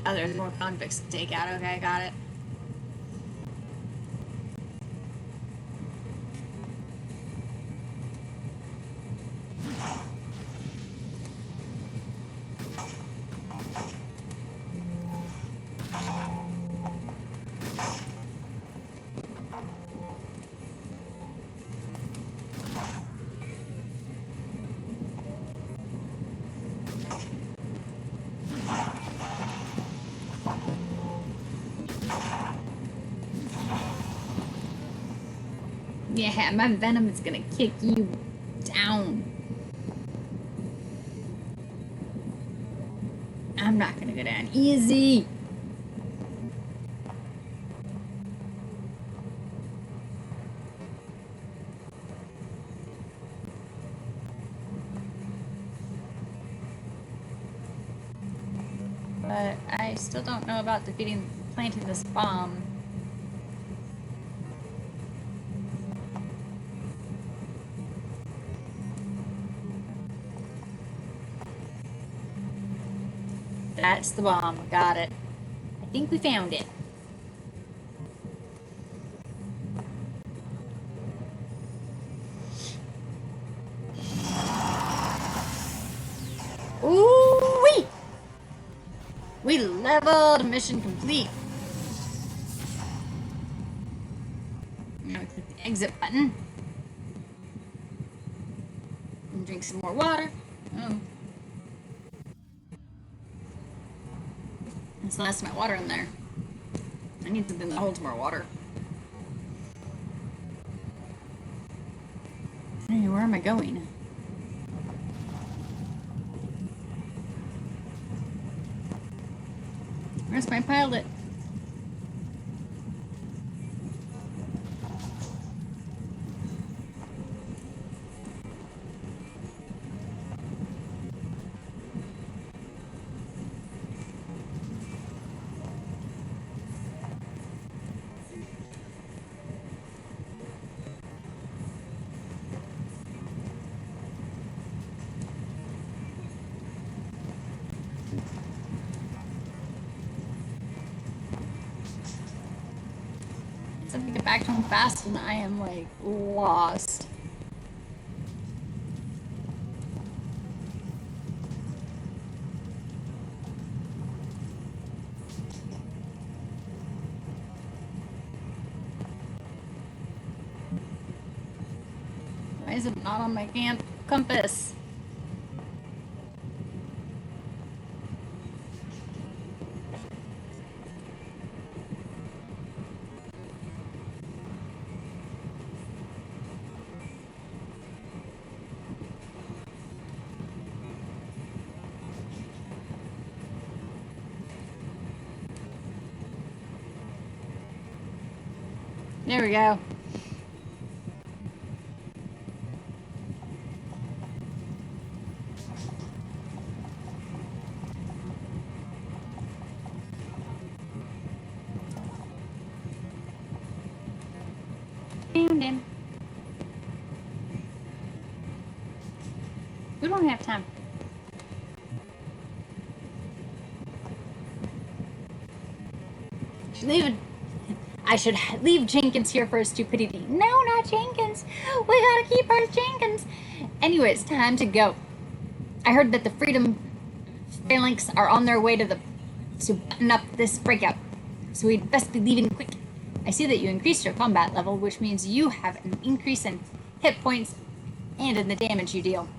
Oh, there's more convicts to take out. Okay, got it. Yeah, my venom is gonna kick you down. I'm not gonna go down easy. But I still don't know about planting this bomb. That's the bomb. Got it. I think we found it. We leveled! Mission complete. Now we click the exit button. And drink some more water. Oh. That's the last of my water in there. I need something that holds more water. Hey, where am I going? Where's my pilot? So if we get back to him fast and I am like lost. Why is it not on my compass? There we go. Damn. We don't have time. I should leave Jenkins here for his stupidity. No, not Jenkins. We gotta keep our Jenkins. Anyways, time to go. I heard that the Freedom Phalanx are on their way to button up this breakout. So we'd best be leaving quick. I see that you increased your combat level, which means you have an increase in hit points and in the damage you deal.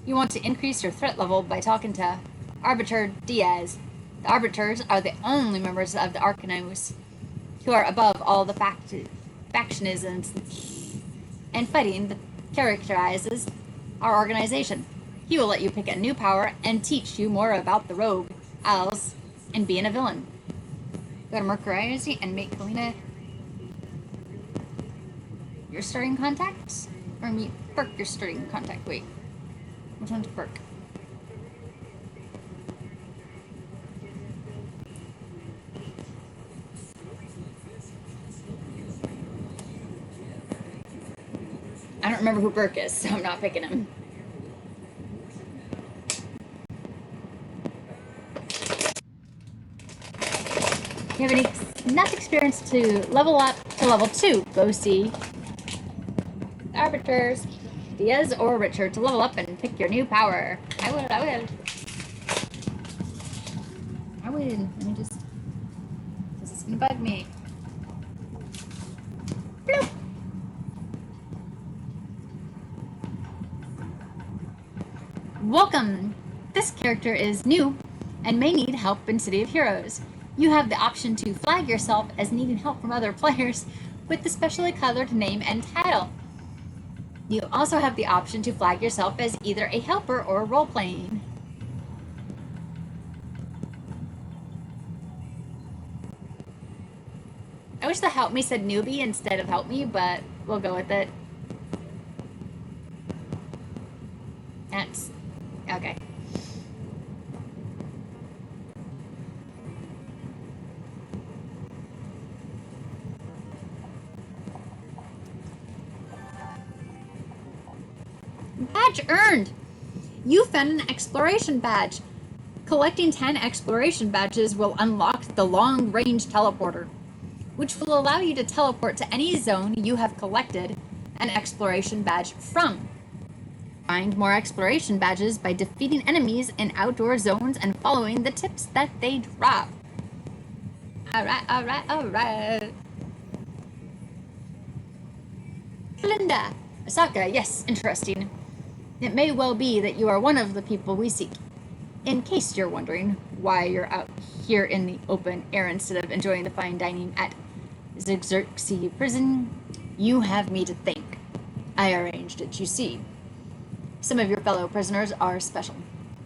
You want to increase your threat level by talking to Arbiter Diaz. The Arbiters are the only members of the Arcanos who are above all the factionisms and fighting that characterizes our organization. He will let you pick a new power and teach you more about the rogue, owls, and being a villain. Go to Mercury and make Kalina your starting contact? Or meet Burke your starting contact? Wait. Which one's Burke? I don't remember who Burke is, so I'm not picking him. You have enough experience to level up to level 2. Go see Arbiters, Diaz or Richard to level up and pick your new power. I will. Let me just... This is gonna bug me. Bloop. Welcome! This character is new and may need help in City of Heroes. You have the option to flag yourself as needing help from other players with the specially colored name and title. You also have the option to flag yourself as either a helper or role-playing. I wish the help me said newbie instead of help me, but we'll go with it. That's okay. Badge earned! You found an exploration badge. Collecting 10 exploration badges will unlock the long-range teleporter, which will allow you to teleport to any zone you have collected an exploration badge from. Find more exploration badges by defeating enemies in outdoor zones and following the tips that they drop. Alright, alright, alright. Linda! Asaka, yes, interesting. It may well be that you are one of the people we seek. In case you're wondering why you're out here in the open air instead of enjoying the fine dining at Xerxes Prison, you have me to thank. I arranged it, you see. Some of your fellow prisoners are special.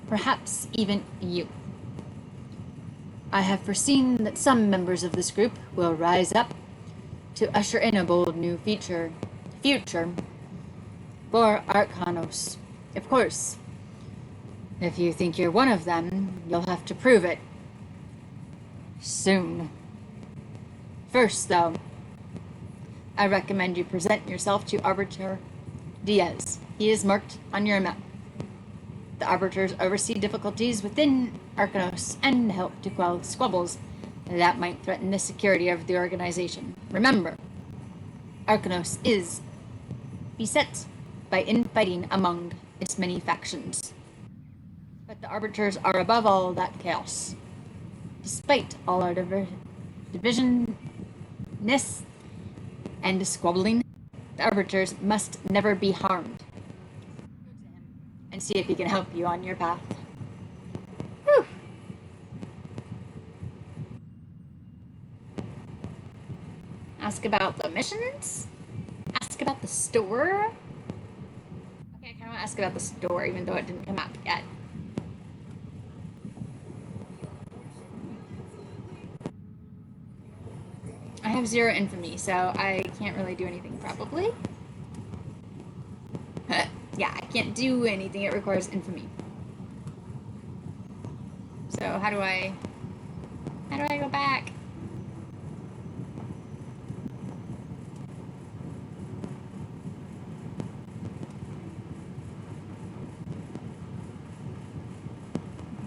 Perhaps even you. I have foreseen that some members of this group will rise up to usher in a bold new future for Arcanos. Of course, if you think you're one of them, you'll have to prove it. Soon. First, though, I recommend you present yourself to Arbiter Diaz. He is marked on your map. The Arbiters oversee difficulties within Arcanos and help to quell squabbles that might threaten the security of the organization. Remember, Arcanos is beset by infighting among its many factions. But the Arbiters are above all that chaos. Despite all our divisionness and squabbling, the Arbiters must never be harmed. And see if he can help you on your path. Whew. Ask about the missions? Ask about the store? Okay, I kind of want to ask about the store, even though it didn't come out yet. I have 0 infamy, so I can't really do anything, probably. Yeah, I can't do anything. It requires infamy. So how do I go back?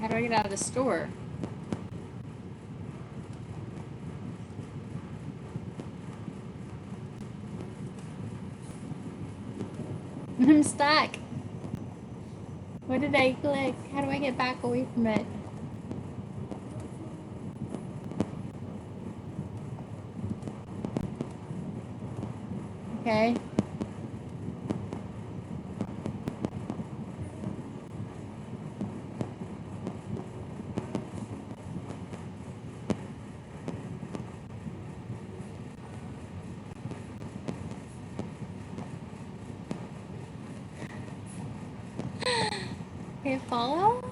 How do I get out of the store? I'm stuck. What did I click? How do I get back away from it? Okay. Okay, follow?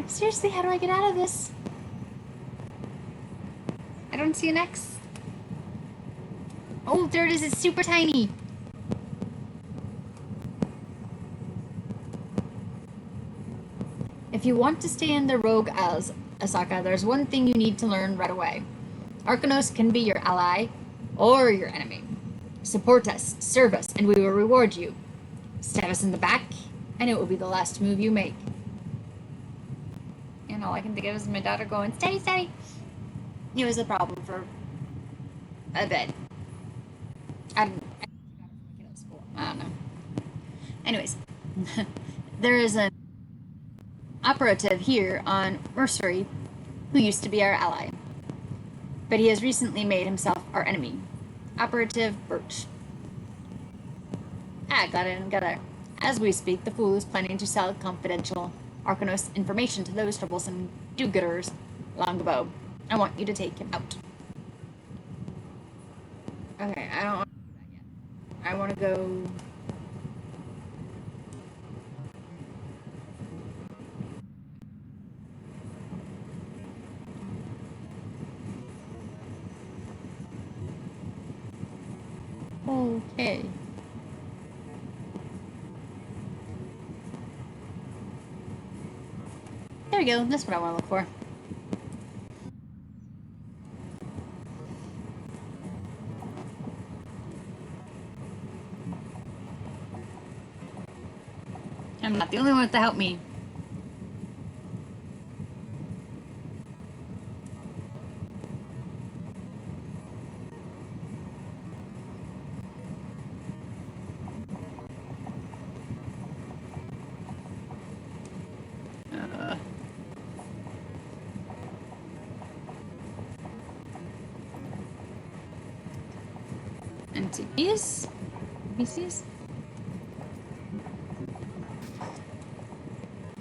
Seriously, how do I get out of this? I don't see an X. Oh, there it is. It's super tiny. If you want to stay in the rogue as Asaka, there's one thing you need to learn right away. Arcanos can be your ally or your enemy. Support us, serve us, and we will reward you. Stab us in the back, and it will be the last move you make. And all I can think of is my daughter going, steady, steady. It was a problem for a bit. I don't know. Anyways, there is an operative here on Mercery who used to be our ally, but he has recently made himself our enemy. Operative Birch. Got it. As we speak, the fool is planning to sell confidential Arcanos information to those troublesome do-gooders long ago. I want you to take him out. Okay, I don't want to do that yet. I want to go... Okay. There we go. That's what I want to look for. I'm not the only one to help me. NTPs? NPCs?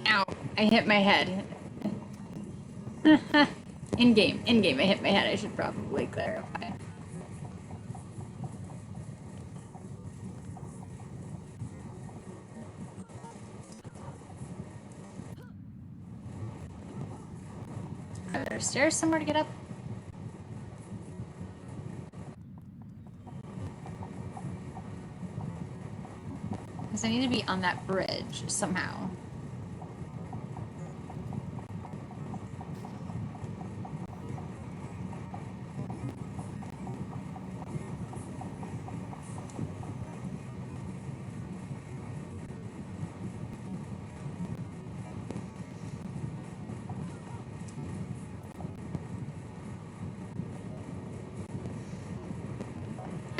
Ow, I hit my head. In-game, I hit my head. I should probably clarify. Are there stairs somewhere to get up? Because I need to be on that bridge somehow.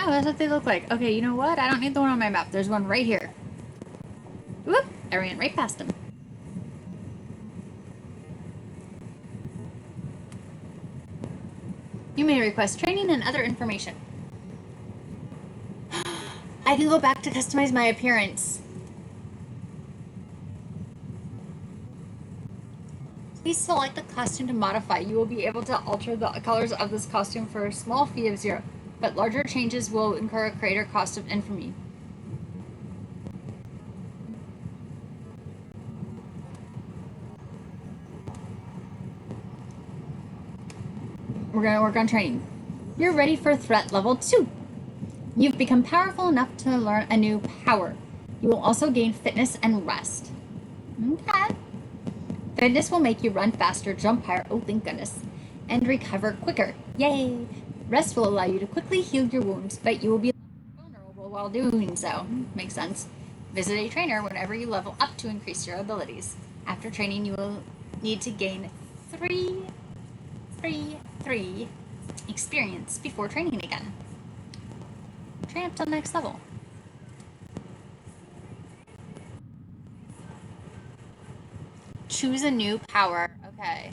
Oh, that's what they look like. Okay, you know what? I don't need the one on my map. There's one right here. Whoop! I ran right past him. You may request training and other information. I can go back to customize my appearance. Please select a costume to modify. You will be able to alter the colors of this costume for a small fee of 0, but larger changes will incur a greater cost of infamy. We're going to work on training. You're ready for threat level 2. You've become powerful enough to learn a new power. You will also gain fitness and rest. Okay. Fitness will make you run faster, jump higher, oh thank goodness, and recover quicker. Yay! Rest will allow you to quickly heal your wounds, but you will be vulnerable while doing so. Makes sense. Visit a trainer whenever you level up to increase your abilities. After training, you will need to gain 3 experience before training again. Train up to the next level. Choose a new power. Okay.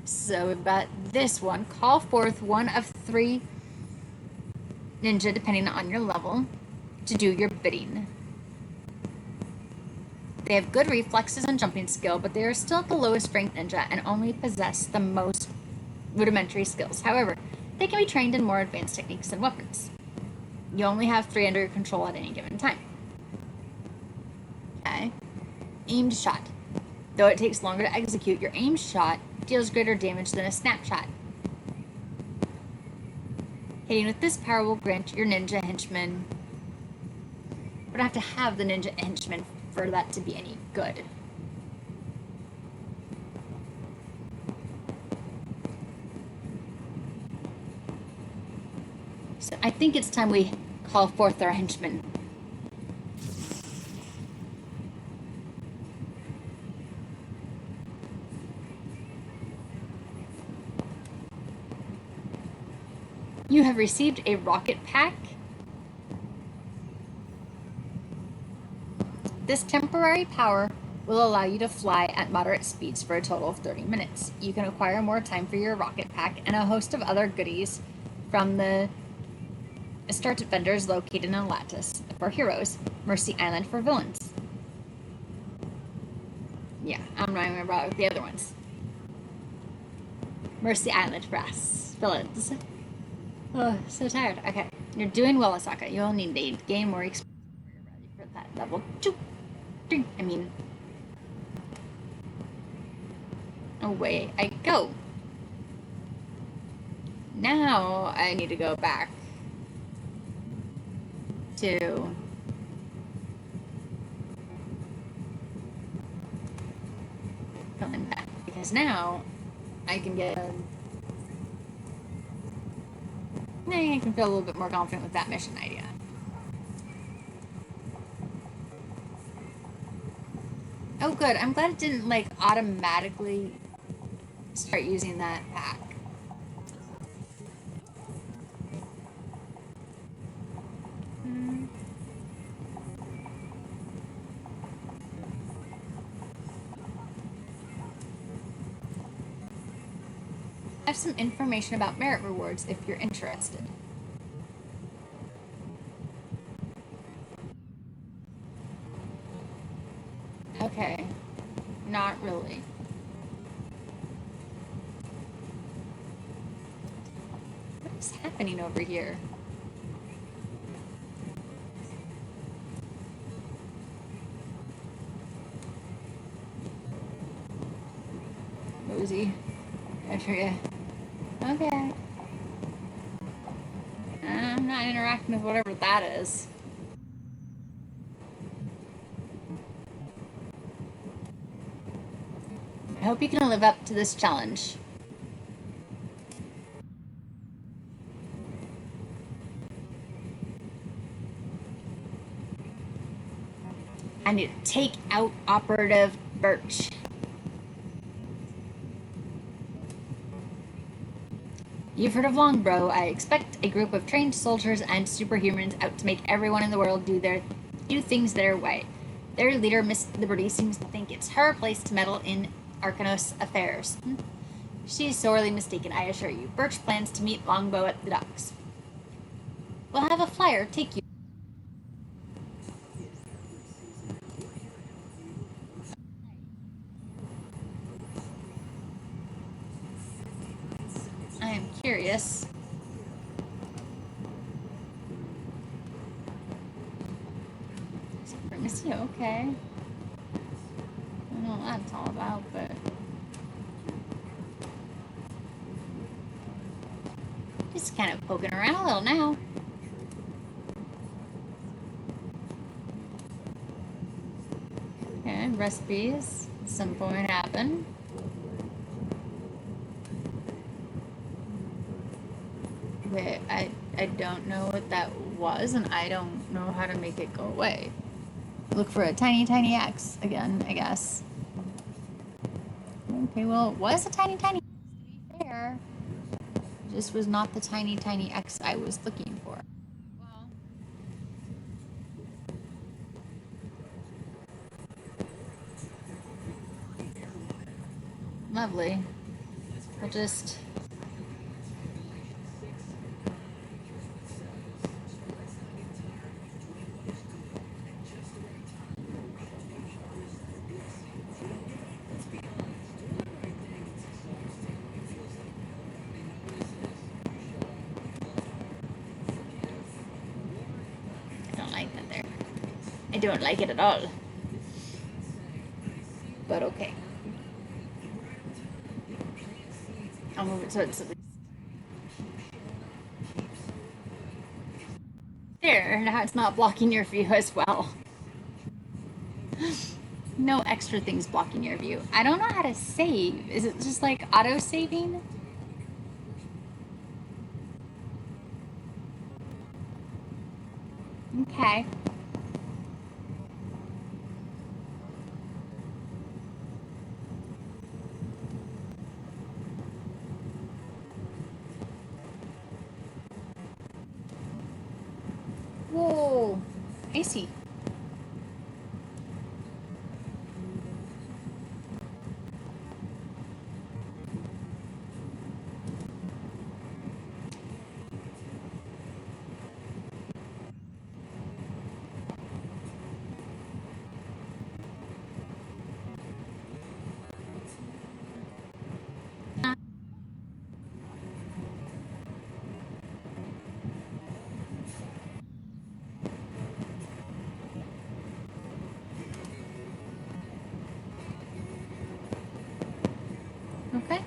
So we've got this one. Call forth one of 3 ninja, depending on your level, to do your bidding. They have good reflexes and jumping skill, but they are still the lowest ranked ninja and only possess the most rudimentary skills. However, they can be trained in more advanced techniques and weapons. You only have 3 under your control at any given time. Okay. Aimed shot. Though it takes longer to execute, your aimed shot deals greater damage than a snapshot. Hitting with this power will grant your ninja henchman. But I have to have the ninja henchman for that to be any good. So I think it's time we call forth our henchmen. You have received a rocket pack. This temporary power will allow you to fly at moderate speeds for a total of 30 minutes. You can acquire more time for your rocket pack and a host of other goodies from the start vendors located in Lattice for heroes, Mercy Island for villains. Yeah, I'm not remember about the other ones. Mercy Island for us, villains. Oh, so tired. Okay, you're doing well, Asaka. You'll need to gain more experience before you're ready for that level 2. I mean, away I go. Now I need to go back to coming back because now I can get. I can feel a little bit more confident with that mission idea. Oh, good. I'm glad it didn't like automatically start using that pack. I have some information about merit rewards if you're interested. Okay, not really. What is happening over here? Rosie, I forget. Okay. I'm not interacting with whatever that is. I hope you can live up to this challenge. I need to take out Operative Birch. You've heard of Longbow. I expect a group of trained soldiers and superhumans out to make everyone in the world do things their way. Their leader, Miss Liberty, seems to think it's her place to meddle in Arcanos affairs. She's sorely mistaken, I assure you. Birch plans to meet Longbow at the docks. We'll have a flyer take you. I am curious. Missy, okay. I don't know what that's all about, but... just kind of poking around a little now. Okay, recipes. At some point happen. Wait, I don't know what that was, and I don't know how to make it go away. Look for a tiny, tiny X again, I guess. Okay, well, it was a tiny, tiny X, to be fair. This was not the tiny, tiny X I was looking for. Well. Lovely. I'll just... I don't like it at all. But okay. I'll move it so it's at least there. Now it's not blocking your view as well. No extra things blocking your view. I don't know how to save. Is it just like auto saving? Okay. Whoa, I see. Okay.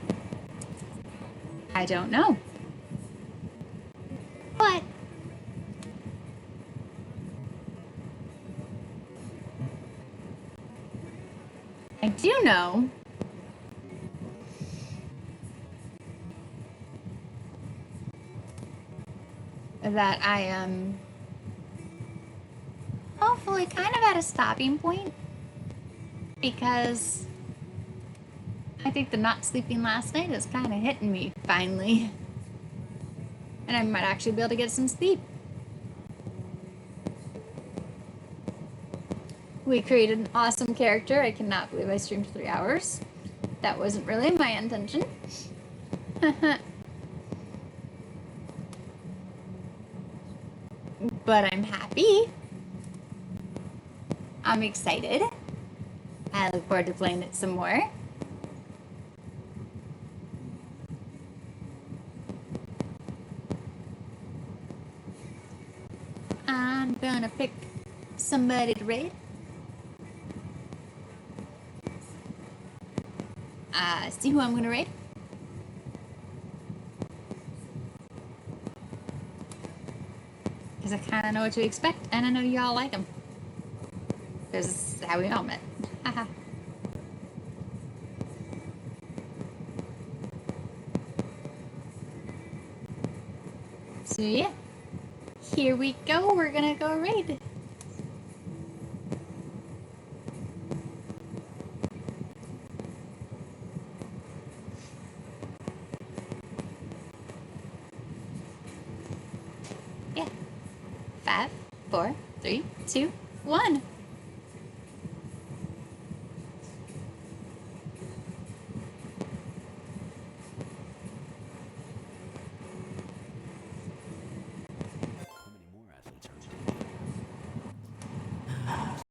I don't know. But I do know that I am hopefully kind of at a stopping point, because I think the not sleeping last night is kind of hitting me finally, and I might actually be able to get some sleep. We created an awesome character. I cannot believe I streamed 3 hours. That wasn't really my intention. But I'm happy. I'm excited. I look forward to playing it some more. I'm gonna pick somebody to raid. See who I'm gonna raid. Because I kind of know what to expect, and I know y'all like them. Because this is how we all met. Haha. So yeah, here we go. We're gonna go raid. Yeah. 5, 4, 3, 2, 1.